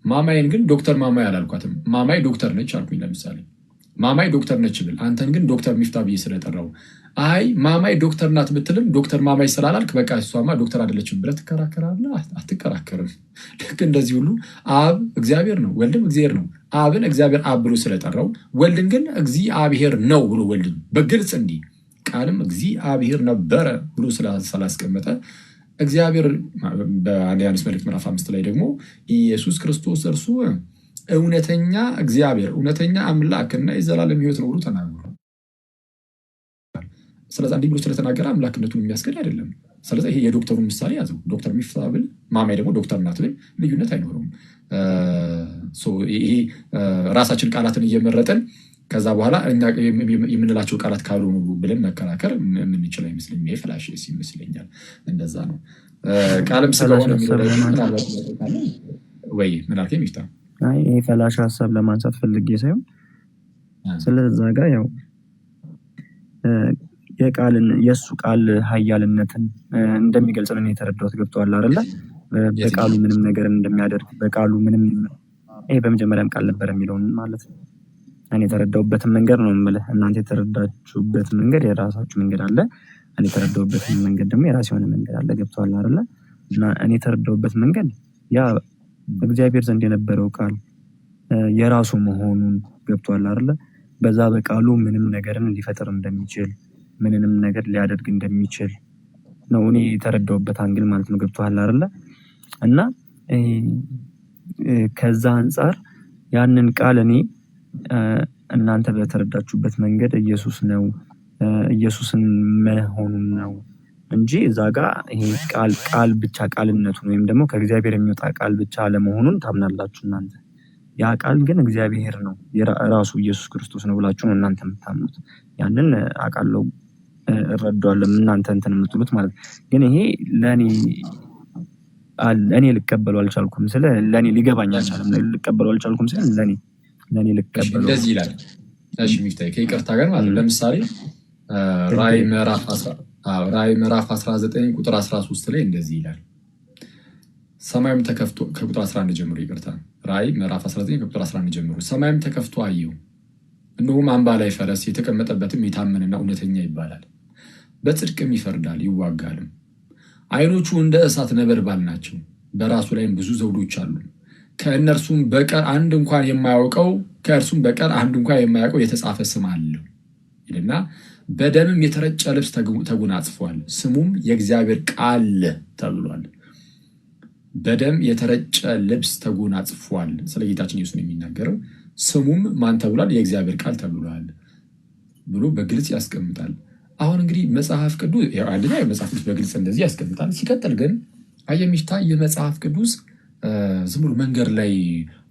ማማዬን ግን ዶክተር ማማዬ አላልኳትም። ማማዬ ዶክተር ነች አልኩኝ። ለምሳሌ ማማዬ ዶክተር ነች ብል አንተን ግን ዶክተር ሚፍታ ብዬ ስለጠራው አይ ማማዬ ዶክተር ናት ብትልም ዶክተር ማማዬ ስላላልክ በቃ እሷማ ዶክተር አይደለችም ብለህ ትከራከራለህ? አትከራከርም። ልክ እንደዚህ ሁሉ አብ እግዚአብሔር ነው፣ ወልድም እግዚአብሔር ነው። አብን እግዚአብሔር አብ ብሎ ስለጠራው ወልድን ግን እግዚአብሔር ነው ብሎ ወልድን በግልጽ እንዲህ ቃልም እግዚአብሔር ነበረ ብሎ ስላስቀመጠ እግዚአብሔር በአንደኛ ዮሐንስ መልእክት ምዕራፍ 5 ላይ ደግሞ ኢየሱስ ክርስቶስ እርሱ እውነተኛ እግዚአብሔር እውነተኛ አምላክና የዘላለም ሕይወት ነው ብሎ ተናግሯል። ስለዚህ እንዲህ ብሎ ስለተናገረ አምላክነቱን የሚያስገድ አይደለም። ስለዚህ ይሄ የዶክተሩ ምሳሌ ያዘው። ዶክተር ሚፍታ ብል ማማዬ ደግሞ ዶክተር ናት ብል ልዩነት አይኖረውም። ይሄ ራሳችን ቃላትን እየመረጠን ከዛ በኋላ እኛ የምንላቸው ቃላት ካልሆኑ ብለን መከራከር የምንችል አይመስለኝም። ይሄ ፍላሽ ይመስለኛል። እንደዛ ነው። ቃልም ስለሆነ ወይ ምን አልከኝ ሚፍታ? ይሄ ፈላሽ ሀሳብ ለማንሳት ፈልጌ ሳይሆን ስለዛ ጋር ያው የእሱ ቃል ኃያልነትን እንደሚገልጽ ነው የተረዳሁት። ገብቶሃል አይደለ? በቃሉ ምንም ነገር እንደሚያደርግ በቃሉ ምንም ይሄ በመጀመሪያም ቃል ነበር የሚለውን ማለት ነው። እኔ የተረዳሁበትን መንገድ ነው የምልህ። እናንተ የተረዳችሁበት መንገድ የራሳችሁ መንገድ አለ። እኔ የተረዳሁበትን መንገድ ደግሞ የራሴ የሆነ መንገድ አለ። ገብቶሃል አይደለ? እና እኔ የተረዳሁበት መንገድ ያ በእግዚአብሔር ዘንድ የነበረው ቃል የራሱ መሆኑን ገብቶሃል አይደለ? በዛ በቃሉ ምንም ነገርን ሊፈጥር እንደሚችል ምንንም ነገር ሊያደርግ እንደሚችል ነው እኔ የተረዳሁበት አንግል ማለት ነው። ገብቶሃል አይደለ? እና ከዛ አንጻር ያንን ቃል እኔ እናንተ በተረዳችሁበት መንገድ ኢየሱስ ነው ኢየሱስን መሆኑን ነው እንጂ እዛ ጋር ይሄ ቃል ብቻ ቃልነቱን ወይም ደግሞ ከእግዚአብሔር የሚወጣ ቃል ብቻ አለመሆኑን ታምናላችሁ እናንተ። ያ ቃል ግን እግዚአብሔር ነው ራሱ ኢየሱስ ክርስቶስ ነው ብላችሁ ነው እናንተ የምታምኑት። ያንን አውቃለሁ እረዳዋለሁ እናንተ እንትን የምትሉት ማለት ግን ይሄ ለእኔ ልቀበለው አልቻልኩም። ለእኔ ሊገባኝ አልቻለም። ልቀበለው አልቻልኩም ስለ ለእኔ ልቀበለው እንደዚህ ይላል። እሺ ሚፍታይ ከይቅርታ ጋር ማለት ለምሳሌ ራዕይ ምዕራፍ 19 ቁጥር 13 ላይ እንደዚህ ይላል። ሰማይም ተከፍቶ ከቁጥር 11 ጀምሮ ይቅርታ። ራዕይ ምዕራፍ 19 ከቁጥር 11 ጀምሮ ሰማይም ተከፍቶ አየሁ፣ እነሆም አምባ ላይ ፈረስ የተቀመጠበትም የታመነና እውነተኛ ይባላል፣ በጽድቅም ይፈርዳል ይዋጋልም። ዓይኖቹ እንደ እሳት ነበልባል ናቸው፣ በራሱ ላይም ብዙ ዘውዶች አሉ። ከእነርሱም በቀር አንድ እንኳን የማያውቀው የተጻፈ ስም አለው ይልና በደምም የተረጨ ልብስ ተጎናጽፏል፣ ስሙም የእግዚአብሔር ቃል ተብሏል። በደም የተረጨ ልብስ ተጎናጽፏል። ስለ ጌታችን ኢየሱስ ነው የሚናገረው። ስሙም ማን ተብሏል? የእግዚአብሔር ቃል ተብሏል ብሎ በግልጽ ያስቀምጣል። አሁን እንግዲህ መጽሐፍ ቅዱስ አንደኛ የመጽሐፍ ቅዱስ በግልጽ እንደዚህ ያስቀምጣል። ሲቀጥል ግን አየሚሽታ የመጽሐፍ ቅዱስ ዝም ብሎ መንገድ ላይ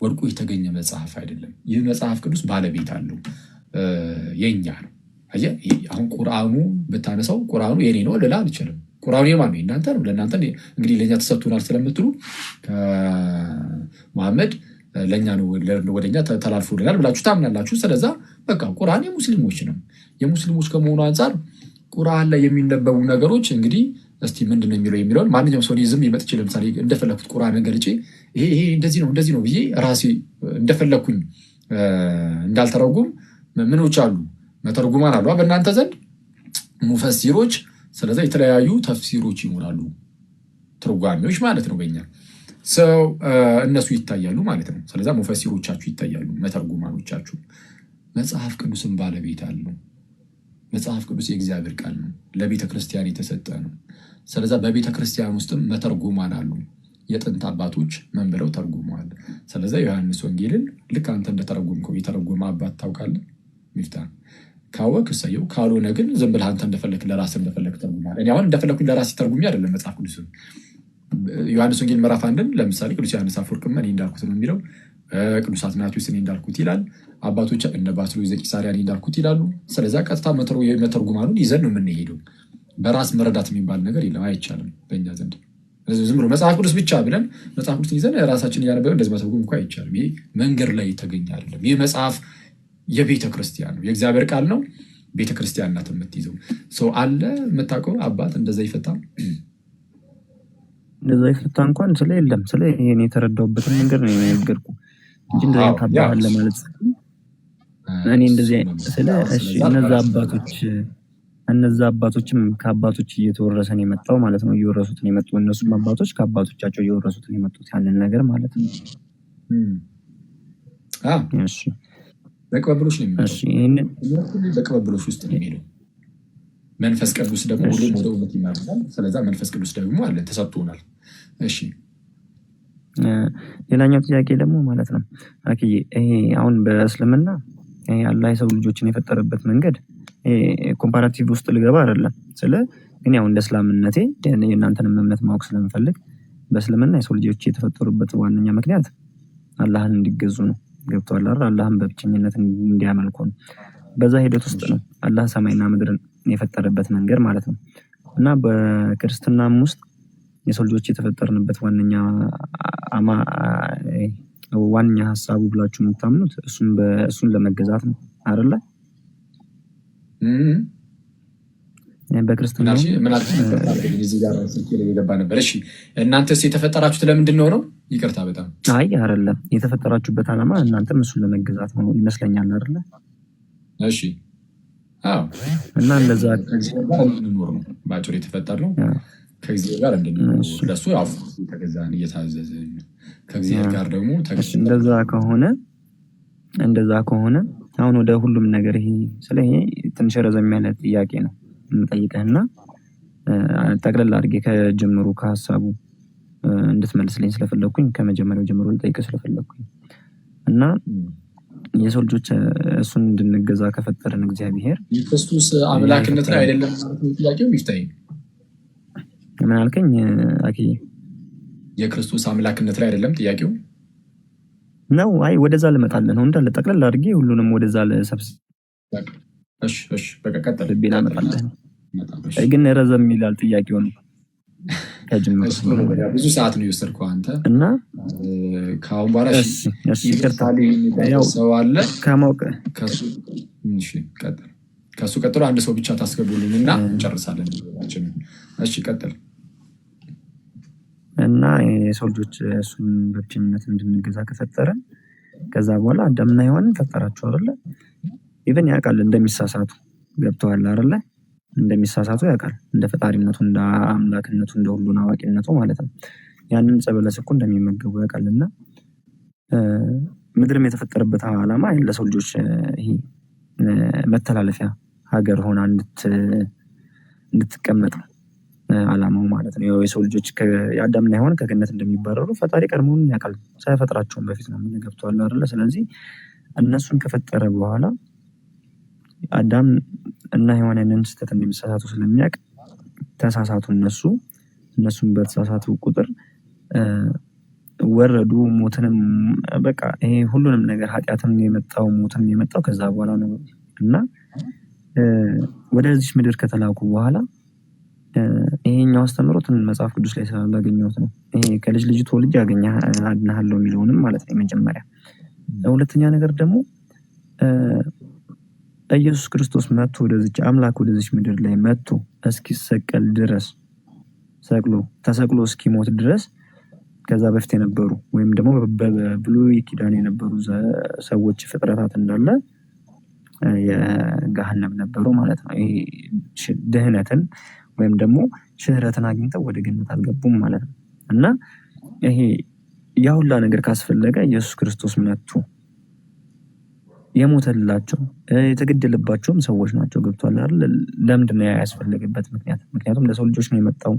ወድቆ የተገኘ መጽሐፍ አይደለም። ይህ መጽሐፍ ቅዱስ ባለቤት አለው፣ የኛ ነው። አሁን ቁርአኑ ብታነሳው ቁርአኑ የኔ ነው ልላ አልችልም። ቁርአኑ የማን ነው? እናንተ ነው። ለእናንተ እንግዲህ ለእኛ ተሰጥቶናል ስለምትሉ ከመሐመድ ለእኛ ነው ወደኛ ተላልፎልናል ብላችሁ ታምናላችሁ። ስለዛ በቃ ቁርአን የሙስሊሞች ነው። የሙስሊሞች ከመሆኑ አንጻር ቁርአን ላይ የሚነበቡ ነገሮች እንግዲህ እስቲ ምንድን ነው የሚለውን ማንኛውም ሰው ዝም ይመጥ ይችላል። ለምሳሌ እንደፈለኩት ቁርአን ገልጬ ይሄ እንደዚህ ነው ብዬ ራሴ እንደፈለኩኝ እንዳልተረጉም ምኖች አሉ፣ መተርጉማን አሉ በእናንተ ዘንድ ሙፈሲሮች። ስለዚህ የተለያዩ ተፍሲሮች ይኖራሉ፣ ትርጓሚዎች ማለት ነው በእኛ ሰው እነሱ ይታያሉ ማለት ነው። ስለዚህ ሙፈሲሮቻችሁ ይታያሉ፣ መተርጉማኖቻችሁ። መጽሐፍ ቅዱስን ባለቤት አለው። መጽሐፍ ቅዱስ የእግዚአብሔር ቃል ነው፣ ለቤተ ክርስቲያን የተሰጠ ነው። ስለዚህ በቤተ ክርስቲያን ውስጥም መተርጉማን አሉ። የጥንት አባቶች ምን ብለው ተርጉመዋል? ስለዚህ ዮሐንስ ወንጌልን ልክ አንተ እንደተረጎምከው የተረጎመ አባት ታውቃለህ ሚፍታ? ካወቅ እሰየው፣ ካልሆነ ግን ዝም ብለህ አንተ እንደፈለክ ለራስህ እንደፈለክ ተርጉመሃል። እኔ አሁን እንደፈለኩኝ ለራሴ ተርጉሜ አይደለም መጽሐፍ ቅዱስን። ዮሐንስ ወንጌል ምዕራፍ 1 ለምሳሌ ቅዱስ ዮሐንስ አፈወርቅ እኔ እንዳልኩት ነው የሚለው ቅዱስ አትናቴዎስ እኔ እንዳልኩት ይላል። አባቶች እነ ባስልዮስ ዘቂሳርያ እኔ እንዳልኩት ይላሉ። ስለዚህ ቀጥታ መተርጉማኑን ይዘን ነው የምንሄደው። በራስ መረዳት የሚባል ነገር የለም፣ አይቻልም በእኛ ዘንድ። ዝም ብሎ መጽሐፍ ቅዱስ ብቻ ብለን መጽሐፍ ቅዱስ ይዘን ራሳችን እያነበብን እንደዚህ መተርጎም እንኳ አይቻልም። ይሄ መንገድ ላይ የተገኘ አይደለም። ይህ መጽሐፍ የቤተ ክርስቲያን ነው፣ የእግዚአብሔር ቃል ነው። ቤተ ክርስቲያን ናት የምትይዘው። ሰው አለ የምታውቀው አባት እንደዛ ይፈታ እንደዛ ይፈታ እንኳን ስለ የለም ስለ ይሄን የተረዳውበትን መንገድ ነው የነገርኩ እንጂ እንደዛ ታባለ ለማለት እኔ እንደዚህ ስለ እሺ እነዛ አባቶችም ከአባቶች እየተወረሰን የመጣው ማለት ነው። እየወረሱትን የመጡ እነሱም አባቶች ከአባቶቻቸው እየወረሱትን የመጡት ያንን ነገር ማለት ነው። እሺ በቅብብሎሽ ነው የሚለው። እሺ ይሄንን በቅብብሎሽ ውስጥ ነው የሚለው። መንፈስ ቅዱስ ደግሞ ሁሉ ወደ እውነት ይመራል። ስለዚህ መንፈስ ቅዱስ ደግሞ አለ ተሰጥቶናል። እሺ ሌላኛው ጥያቄ ደግሞ ማለት ነው አኪ ይሄ አሁን በእስልምና ይሄ አላህ የሰው ልጆችን የፈጠረበት መንገድ ኮምፓራቲቭ ውስጥ ልገባ አይደለም። ስለ ግን ያው እንደ እስላምነቴ የእናንተንም እምነት ማወቅ ስለምፈልግ በእስልምና የሰው ልጆች የተፈጠሩበት ዋነኛ ምክንያት አላህን እንዲገዙ ነው። ገብቷል አይደል? አላህን በብቸኝነት እንዲያመልኩ ነው። በዛ ሂደት ውስጥ ነው አላህ ሰማይና ምድርን የፈጠረበት መንገድ ማለት ነው። እና በክርስትናም ውስጥ የሰው ልጆች የተፈጠርንበት ዋነኛ ሀሳቡ ብላችሁ የምታምኑት እሱን ለመገዛት ነው አይደለ? በክርስትና እዚህ ጋር የገባ ነበር። እሺ እናንተስ የተፈጠራችሁት ለምንድን ነው? ይቅርታ በጣም አይ አይደለም። የተፈጠራችሁበት ዓላማ እናንተም እሱን ለመገዛት ነው ይመስለኛል አይደለ? እሺ እና እንደዛ እንኖር ነው ባጭሩ የተፈጠርነው ከእግዚአብሔር ጋር እንድንኖር ለሱ ያው ተገዛን እየታዘዝን ከእግዚአብሔር ጋር ደግሞ እንደዛ ከሆነ አሁን ወደ ሁሉም ነገር ይሄ ትንሽ ረዘም ያለ ጥያቄ ነው የምጠይቅህና ጠቅለል አድርጌ ከጀምሩ ከሀሳቡ እንድትመልስልኝ ስለፈለኩኝ ከመጀመሪያው ጀምሮ ልጠይቅህ ስለፈለኩኝ እና የሰው ልጆች እሱን እንድንገዛ ከፈጠረን እግዚአብሔር የክርስቶስ አምላክነት ላይ አይደለም ማለት ነው ጥያቄው። ይፍታይ ምን አልከኝ አኪ? የክርስቶስ አምላክነት ላይ አይደለም ጥያቄው ነው። አይ ወደዛ ልመጣልህ ነው እንዳለ ጠቅለል አድርጌ ሁሉንም ወደዛ ለሰብስ እሺ በቃ ቀጥል ቢላ መጣልህ። ግን ረዘም ይላል ጥያቄው ነው ከጅምሩ ብዙ ሰዓት ነው የወሰድከው አንተ እና ከአሁን በኋላ ሰው አለ ከሱ ቀጥሎ አንድ ሰው ብቻ ታስገቡልኝ እና እንጨርሳለን። እሺ ቀጥል። እና የሰው ልጆች እሱን በብቸኝነት እንድንገዛ ከፈጠረን ከዛ በኋላ አዳምና ሔዋንን ፈጠራቸው አይደለ? ኢቨን ያውቃል እንደሚሳሳቱ ገብተዋል አይደለ? እንደሚሳሳቱ ያውቃል እንደ ፈጣሪነቱ እንደ አምላክነቱ እንደ ሁሉን አዋቂነቱ ማለት ነው። ያንን ዕፀ በለስ እኮ እንደሚመገቡ ያውቃልና ምድርም የተፈጠረበት ዓላማ ለሰው ልጆች ይሄ መተላለፊያ ሀገር ሆና እንድትቀመጥ ነው ዓላማው ማለት ነው። የሰው ልጆች የአዳምና ሔዋን ከገነት እንደሚባረሩ ፈጣሪ ቀድሞውን ያውቃል ሳይፈጥራቸውም በፊት ነው ገብተዋል አይደለ? ስለዚህ እነሱን ከፈጠረ በኋላ አዳም እና ሔዋን ያንን ስህተት እንደሚሳሳቱ ስለሚያውቅ ተሳሳቱ። እነሱን በተሳሳቱ ቁጥር ወረዱ። ሞትንም በቃ ይሄ ሁሉንም ነገር ኃጢአትም የመጣው ሞትም የመጣው ከዛ በኋላ ነው እና ወደዚህ ምድር ከተላኩ በኋላ ይሄኛው አስተምሮትን መጽሐፍ ቅዱስ ላይ ስላላገኘሁት ነው። ይሄ ከልጅ ልጅ ተወልጄ አድንሃለሁ የሚለውንም ማለት ነው የመጀመሪያ። ሁለተኛ ነገር ደግሞ ኢየሱስ ክርስቶስ መጥቶ አምላክ ወደዚች ምድር ላይ መጥቶ እስኪሰቀል ድረስ ተሰቅሎ እስኪሞት ድረስ ከዛ በፊት የነበሩ ወይም ደግሞ በብሉይ ኪዳን የነበሩ ሰዎች ፍጥረታት እንዳለ የገሃነም ነበሩ ማለት ነው። ይሄ ድህነትን ወይም ደግሞ ሽህረትን አግኝተው ወደ ገነት አልገቡም ማለት ነው። እና ይሄ ያ ሁላ ነገር ካስፈለገ ኢየሱስ ክርስቶስ መጥቶ የሞተላቸው የተገደለባቸውም ሰዎች ናቸው። ገብቷል አይደል? ለምንድን ነው ያስፈለገበት ምክንያት? ምክንያቱም ለሰው ልጆች ነው የመጣው።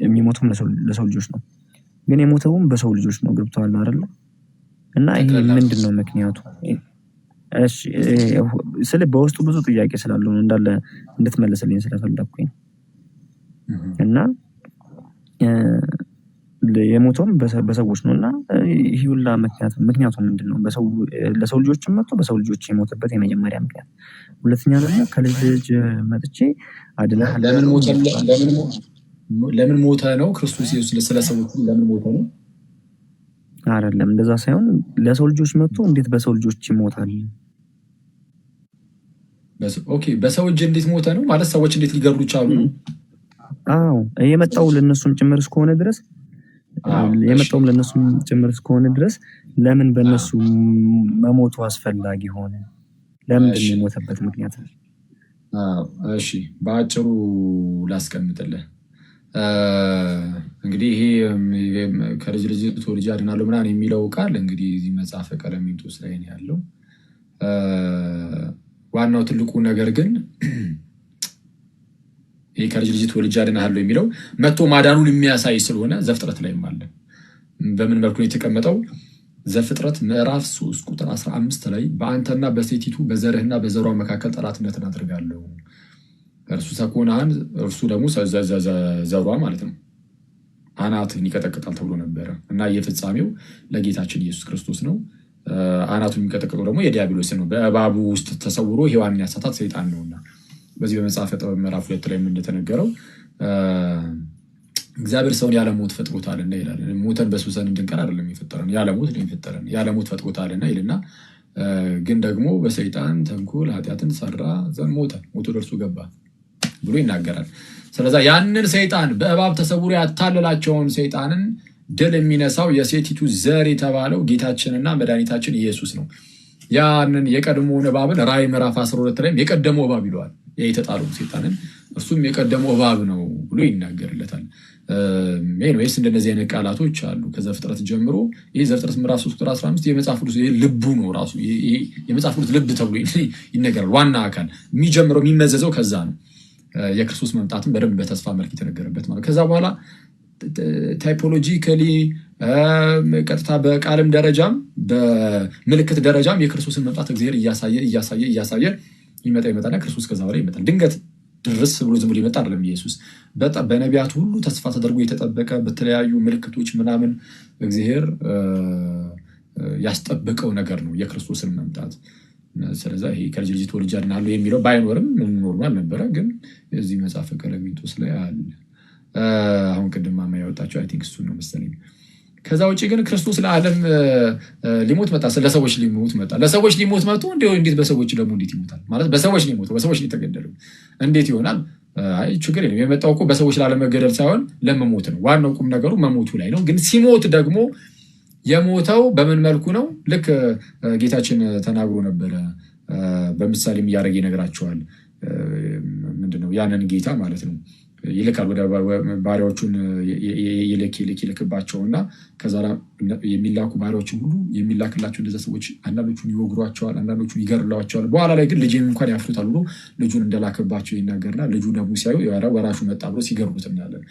የሚሞተውም ለሰው ልጆች ነው፣ ግን የሞተውም በሰው ልጆች ነው። ገብቷል አይደል? እና ይሄ ምንድን ነው ምክንያቱ? እሺ በውስጡ ብዙ ጥያቄ ስላለው ነው እንዳለ እንድትመልስልኝ ስለፈለኩኝ እና የሞተውም በሰዎች ነው እና ይህ ሁላ ምክንያቱ ምንድን ነው? ለሰው ልጆችም መጥቶ በሰው ልጆች የሞተበት የመጀመሪያ ምክንያት። ሁለተኛ ደግሞ ከልጅ ልጅ መጥቼ አድነሃለሁ። ለምን ሞተ ነው? ክርስቶስ ኢየሱስ ስለ ሰዎች ለምን ሞተ ነው? አይደለም፣ እንደዛ ሳይሆን ለሰው ልጆች መጥቶ እንዴት በሰው ልጆች ይሞታል? ኦኬ፣ በሰው እጅ እንዴት ሞተ ነው ማለት ሰዎች እንዴት ሊገድሉ ቻሉ ነው? አዎ፣ የመጣው ለነሱም ጭምር እስከሆነ ድረስ ለምን በእነሱ መሞቱ አስፈላጊ ሆነ? ለምንድን ነው የሞተበት ምክንያት? እሺ፣ በአጭሩ ላስቀምጥልህ። እንግዲህ ይሄ ከልጅ ልጅ ተወልጄ አድናለሁ ምናምን የሚለው ቃል እንግዲህ እዚህ መጽሐፈ ቀለሚንጦስ ላይ ነው ያለው። ዋናው ትልቁ ነገር ግን ይሄ ከልጅ ልጅ ተወልጄ አድናለሁ የሚለው መጥቶ ማዳኑን የሚያሳይ ስለሆነ ዘፍጥረት ላይም አለ። በምን መልኩ ነው የተቀመጠው? ዘፍጥረት ምዕራፍ 3 ቁጥር 15 ላይ በአንተና በሴቲቱ በዘርህና በዘሯ መካከል ጠላትነትን አድርጋለሁ፣ እርሱ ሰኮናን እርሱ ደግሞ ዘሯ ማለት ነው አናትን ይቀጠቅጣል ተብሎ ነበረ እና የፍጻሜው ለጌታችን ኢየሱስ ክርስቶስ ነው። አናቱ የሚቀጠቅጠው ደግሞ የዲያብሎስን ነው። በእባቡ ውስጥ ተሰውሮ ሔዋንን ያሳታት ሰይጣን ነውና በዚህ በመጽሐፈ ጥበብ ምዕራፍ 2 ላይ እንደተነገረው እግዚአብሔር ሰውን ያለ ሞት ፈጥሮታልና ይላል። ሞተን በስብሰን እንድንቀር አይደለም የፈጠረን፣ ያለ ሞት ነው የፈጠረን። ያለ ሞት ፈጥሮታልና ይልና ግን ደግሞ በሰይጣን ተንኮል ኃጢአትን ሰራ ዘንድ ሞቱ ደርሶ ገባ ብሎ ይናገራል። ስለዚህ ያንን ሰይጣን በእባብ ተሰውሮ ያታለላቸውን ሰይጣንን ድል የሚነሳው የሴቲቱ ዘር የተባለው ጌታችንና መድኃኒታችን ኢየሱስ ነው። ያንን የቀድሞውን እባብን ራዕይ ምዕራፍ 12 ላይም የቀደመው እባብ ይለዋል። የተጣለው ሰይጣንን እርሱም የቀደመው እባብ ነው ብሎ ይናገርለታል። ወይስ እንደነዚህ አይነት ቃላቶች አሉ ከዘፍጥረት ጀምሮ። ይህ ዘፍጥረት ምዕራፍ 3 ቁጥር 15 የመጽሐፍ ቅዱስ ልቡ ነው ራሱ የመጽሐፍ ቅዱስ ልብ ተብሎ ይነገራል። ዋና አካል የሚጀምረው የሚመዘዘው ከዛ ነው። የክርስቶስ መምጣትን በደንብ በተስፋ መልክ የተነገረበት ማለት ከዛ በኋላ ታይፖሎጂካሊ ቀጥታ በቃልም ደረጃም በምልክት ደረጃም የክርስቶስን መምጣት እግዚአብሔር እያሳየ ይመጣና ክርስቶስ ከዛ በላይ ይመጣል። ድንገት ድርስ ብሎ ዝም ብሎ ይመጣ አይደለም። ኢየሱስ በጣም በነቢያት ሁሉ ተስፋ ተደርጎ የተጠበቀ በተለያዩ ምልክቶች ምናምን እግዚአብሔር ያስጠበቀው ነገር ነው የክርስቶስን መምጣት። ስለዚህ ይሄ ከልጅ ልጅ ተወልጄ አድናለሁ የሚለው ባይኖርም ኖርማል ነበረ፣ ግን እዚህ መጽሐፈ ቀለሚንጦስ ላይ አለ። አሁን ቅድም ማማ ያወጣቸው አይ ቲንክ እሱን ነው መሰለኝ። ከዛ ውጭ ግን ክርስቶስ ለዓለም ሊሞት መጣ፣ ለሰዎች ሊሞት መጣ። ለሰዎች ሊሞት መጥቶ እንዴት በሰዎች ደግሞ እንዴት ይሞታል? ማለት በሰዎች ሊሞት በሰዎች ሊተገደለው እንዴት ይሆናል? አይ ችግር የለም። የመጣው እኮ በሰዎች ላለመገደል ሳይሆን ለመሞት ነው። ዋናው ቁም ነገሩ መሞቱ ላይ ነው። ግን ሲሞት ደግሞ የሞተው በምን መልኩ ነው? ልክ ጌታችን ተናግሮ ነበረ። በምሳሌም እያደረገ ይነግራቸዋል። ምንድነው? ያንን ጌታ ማለት ነው ይልካል ወደ ባሪያዎቹን ይልክባቸውና ከዛ የሚላኩ ባሪያዎችን ሁሉ የሚላክላቸው እንደዛ ሰዎች አንዳንዶቹን ይወግሯቸዋል፣ አንዳንዶቹን ይገድሏቸዋል። በኋላ ላይ ግን ልጅን እንኳን ያፍሩታል ብሎ ልጁን እንደላከባቸው ይናገርና ልጁ ደግሞ ሲያዩ ወራሹ መጣ ብሎ ሲገርቡት እናያለን።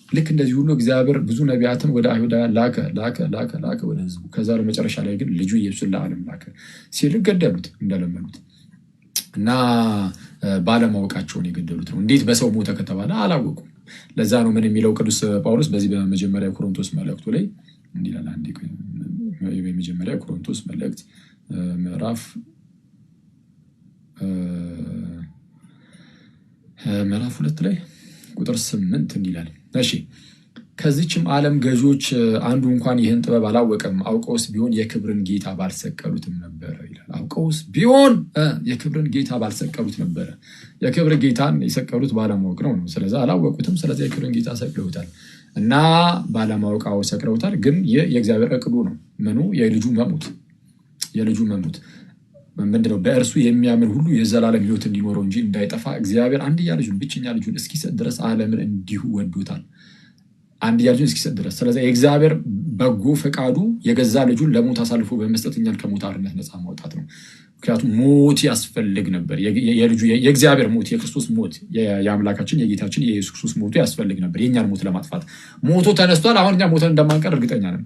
ልክ እንደዚህ ሁሉ እግዚአብሔር ብዙ ነቢያትን ወደ አይሁዳውያን ላከ ወደ ህዝቡ። ከዛ ለመጨረሻ ላይ ግን ልጁ ኢየሱስን ለዓለም ላከ ሲል ገደሉት እንደለመኑት እና ባለማወቃቸውን የገደሉት ነው። እንዴት በሰው ሞተ ከተባለ አላወቁም። ለዛ ነው ምን የሚለው ቅዱስ ጳውሎስ በዚህ በመጀመሪያ ቆሮንቶስ መልእክቱ ላይ እንዲህ ይላል። የመጀመሪያ ቆሮንቶስ መልእክት ምዕራፍ 2 ላይ ቁጥር 8 እንዲህ ይላል። እሺ ከዚችም ዓለም ገዢዎች አንዱ እንኳን ይህን ጥበብ አላወቀም፣ አውቀውስ ቢሆን የክብርን ጌታ ባልሰቀሉትም ነበረ ይላል። አውቀውስ ቢሆን የክብርን ጌታ ባልሰቀሉት ነበረ። የክብር ጌታን የሰቀሉት ባለማወቅ ነው። ስለዚህ አላወቁትም። ስለዚህ የክብርን ጌታ ሰቅለውታል እና ባለማወቅ ሰቅለውታል። ግን የእግዚአብሔር እቅዱ ነው። ምኑ? የልጁ መሞት ምንድነው? በእርሱ የሚያምን ሁሉ የዘላለም ሕይወት እንዲኖረው እንጂ እንዳይጠፋ እግዚአብሔር አንድያ ልጁን ብቸኛ ልጁን እስኪሰጥ ድረስ ዓለምን እንዲሁ ወዶታል። አንድያ ልጁን እስኪሰጥ ድረስ። ስለዚህ የእግዚአብሔር በጎ ፈቃዱ የገዛ ልጁን ለሞት አሳልፎ በመስጠት እኛን ከሞት አርነት ነፃ ማውጣት ነው። ምክንያቱም ሞት ያስፈልግ ነበር። የእግዚአብሔር ሞት፣ የክርስቶስ ሞት፣ የአምላካችን የጌታችን የኢየሱስ ክርስቶስ ሞቱ ያስፈልግ ነበር የእኛን ሞት ለማጥፋት። ሞቶ ተነስቷል። አሁን እኛ ሞተን እንደማንቀር እርግጠኛ ነን።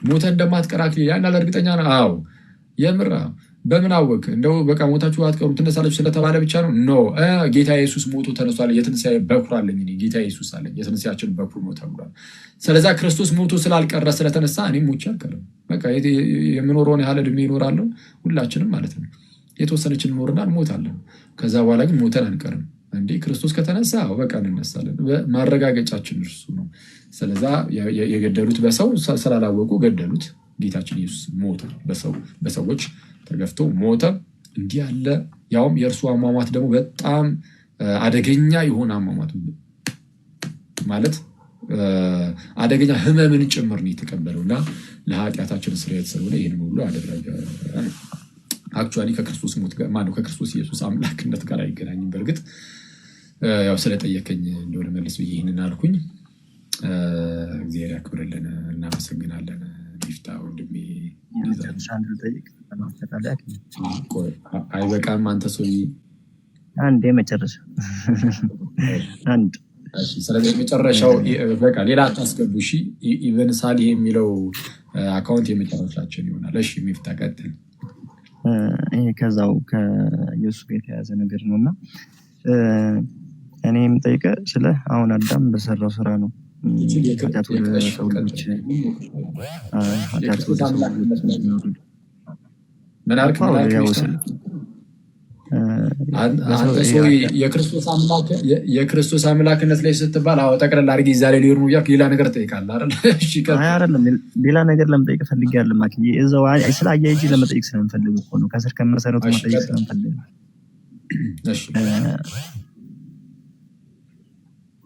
ሞተን እንደማትቀር ያን ያለ እርግጠኛ ነን። አዎ የምር በምን አወቅ? እንደው በቃ ሞታችሁ አትቀሩ ትነሳላችሁ ስለተባለ ብቻ ነው? ኖ ጌታ ኢየሱስ ሞቶ ተነሷል። የትንሣኤ በኩር አለኝ እኔ፣ ጌታ ኢየሱስ አለኝ፣ የትንሣኤያችን በኩር ነው ተብሏል። ስለዛ ክርስቶስ ሞቶ ስላልቀረ ስለተነሳ እኔም ሞቼ አልቀርም። በቃ የምኖረውን ያህል ዕድሜ ይኖራለሁ፣ ሁላችንም ማለት ነው። የተወሰነችን እንኖርና እንሞታለን። ከዛ በኋላ ግን ሞተን አንቀርም። እንዴ ክርስቶስ ከተነሳ በቃ እንነሳለን። ማረጋገጫችን እርሱ ነው። ስለዛ የገደሉት በሰው ስላላወቁ ገደሉት። ጌታችን ኢየሱስ ሞተ፣ በሰዎች ተገፍቶ ሞተ። እንዲህ ያለ ያውም የእርሱ አሟሟት ደግሞ በጣም አደገኛ የሆነ አሟሟት ማለት አደገኛ ሕመምን ጭምር ነው የተቀበለው እና ለኃጢአታችን ስርየት ስለሆነ ይህን ሁሉ አደረገ። አክቹዋሊ ከክርስቶስ ሞት ጋር ማነው ከክርስቶስ ኢየሱስ አምላክነት ጋር አይገናኝም። በእርግጥ ያው ስለጠየቀኝ እንደሆነ መልስ ብዬ ይህንን አልኩኝ። እግዚአብሔር ያክብርልን። እናመሰግናለን። ሚፍታ ወንድሜ አይበቃም? አንተ ሰው አንድ የመጨረሻ አንድ ስለዚህ የመጨረሻው በቃ ሌላ አታስገቡ። እሺ ኢቨን ሳሊ የሚለው አካውንት የመጨረሻችን ይሆናል። እሺ ሚፍታ ቀጥል። ይሄ ከዛው ከኢየሱስ ጋር የተያዘ ነገር ነው እና እኔ የምጠይቀህ ስለ አሁን አዳም በሰራው ስራ ነው። ኃጢአት ወደ ሰው ልጆች ምን አልክ? የክርስቶስ አምላክነት ላይ ስትባል ጠቅለል አድርጌ እዛ ላይ ሊሆኑ እያልክ ሌላ ነገር ትጠይቃለህ አይደል? ሌላ ነገር ለመጠየቅ ፈልጌያለሁ። እዛው ስለ አያይዤ ለመጠየቅ ስለምፈልግ እኮ ነው። ከስር ከመሰረቱ መጠየቅ ስለምፈልግ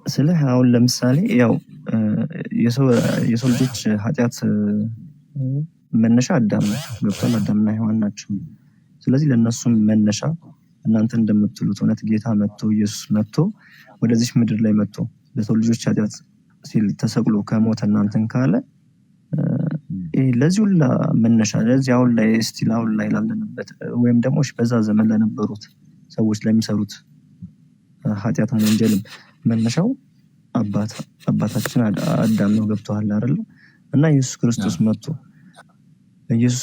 ስለ አሁን ለምሳሌ ያው የሰው ልጆች ኃጢአት መነሻ አዳም ነው። ገብቷል? አዳምና ሔዋን ናቸው። ስለዚህ ለእነሱም መነሻ እናንተ እንደምትሉት እውነት ጌታ መጥቶ ኢየሱስ መጥቶ ወደዚህ ምድር ላይ መጥቶ ለሰው ልጆች ኃጢአት ሲል ተሰቅሎ ከሞተ እናንተን ካለ ለዚህ ሁላ መነሻ ለዚህ አሁን ላይ ስቲል አሁን ላይ ላለንበት ወይም ደግሞ በዛ ዘመን ለነበሩት ሰዎች ለሚሰሩት ኃጢአትም ወንጀልም መነሻው አባታችን አዳም ነው። ገብቶሃል አይደል? እና ኢየሱስ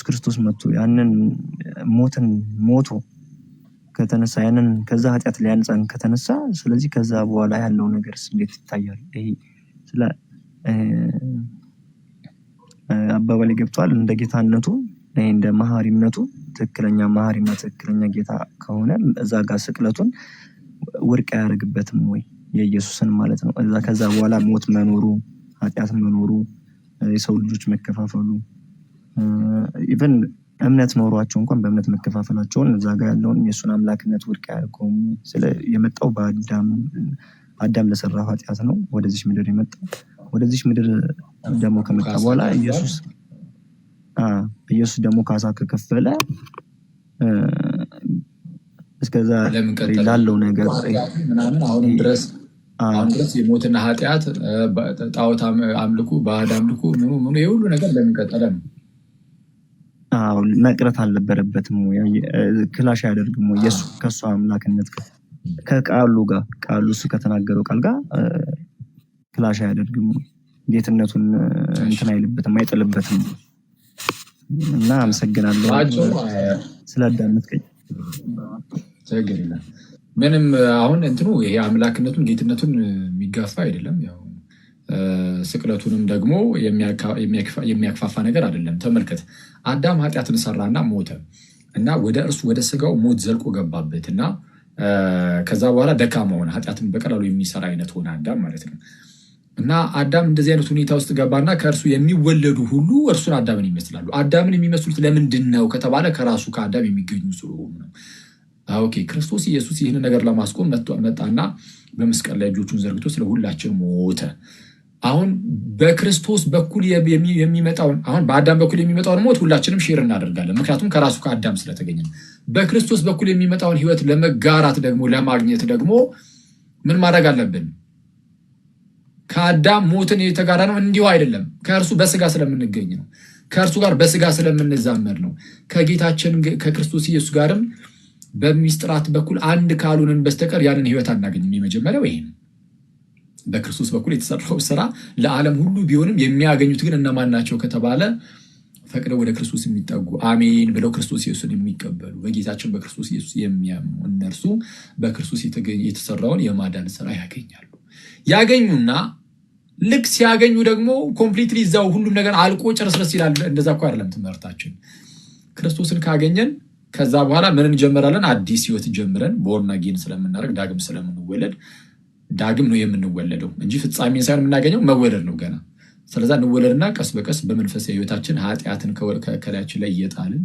ክርስቶስ መጥቶ ያንን ሞትን ሞቶ ከተነሳ ያንን ከዛ ኃጢአት ሊያንጻን ከተነሳ ስለዚህ ከዛ በኋላ ያለው ነገር እንዴት ይታያል? ይሄ ስለ አባባሌ ገብቷል? እንደ ጌታነቱ እንደ መሐሪነቱ ትክክለኛ መሐሪና ትክክለኛ ጌታ ከሆነ እዛ ጋር ስቅለቱን ውድቅ አያደርግበትም ወይ? የኢየሱስን ማለት ነው። ከዛ በኋላ ሞት መኖሩ ኃጢአት መኖሩ የሰው ልጆች መከፋፈሉ ኢቨን እምነት ኖሯቸው እንኳን በእምነት መከፋፈላቸውን እዛ ጋር ያለውን የእሱን አምላክነት ውድቅ አያደርገውም። የመጣው አዳም ለሰራው ኃጢአት ነው ወደዚህ ምድር የመጣው። ወደዚህ ምድር ደግሞ ከመጣ በኋላ ኢየሱስ ደግሞ ካሳ ከከፈለ እስከዛ ላለው ነገር አሁን ድረስ የሞትና ኃጢአት ጣዖት አምልኩ ባዕድ አምልኩ ምኑ የሁሉ ነገር ለምን ቀጠለ ነው? መቅረት አልነበረበትም ወይ? ክላሽ አያደርግም ወይ? ከእሱ አምላክነት ከቃሉ ጋር ቃሉ እሱ ከተናገረው ቃል ጋር ክላሽ አያደርግም ወይ? ጌትነቱን እንትን አይልበትም አይጥልበትም። እና አመሰግናለሁ ስላዳመጥከኝ። ምንም አሁን እንትኑ ይሄ አምላክነቱን ጌትነቱን የሚጋፋ አይደለም። ያው ስቅለቱንም ደግሞ የሚያክፋፋ ነገር አይደለም። ተመልከት፣ አዳም ኃጢአትን ሰራና ሞተ እና ወደ ስጋው ሞት ዘልቆ ገባበት እና ከዛ በኋላ ደካማ ሆነ። ኃጢአትን በቀላሉ የሚሰራ አይነት ሆነ አዳም ማለት ነው። እና አዳም እንደዚህ አይነት ሁኔታ ውስጥ ገባና ከእርሱ የሚወለዱ ሁሉ እርሱን አዳምን ይመስላሉ። አዳምን የሚመስሉት ለምንድን ነው ከተባለ ከራሱ ከአዳም የሚገኙ ስለሆኑ ነው። ኦኬ፣ ክርስቶስ ኢየሱስ ይህን ነገር ለማስቆም መጣና በመስቀል ላይ እጆቹን ዘርግቶ ስለ ሁላችን ሞተ። አሁን በክርስቶስ በኩል የሚመጣውን አሁን በአዳም በኩል የሚመጣውን ሞት ሁላችንም ሼር እናደርጋለን፣ ምክንያቱም ከራሱ ከአዳም ስለተገኘ። በክርስቶስ በኩል የሚመጣውን ሕይወት ለመጋራት ደግሞ ለማግኘት ደግሞ ምን ማድረግ አለብን? ከአዳም ሞትን የተጋራ ነው እንዲሁ አይደለም። ከእርሱ በስጋ ስለምንገኝ ነው። ከእርሱ ጋር በስጋ ስለምንዛመድ ነው። ከጌታችን ከክርስቶስ ኢየሱስ ጋርም በሚስጥራት በኩል አንድ ካልሆንን በስተቀር ያንን ሕይወት አናገኝም። የመጀመሪያው ይሄ ነው። በክርስቶስ በኩል የተሰራው ስራ ለዓለም ሁሉ ቢሆንም የሚያገኙት ግን እነማን ናቸው ከተባለ ፈቅደው ወደ ክርስቶስ የሚጠጉ አሜን ብለው ክርስቶስ ኢየሱስን የሚቀበሉ በጌታችን በክርስቶስ ኢየሱስ የሚያምኑ እነርሱ በክርስቶስ የተሰራውን የማዳን ስራ ያገኙና ልክ ሲያገኙ ደግሞ ኮምፕሊትሊ እዛው ሁሉም ነገር አልቆ ጨርሰስ ይላል። እንደዛ እኮ አይደለም ትምህርታችን። ክርስቶስን ካገኘን ከዛ በኋላ ምን እንጀምራለን? አዲስ ህይወት ጀምረን ቦርን አጌን ስለምናደርግ ዳግም ስለምንወለድ ዳግም ነው የምንወለደው እንጂ ፍጻሜን ሳይሆን የምናገኘው መወለድ ነው ገና። ስለዛ እንወለድና ቀስ በቀስ በመንፈሳዊ ህይወታችን ኃጢአትን ከላያችን ላይ እየጣልን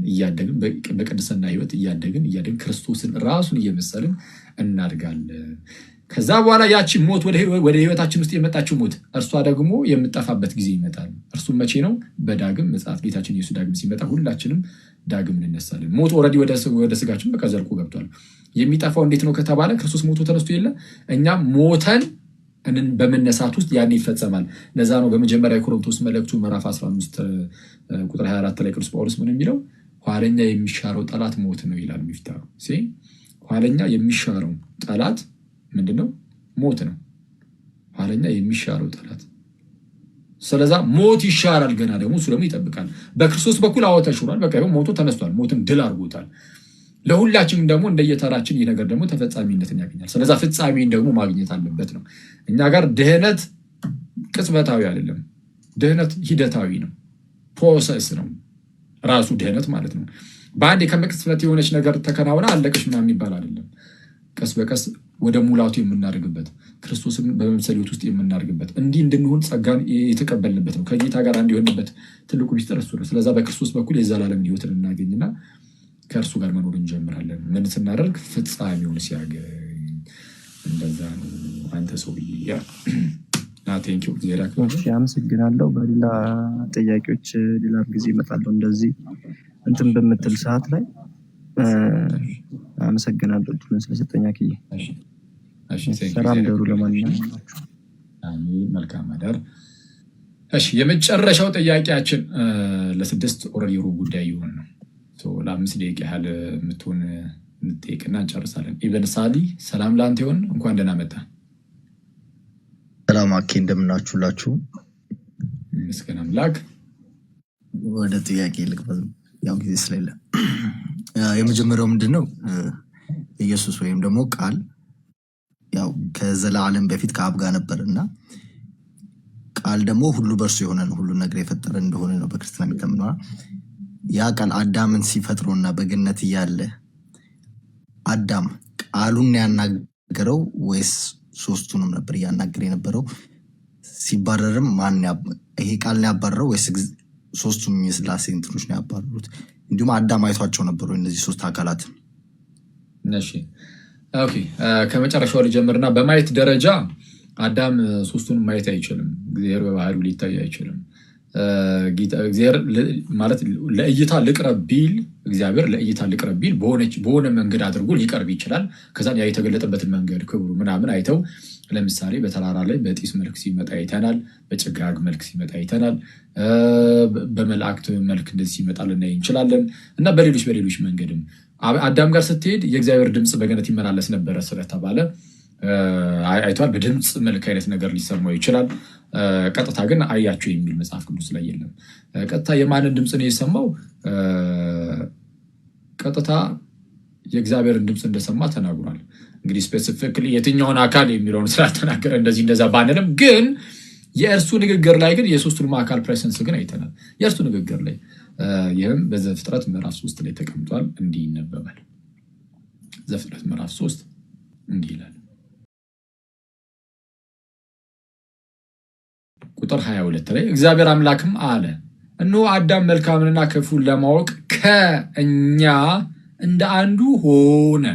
እያደግን በቅድስና ህይወት እያደግን ክርስቶስን ራሱን እየመሰልን እናድጋለን። ከዛ በኋላ ያቺ ሞት ወደ ህይወታችን ውስጥ የመጣችው ሞት እርሷ ደግሞ የምጠፋበት ጊዜ ይመጣል። እርሱም መቼ ነው? በዳግም ምጽአት ጌታችን ኢየሱስ ዳግም ሲመጣ ሁላችንም ዳግም እንነሳለን። ሞት ኦልሬዲ ወደ ስጋችን በቃ ዘልቆ ገብቷል። የሚጠፋው እንዴት ነው ከተባለ ክርስቶስ ሞቶ ተነስቶ የለ እኛም ሞተን በመነሳት ውስጥ ያን ይፈጸማል። ለዛ ነው በመጀመሪያ የኮሪንቶስ መልእክቱ ምዕራፍ 15 ቁጥር 24 ላይ ቅዱስ ጳውሎስ ምን የሚለው ኋለኛ የሚሻረው ጠላት ሞት ነው ይላል። ሚፍታሩ ኋለኛ የሚሻረው ጠላት ምንድነው? ሞት ነው። ኋለኛ የሚሻረው ጠላት። ስለዛ ሞት ይሻራል። ገና ደግሞ እሱ ደግሞ ይጠብቃል። በክርስቶስ በኩል ተሽሯል። በቃ ሞቶ ተነስቷል። ሞትን ድል አድርጎታል። ለሁላችንም ደግሞ እንደየተራችን ይህ ነገር ደግሞ ተፈጻሚነትን ያገኛል። ስለዛ ፍጻሜን ደግሞ ማግኘት አለበት ነው። እኛ ጋር ድህነት ቅጽበታዊ አይደለም። ድህነት ሂደታዊ ነው። ፕሮሰስ ነው ራሱ ድህነት ማለት ነው። በአንድ ከመቅጽበት የሆነች ነገር ተከናውና አለቀሽ ምናምን የሚባል አይደለም። ቀስ በቀስ ወደ ሙላቱ የምናደርግበት ክርስቶስን በመምሰል ህይወት ውስጥ የምናደርግበት እንዲህ እንድንሆን ጸጋን የተቀበልንበት ነው። ከጌታ ጋር አንድ የሆንበት ትልቁ ሚስጥር እሱ ነው። ስለዛ በክርስቶስ በኩል የዘላለም ህይወትን እናገኝና ከእርሱ ጋር መኖር እንጀምራለን። ምን ስናደርግ? ፍጻሜውን ሲያገኝ። እንደዛ ነው። አንተ ሰው አመሰግናለሁ። በሌላ ጥያቄዎች ሌላ ጊዜ እመጣለሁ። እንደዚህ እንትን በምትል ሰዓት ላይ አመሰግናለሁ እድሉን ስለሰጠኝ። አክዬ ሰላም ደሩ። ለማንኛውም መልካም አዳር። እሺ የመጨረሻው ጥያቄያችን ለስድስት ኦልሬዲ ሩብ ጉዳይ ይሆን ነው። ለ5 ደቂቃ ያህል የምትሆን እንጠይቅና እንጨርሳለን። ኢቨን ሳሊ ሰላም ለአንተ ይሆን። እንኳን ደህና መጣ። ሰላም አኬ፣ እንደምናችሁላችሁ። ምስጋና አምላክ። ወደ ጥያቄ ልግባ፣ ያው ጊዜ ስለሌለ። የመጀመሪያው ምንድነው? ኢየሱስ ወይም ደግሞ ቃል ያው ከዘላለም በፊት ከአብ ጋር ነበርና ቃል ደግሞ ሁሉ በእርሱ የሆነ ነው፣ ሁሉ ነገር የፈጠረ እንደሆነ ነው በክርስትና የሚታመነው። ያ ቃል አዳምን ሲፈጥሮና በገነት እያለ አዳም ቃሉን ያናገረው ወይስ ሶስቱንም ነበር እያናገረ የነበረው? ሲባረርም ይሄ ቃል ነው ያባረረው ወይስ ሶስቱም የሥላሴ እንትኖች ነው ያባረሩት? እንዲሁም አዳም አይቷቸው ነበሩ እነዚህ ሶስት አካላት? እሺ ኦኬ፣ ከመጨረሻው ልጀምርና በማየት ደረጃ አዳም ሶስቱንም ማየት አይችልም። እግዚአብሔር በባህሪው ሊታይ አይችልም። እግዚአብሔር ማለት ለእይታ ልቅረብ ቢል እግዚአብሔር ለእይታ ልቅረብ ቢል በሆነ መንገድ አድርጎ ሊቀርብ ይችላል። ከዛም ያ የተገለጠበትን መንገድ ክብሩ ምናምን አይተው ለምሳሌ በተራራ ላይ በጢስ መልክ ሲመጣ አይተናል። በጭጋግ መልክ ሲመጣ አይተናል። በመላእክት መልክ እንደዚህ ሲመጣ ልናይ እንችላለን እና በሌሎች መንገድም አዳም ጋር ስትሄድ የእግዚአብሔር ድምፅ በገነት ይመላለስ ነበረ ስለተባለ አይቷል። በድምፅ መልክ አይነት ነገር ሊሰማው ይችላል። ቀጥታ ግን አያቸው የሚል መጽሐፍ ቅዱስ ላይ የለም። ቀጥታ የማንን ድምፅ ነው የሰማው? ቀጥታ የእግዚአብሔርን ድምፅ እንደሰማ ተናግሯል። እንግዲህ ስፔሲፊክሊ የትኛውን አካል የሚለውን ስላልተናገረ እንደዚህ እንደዛ ባንልም፣ ግን የእርሱ ንግግር ላይ ግን የሶስቱንም አካል ፕሬሰንስ ግን አይተናል። የእርሱ ንግግር ላይ ይህም በዘፍጥረት ምዕራፍ 3 ላይ ተቀምጧል። እንዲህ ይነበባል። ዘፍጥረት ምዕራፍ 3 እንዲህ ይላል። ቁጥር 22 ላይ እግዚአብሔር አምላክም አለ፣ እነሆ አዳም መልካምንና ክፉን ለማወቅ ከእኛ እንደ አንዱ ሆነ።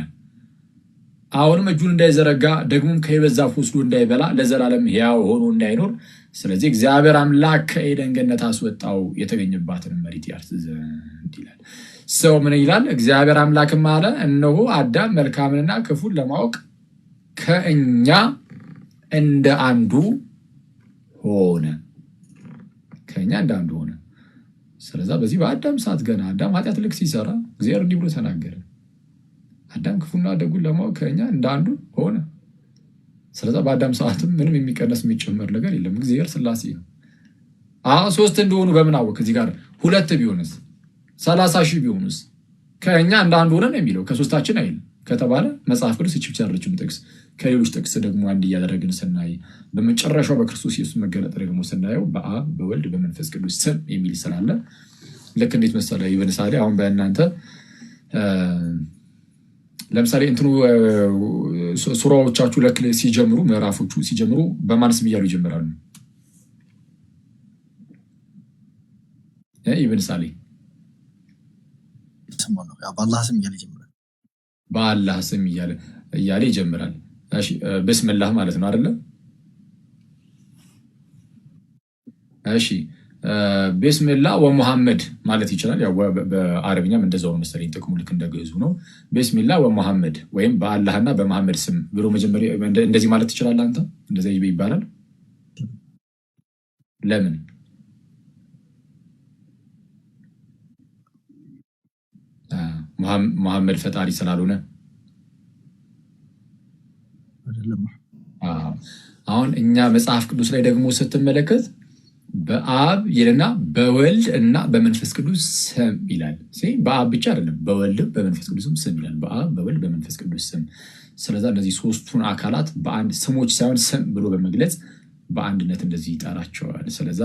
አሁንም እጁን እንዳይዘረጋ ደግሞም ከሕይወት ዛፍ ወስዶ እንዳይበላ ለዘላለም ሕያው ሆኖ እንዳይኖር፣ ስለዚህ እግዚአብሔር አምላክ ከኤደን ገነት አስወጣው፣ የተገኘባትን መሬት ያርስ ዘንድ ይላል። ሰው ምን ይላል? እግዚአብሔር አምላክም አለ፣ እነሆ አዳም መልካምንና ክፉን ለማወቅ ከእኛ እንደ አንዱ ሆነ። ከእኛ እንደ አንዱ ሆነ። ስለዛ በዚህ በአዳም ሰዓት ገና አዳም ኃጢአት ልክ ሲሰራ እግዚአብሔር እንዲህ ብሎ ተናገረ፣ አዳም ክፉና ደጉን ለማወቅ ከእኛ እንደ አንዱ ሆነ። ስለዛ በአዳም ሰዓትም ምንም የሚቀነስ የሚጨመር ነገር የለም። እግዚአብሔር ሥላሴ ነው። ሶስት እንደሆኑ በምን አወቅ? እዚህ ጋር ሁለት ቢሆንስ 30,000 ቢሆኑስ ከእኛ እንደ አንድ ሆነ ነው የሚለው ከሶስታችን አይል ከተባለ መጽሐፍ ቅዱስ እቺ ብቻ ያለችውን ጥቅስ ከሌሎች ጥቅስ ደግሞ አንድ እያደረግን ስናይ በመጨረሻው በክርስቶስ ኢየሱስ መገለጥ ደግሞ ስናየው በአብ በወልድ በመንፈስ ቅዱስ ስም የሚል ስላለ ልክ እንዴት መሰለ ይበልሳሌ አሁን በእናንተ ለምሳሌ እንትኑ ሱራዎቻችሁ ለክለ ሲጀምሩ ምዕራፎቹ ሲጀምሩ በማን ስም እያሉ ይጀምራሉ? ይበልሳሌ በአላህ ስም እያለ ይጀምራል። በአላህ ስም እያለ ይጀምራል። እሺ በስምላህ ማለት ነው አይደለ? እሺ ቢስሚላህ ወሙሐመድ ማለት ይችላል። ያው በአረብኛም እንደዛው ነው መሰለኝ ጥቅሙ ልክ እንደገዙ ነው። ቢስሚላህ ወሙሐመድ ወይም በአላህና በመሐመድ ስም ብሎ መጀመሪያ እንደዚህ ማለት ትችላለህ አንተ። እንደዚህ ይባላል። ለምን? መሐመድ ፈጣሪ ስላልሆነ አሁን እኛ መጽሐፍ ቅዱስ ላይ ደግሞ ስትመለከት በአብ ይልና በወልድ እና በመንፈስ ቅዱስ ስም ይላል። በአብ ብቻ አይደለም በወልድ በመንፈስ ቅዱስም ስም ይላል። በአብ በወልድ በመንፈስ ቅዱስ ስም። ስለዛ እነዚህ ሶስቱን አካላት በአንድ ስሞች ሳይሆን ስም ብሎ በመግለጽ በአንድነት እንደዚህ ይጠራቸዋል። ስለዛ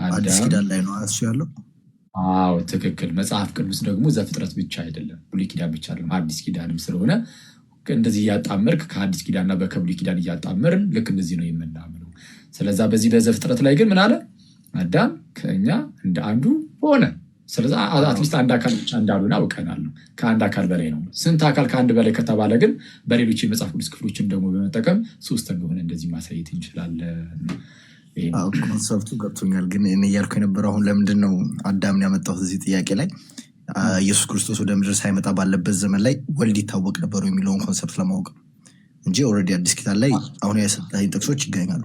አዲስ ኪዳን ላይ ነው እሱ ያለው። አዎ ትክክል። መጽሐፍ ቅዱስ ደግሞ ዘፍጥረት ብቻ አይደለም ብሉይ ኪዳን ብቻ አይደለም አዲስ ኪዳንም ስለሆነ እንደዚህ እያጣመርክ ከአዲስ ኪዳንና በከብሉይ ኪዳን እያጣመርን ልክ እንደዚህ ነው የምናምነው። ስለዛ በዚህ በዘፍጥረት ላይ ግን ምን አለ? አዳም ከእኛ እንደ አንዱ ሆነ። ስለዛ አትሊስት አንድ አካል ብቻ እንዳልሆነ አውቀናል። ከአንድ አካል በላይ ነው። ስንት አካል ከአንድ በላይ ከተባለ ግን በሌሎች የመጽሐፍ ቅዱስ ክፍሎችን ደግሞ በመጠቀም ሶስት እንደሆነ እንደዚህ ማሳየት እንችላለን። ኮንሰፕቱ ገብቶኛል። ግን እኔ እያልኩ የነበረው አሁን ለምንድን ነው አዳምን ያመጣሁት እዚህ ጥያቄ ላይ ኢየሱስ ክርስቶስ ወደ ምድር ሳይመጣ ባለበት ዘመን ላይ ወልድ ይታወቅ ነበሩ የሚለውን ኮንሰፕት ለማወቅ እንጂ ኦልሬዲ አዲስ ኪዳን ላይ አሁን የሰጠኝ ጥቅሶች ይገኛሉ።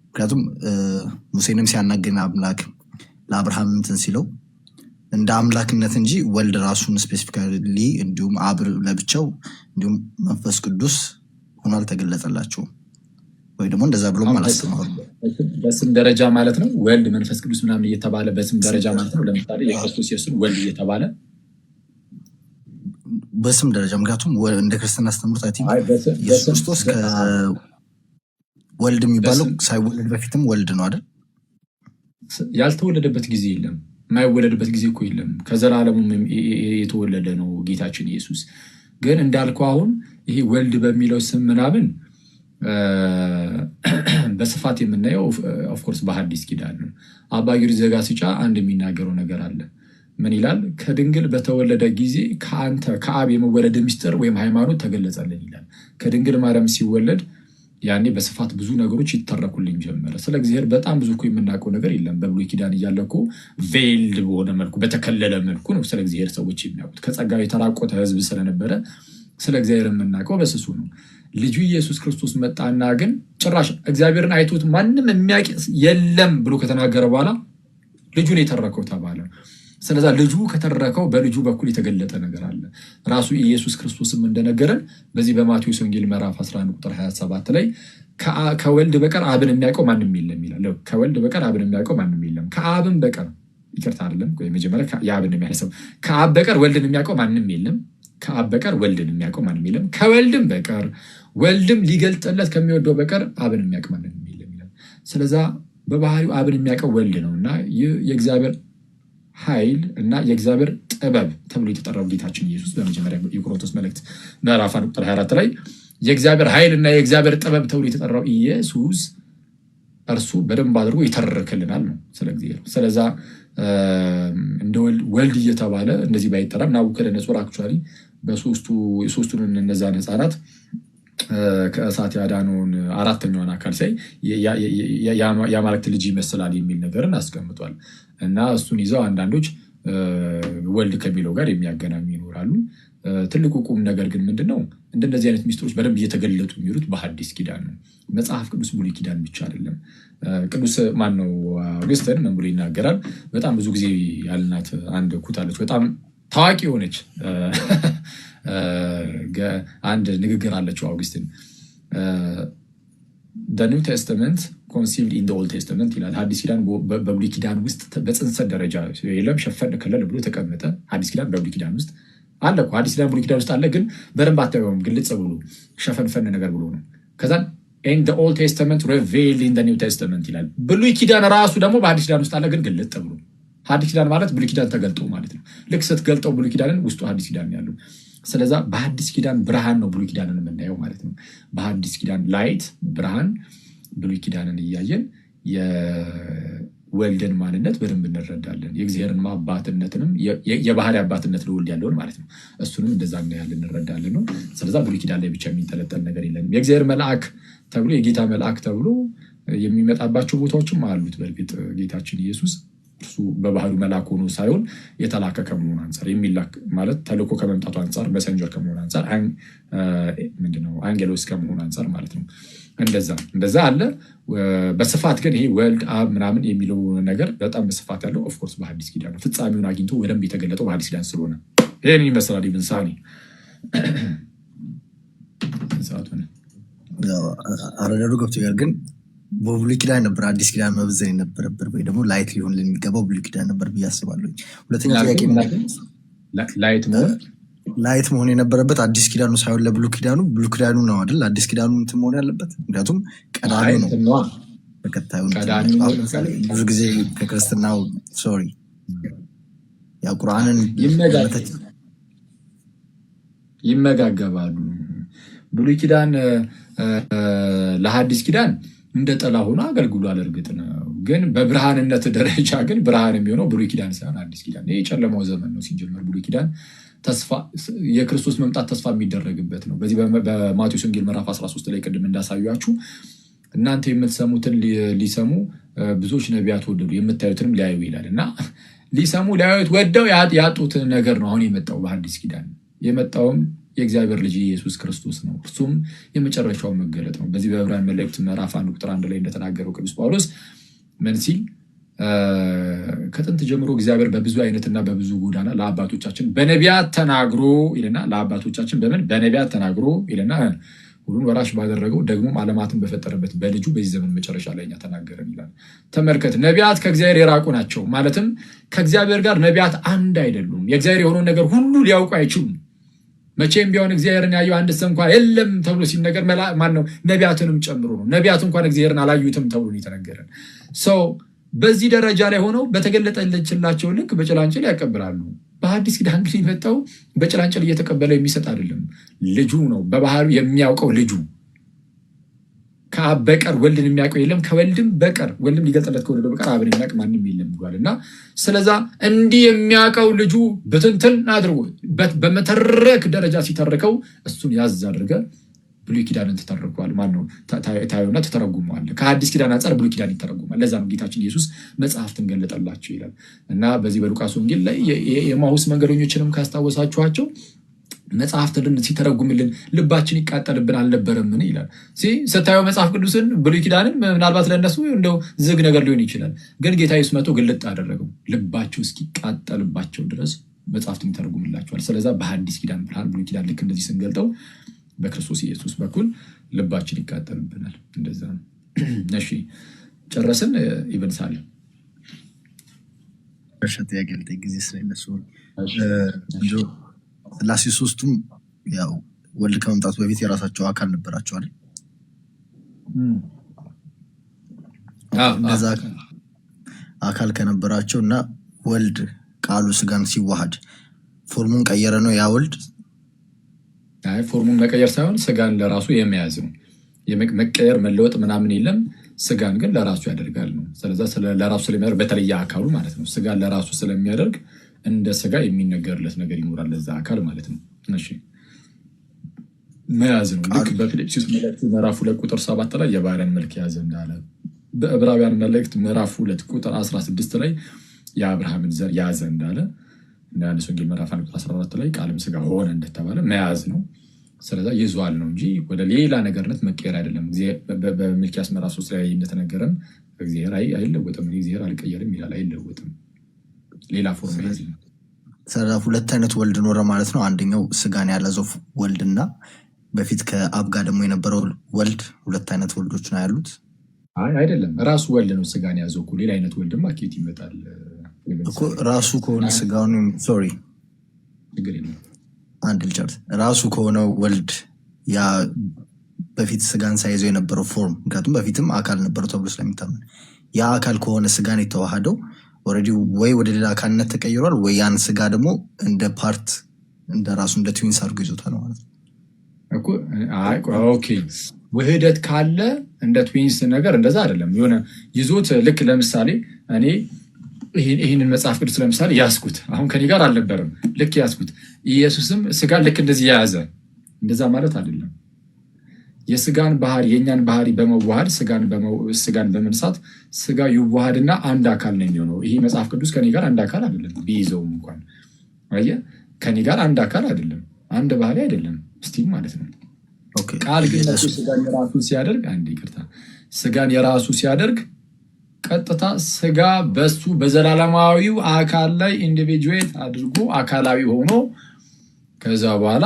ምክንያቱም ሙሴንም ሲያናገኝ አምላክ ለአብርሃም እንትን ሲለው እንደ አምላክነት እንጂ ወልድ ራሱን ስፔሲፊካሊ እንዲሁም አብ ለብቻው እንዲሁም መንፈስ ቅዱስ ሆኖ አልተገለጸላቸውም ወይ ደግሞ እንደዛ ብሎ አላስተማሩ። በስም ደረጃ ማለት ነው ወልድ መንፈስ ቅዱስ ምናምን እየተባለ በስም ደረጃ ማለት ነው። ለምሳሌ የክርስቶስ ኢየሱስን ወልድ እየተባለ በስም ደረጃ ምክንያቱም እንደ ክርስትና አስተምሮት አይ ቲንክ ኢየሱስ ክርስቶስ ወልድ የሚባለው ሳይወለድ በፊትም ወልድ ነው አይደል? ያልተወለደበት ጊዜ የለም፣ የማይወለድበት ጊዜ እኮ የለም። ከዘላለሙ የተወለደ ነው ጌታችን ኢየሱስ። ግን እንዳልከው አሁን ይሄ ወልድ በሚለው ስም ምናምን በስፋት የምናየው ኦፍኮርስ በሐዲስ ኪዳን ነው። አባ ጊዮርጊስ ዘጋስጫ አንድ የሚናገረው ነገር አለ። ምን ይላል? ከድንግል በተወለደ ጊዜ ከአንተ ከአብ የመወለድ ምስጢር ወይም ሃይማኖት ተገለጸልን ይላል። ከድንግል ማርያም ሲወለድ ያኔ በስፋት ብዙ ነገሮች ይተረኩልኝ ጀመረ። ስለ እግዚአብሔር በጣም ብዙ እኮ የምናውቀው ነገር የለም። በብሉይ ኪዳን እያለ እኮ ቬይልድ በሆነ መልኩ በተከለለ መልኩ ነው ስለ እግዚአብሔር ሰዎች የሚያውቁት። ከጸጋ የተራቆተ ሕዝብ ስለነበረ ስለ እግዚአብሔር የምናውቀው በስሱ ነው። ልጁ ኢየሱስ ክርስቶስ መጣና ግን ጭራሽ እግዚአብሔርን አይቶት ማንም የሚያውቅ የለም ብሎ ከተናገረ በኋላ ልጁን የተረከው ተባለ። ስለዛ ልጁ ከተረከው በልጁ በኩል የተገለጠ ነገር አለ። ራሱ ኢየሱስ ክርስቶስም እንደነገረን በዚህ በማቴዎስ ወንጌል ምዕራፍ 11 ቁጥር 27 ላይ ከወልድ በቀር አብን የሚያውቀው ማንም የለም ይላል። ከወልድ በቀር አብን የሚያውቀው ማንም የለም። ከአብን በቀር ይቅርታ አይደለም መጀመሪያ የአብን የሚያሰው ከአብ በቀር ወልድን የሚያውቀው ማንም የለም። ከአብ በቀር ወልድን የሚያውቀው ማንም የለም። ከወልድም በቀር ወልድም ሊገልጥለት ከሚወደው በቀር አብን የሚያውቅ ማንም የለም ይላል። ስለዛ በባህሪው አብን የሚያውቀው ወልድ ነው እና ይህ የእግዚአብሔር ኃይል እና የእግዚአብሔር ጥበብ ተብሎ የተጠራው ጌታችን ኢየሱስ በመጀመሪያ የቆሮንቶስ መልእክት ምዕራፍ 1 ቁጥር 24 ላይ የእግዚአብሔር ኃይል እና የእግዚአብሔር ጥበብ ተብሎ የተጠራው ኢየሱስ እርሱ በደንብ አድርጎ ይተርክልናል ነው ስለ እግዚአብሔር። ስለዛ እንደ ወልድ እየተባለ እንደዚህ ባይጠራም ናቡከደነፆር አክቹዋሊ የሶስቱን እነዛን ሕፃናት ከእሳት ያዳነውን አራተኛውን አካል ሳይ የአማልክት ልጅ ይመስላል የሚል ነገርን አስቀምጧል እና እሱን ይዘው አንዳንዶች ወልድ ከሚለው ጋር የሚያገናኙ ይኖራሉ። ትልቁ ቁም ነገር ግን ምንድነው? እንደነዚህ አይነት ሚስጥሮች በደንብ እየተገለጡ የሚሉት በሐዲስ ኪዳን ነው። መጽሐፍ ቅዱስ ብሉይ ኪዳን ብቻ አይደለም። ቅዱስ ማን ነው አውግስትን ምን ብሎ ይናገራል? በጣም ብዙ ጊዜ ያልናት አንድ ኩታለች በጣም ታዋቂ የሆነች አንድ ንግግር አለችው አውግስትን The New Testament ኮንሲቭድ ኢን ኦልድ ቴስተመንት ይላል። ሐዲስ ኪዳን በብሉይ ኪዳን ውስጥ በጽንሰት ደረጃ የለም፣ ሸፈን ከለል ብሎ ተቀመጠ። ሐዲስ ኪዳን በብሉይ ኪዳን ውስጥ አለ እኮ። ሐዲስ ኪዳን ብሉይ ኪዳን ውስጥ አለ፣ ግን በደንብ አታየውም። ግልጽ ብሎ ሸፈንፈን ነገር ብሎ ነው። ከዛን ኢን ዘ ኦልድ ቴስተመንት ሪቪልድ ኢን ዘ ኒው ቴስተመንት ይላል። ብሉይ ኪዳን ራሱ ደግሞ በሐዲስ ኪዳን ውስጥ አለ፣ ግን ግልጽ ብሎ። ሐዲስ ኪዳን ማለት ብሉይ ኪዳን ተገልጦ ማለት ነው። ልክ ስትገልጠው ብሉይ ኪዳንን ውስጡ ሐዲስ ኪዳን ያለው። ስለዛ በሐዲስ ኪዳን ብርሃን ነው ብሉይ ኪዳንን የምናየው ማለት ነው። በሐዲስ ኪዳን ላይት ብርሃን ብሉይ ኪዳንን እያየን የወልድን ማንነት በደንብ እንረዳለን። የእግዚአብሔርን አባትነትንም የባህሪ አባትነት ለወልድ ያለውን ማለት ነው። እሱንም እንደዛ እናያለን እንረዳለን ነው። ስለዛ ብሉይ ኪዳን ላይ ብቻ የሚንጠለጠል ነገር የለንም። የእግዚአብሔር መልአክ ተብሎ የጌታ መልአክ ተብሎ የሚመጣባቸው ቦታዎችም አሉት። በእርግጥ ጌታችን ኢየሱስ እርሱ በባህሉ መልአክ ሆኖ ሳይሆን የተላከ ከመሆኑ አንጻር የሚላክ ማለት ተልኮ ከመምጣቱ አንጻር መሰንጀር ከመሆኑ አንጻር ምንድነው አንጌሎስ ከመሆኑ አንጻር ማለት ነው። እንደዛ አለ በስፋት። ግን ይሄ ወልድ አብ ምናምን የሚለው ነገር በጣም በስፋት ያለው ኦፍኮርስ በሐዲስ ኪዳን ነው። ፍጻሜውን አግኝቶ በደንብ የተገለጠው በሐዲስ ኪዳን ስለሆነ ይህን ይመስላል። ብንሳኔ አረዳዱ ገብቶኛል። ግን በብሉይ ኪዳን ነበር አዲስ ኪዳን መብዘን የነበረበት ወይ ደግሞ ላይት ሊሆን የሚገባው ብሉይ ኪዳን ነበር ብዬ አስባለሁ። ሁለተኛ ጥያቄ ላይት መሆን የነበረበት አዲስ ኪዳኑ ሳይሆን ለብሉይ ኪዳኑ ብሉይ ኪዳኑ ነው አይደል? አዲስ ኪዳኑ እንትን መሆን ያለበት ምክንያቱም ቀዳሚ ነው። ተከታዩ ብዙ ጊዜ ከክርስትናው ያ ቁርአንን ይመጋገባሉ። ብሉይ ኪዳን ለሐዲስ ኪዳን እንደ ጥላ ሆኖ አገልግሏል። እርግጥ ነው፣ ግን በብርሃንነት ደረጃ ግን ብርሃን የሚሆነው ብሉይ ኪዳን ሳይሆን አዲስ ኪዳን። ይህ የጨለማው ዘመን ነው ሲጀመር። ብሉይ ኪዳን የክርስቶስ መምጣት ተስፋ የሚደረግበት ነው። በዚህ በማቴዎስ ወንጌል ምዕራፍ 13 ላይ ቅድም እንዳሳያችሁ እናንተ የምትሰሙትን ሊሰሙ ብዙዎች ነቢያት ወደዱ፣ የምታዩትንም ሊያዩ ይላል እና ሊሰሙ ሊያዩት ወደው ያጡት ነገር ነው አሁን የመጣው በሐዲስ ኪዳን። የመጣውም የእግዚአብሔር ልጅ ኢየሱስ ክርስቶስ ነው። እርሱም የመጨረሻው መገለጥ ነው። በዚህ በዕብራውያን መልእክት ምዕራፍ 1 ቁጥር 1 ላይ እንደተናገረው ቅዱስ ጳውሎስ ምን ሲል ከጥንት ጀምሮ እግዚአብሔር በብዙ አይነትና በብዙ ጎዳና ለአባቶቻችን በነቢያት ተናግሮ ይልና ለአባቶቻችን በነቢያት ተናግሮ ይልና ሁሉን ወራሽ ባደረገው ደግሞም ዓለማትን በፈጠረበት በልጁ በዚህ ዘመን መጨረሻ ላይ እኛ ተናገረን ይላል። ተመልከት፣ ነቢያት ከእግዚአብሔር የራቁ ናቸው። ማለትም ከእግዚአብሔር ጋር ነቢያት አንድ አይደሉም። የእግዚአብሔር የሆነውን ነገር ሁሉ ሊያውቁ አይችሉም። መቼም ቢሆን እግዚአብሔርን ያየው አንድ ሰው እንኳን የለም ተብሎ ሲነገር ማነው? ነቢያትንም ጨምሮ ነው። ነቢያት እንኳን እግዚአብሔርን አላዩትም ተብሎ የተነገረን ሰው በዚህ ደረጃ ላይ ሆነው በተገለጠችላቸው ልክ በጭላንጭል ያቀብላሉ። በሐዲስ ኪዳን ግን የመጣው በጭላንጭል እየተቀበለ የሚሰጥ አይደለም። ልጁ ነው በባህሉ የሚያውቀው ልጁ። ከአብ በቀር ወልድን የሚያውቀው የለም፣ ከወልድም በቀር ወልድም ሊገልጥለት ከወለደ በቀር አብን የሚያውቅ ማንም የለም ብሏል። እና ስለዛ እንዲህ የሚያውቀው ልጁ ብትንትን አድርጎ በመተረክ ደረጃ ሲተርከው እሱን ያዝ አድርገ ብሉይ ኪዳንን ተተርኳል። ማነው ታዩና ተተረጉመዋል። ከሐዲስ ኪዳን አንጻር ብሉይ ኪዳን ይተረጉማል። ለዛ ነው ጌታችን ኢየሱስ መጽሐፍትን ገለጠላቸው ይላል እና በዚህ በሉቃስ ወንጌል ላይ የኤማሁስ መንገደኞችንም ካስታወሳችኋቸው መጽሐፍትን ሲተረጉምልን ልባችን ይቃጠልብን አልነበረምን ይላል። ስታየው መጽሐፍ ቅዱስን ብሉይ ኪዳንን ምናልባት ለእነሱ እንደው ዝግ ነገር ሊሆን ይችላል፣ ግን ጌታ ኢየሱስ መጥቶ ግልጥ አደረገው። ልባቸው እስኪቃጠልባቸው ድረስ መጽሐፍትን ይተረጉምላቸዋል። ስለዛ በሐዲስ ኪዳን ብርሃን ብሉይ ኪዳን ልክ እንደዚህ ስንገልጠው በክርስቶስ ኢየሱስ በኩል ልባችን ይቃጠልብናል። እንደዛ ነው። እሺ ጨረስን። ይበልሳል ጥያቄ ልጠይቅ ጊዜ ስለነሱ ስላሴ ሶስቱም ያው ወልድ ከመምጣቱ በፊት የራሳቸው አካል ነበራቸው አይደል? እንደዛ አካል ከነበራቸው እና ወልድ ቃሉ ስጋን ሲዋሃድ ፎርሙን ቀየረ ነው ያ ወልድ? ፎርሙን መቀየር ሳይሆን ስጋን ለራሱ የመያዝ ነው። መቀየር መለወጥ ምናምን የለም። ስጋን ግን ለራሱ ያደርጋል ነው። ስለዛ ለራሱ ስለሚያደርግ በተለየ አካሉ ማለት ነው። ስጋን ለራሱ ስለሚያደርግ እንደ ስጋ የሚነገርለት ነገር ይኖራል ለዛ አካል ማለት ነው። እሺ መያዝ ነው። ልክ በፊልጵስዩስ መልእክት ምዕራፍ 2 ቁጥር 7 ላይ የባሪያን መልክ ያዘ እንዳለ፣ በዕብራውያን መልእክት ምዕራፍ 2 ቁጥር 16 ላይ የአብርሃምን ዘር ያዘ እንዳለ፣ እና ዮሐንስ ወንጌል ምዕራፍ 1 ቁጥር 14 ላይ ቃልም ስጋ ሆነ እንደተባለ መያዝ ነው። ስለዛ ይዟል ነው እንጂ ወደ ሌላ ነገርነት መቀየር አይደለም። በሚልክያስ ምዕራፍ 3 ላይ እንደተነገረን እግዚአብሔር አይለወጥም፣ እግዚአብሔር አልቀየርም ይላል። አይለወጥም፣ ሌላ ፎርም ያዝ ነው። ሁለት አይነት ወልድ ኖረ ማለት ነው። አንደኛው ስጋን ያለዘው ወልድና በፊት ከአብ ጋር ደግሞ የነበረው ወልድ። ሁለት አይነት ወልዶች ነው ያሉት። አይ አይደለም፣ ራሱ ወልድ ነው ስጋን ያዘው እኮ። ሌላ አይነት ወልድማ ከየት ይመጣል እኮ ራሱ ከሆነ ስጋውን ሶሪ ችግር የለም አንድ ልጨርስ። ራሱ ከሆነው ወልድ ያ በፊት ስጋን ሳይዘው የነበረው ፎርም፣ ምክንያቱም በፊትም አካል ነበረው ተብሎ ስለሚታመን ያ አካል ከሆነ ስጋን የተዋሃደው ኦልሬዲ ወይ ወደ ሌላ አካልነት ተቀይሯል፣ ወይ ያን ስጋ ደግሞ እንደ ፓርት እንደ ራሱ እንደ ትዊንስ አድርጎ ይዞታል ማለት ነው እኮ። አይ ኦኬ፣ ውህደት ካለ እንደ ትዊንስ ነገር እንደዛ አይደለም። የሆነ ይዞት ልክ ለምሳሌ እኔ ይህንን መጽሐፍ ቅዱስ ለምሳሌ ያስኩት አሁን ከኔ ጋር አልነበረም፣ ልክ ያስኩት ኢየሱስም ስጋን ልክ እንደዚህ የያዘ እንደዛ ማለት አይደለም። የስጋን ባህሪ የኛን ባህሪ በመዋሃድ ስጋን በመንሳት ስጋ ይዋሃድና አንድ አካል ነው የሚሆነው። ይሄ መጽሐፍ ቅዱስ ከኔ ጋር አንድ አካል አይደለም፣ ቢይዘውም እንኳን አየህ፣ ከኔ ጋር አንድ አካል አይደለም፣ አንድ ባህሪ አይደለም ስቲል ማለት ነው። ቃል ግን ስጋን የራሱ ሲያደርግ ስጋን የራሱ ሲያደርግ ቀጥታ ስጋ በሱ በዘላለማዊው አካል ላይ ኢንዲቪጁዌት አድርጎ አካላዊ ሆኖ ከዛ በኋላ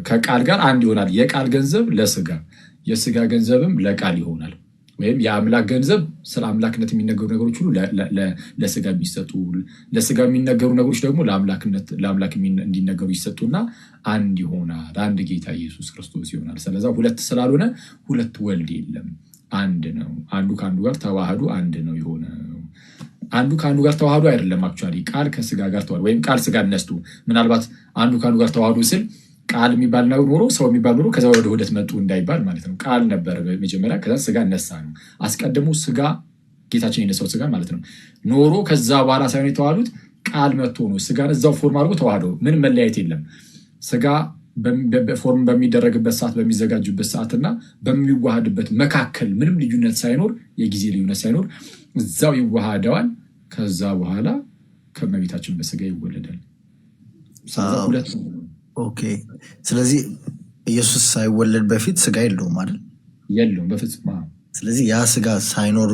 ከቃል ጋር አንድ ይሆናል። የቃል ገንዘብ ለስጋ የስጋ ገንዘብም ለቃል ይሆናል። ወይም የአምላክ ገንዘብ ስለ አምላክነት የሚነገሩ ነገሮች ሁሉ ለስጋ የሚሰጡ፣ ለስጋ የሚነገሩ ነገሮች ደግሞ ለአምላክ እንዲነገሩ ይሰጡና አንድ ይሆናል። አንድ ጌታ ኢየሱስ ክርስቶስ ይሆናል። ስለዛ ሁለት ስላልሆነ ሁለት ወልድ የለም፣ አንድ ነው። አንዱ ከአንዱ ጋር ተዋህዶ አንድ ነው የሆነ። አንዱ ከአንዱ ጋር ተዋህዶ አይደለም አክቹዋሊ ቃል ከስጋ ጋር ተዋህዶ ወይም ቃል ስጋ ነስቶ ምናልባት አንዱ ከአንዱ ጋር ተዋህዶ ስል ቃል የሚባል ነው ኖሮ ሰው የሚባል ኖሮ ከዛ ወደ ውህደት መጡ እንዳይባል ማለት ነው። ቃል ነበር መጀመሪያ፣ ከዛ ስጋ ነሳ ነው። አስቀድሞ ስጋ ጌታችን የነሳው ስጋ ማለት ነው ኖሮ ከዛ በኋላ ሳይሆን የተዋሉት ቃል መጥቶ ነው ስጋን እዛው ፎርም አድርጎ ተዋህዶ። ምን መለያየት የለም። ስጋ ፎርም በሚደረግበት ሰዓት በሚዘጋጁበት ሰዓትና በሚዋሃድበት መካከል ምንም ልዩነት ሳይኖር የጊዜ ልዩነት ሳይኖር እዛው ይዋሃደዋል። ከዛ በኋላ ከመቤታችን በስጋ ይወለዳል። ኦኬ። ስለዚህ ኢየሱስ ሳይወለድ በፊት ስጋ የለውም አይደል? የለውም በፍጹም። ስለዚህ ያ ስጋ ሳይኖሩ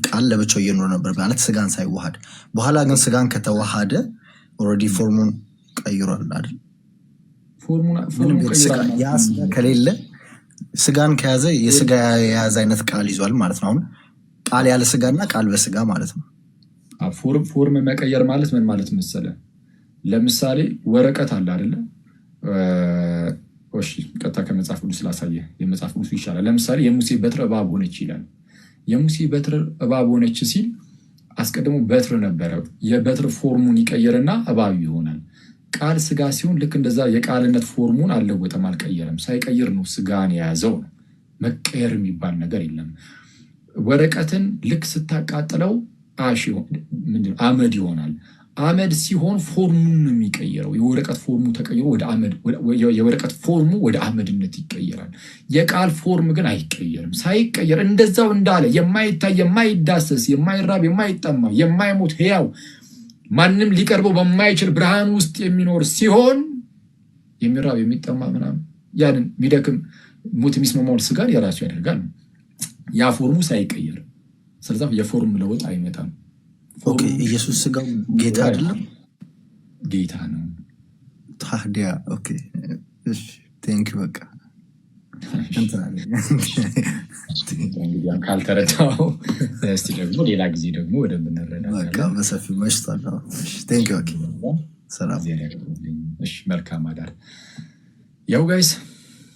ቃል ለብቻው እየኖረ ነበር ማለት ስጋን ሳይዋሃድ። በኋላ ግን ስጋን ከተዋሃደ ኦልሬዲ ፎርሙን ቀይሯል አይደል? ያ ስጋ ከሌለ ስጋን ከያዘ የስጋ የያዘ አይነት ቃል ይዟል ማለት ነው። አሁን ቃል ያለ ስጋና ቃል በስጋ ማለት ነው። ፎርም መቀየር ማለት ምን ማለት መሰለ? ለምሳሌ ወረቀት አለ አይደለ? ቀጥታ ከመጽሐፍ ቅዱስ ስላሳየ የመጽሐፍ ቅዱስ ይሻላል። ለምሳሌ የሙሴ በትር እባብ ሆነች ይላል። የሙሴ በትር እባብ ሆነች ሲል አስቀድሞ በትር ነበረ። የበትር ፎርሙን ይቀየርና እባብ ይሆናል። ቃል ስጋ ሲሆን ልክ እንደዛ የቃልነት ፎርሙን አልለወጠም፣ አልቀየረም። ሳይቀይር ነው ስጋን የያዘው ነው። መቀየር የሚባል ነገር የለም። ወረቀትን ልክ ስታቃጥለው አመድ ይሆናል። አመድ ሲሆን ፎርሙን ነው የሚቀየረው። የወረቀት ፎርሙ ተቀይሮ የወረቀት ፎርሙ ወደ አመድነት ይቀየራል። የቃል ፎርም ግን አይቀየርም። ሳይቀየር እንደዛው እንዳለ የማይታይ የማይዳሰስ የማይራብ የማይጠማ የማይሞት ሕያው ማንም ሊቀርበው በማይችል ብርሃን ውስጥ የሚኖር ሲሆን የሚራብ የሚጠማ ምናምን ያንን የሚደክም ሞት የሚስማማውን ስጋን የራሱ ያደርጋል። ያ ፎርሙ ሳይቀየር፣ ስለዚህ የፎርም ለውጥ አይመጣም። ኢየሱስ ስጋው ጌታ አይደለም? ጌታ ነው ታዲያ። ኦኬ እሺ፣ ቴንክ ዩ። በቃ እንግዲህ ካልተረዳው እስቲ ደግሞ ሌላ ጊዜ ደግሞ ወደምንረዳ በሰፊው መሽቷል። ቴንክ ዩ። ሰላም። መልካም አዳር ያው ጋይስ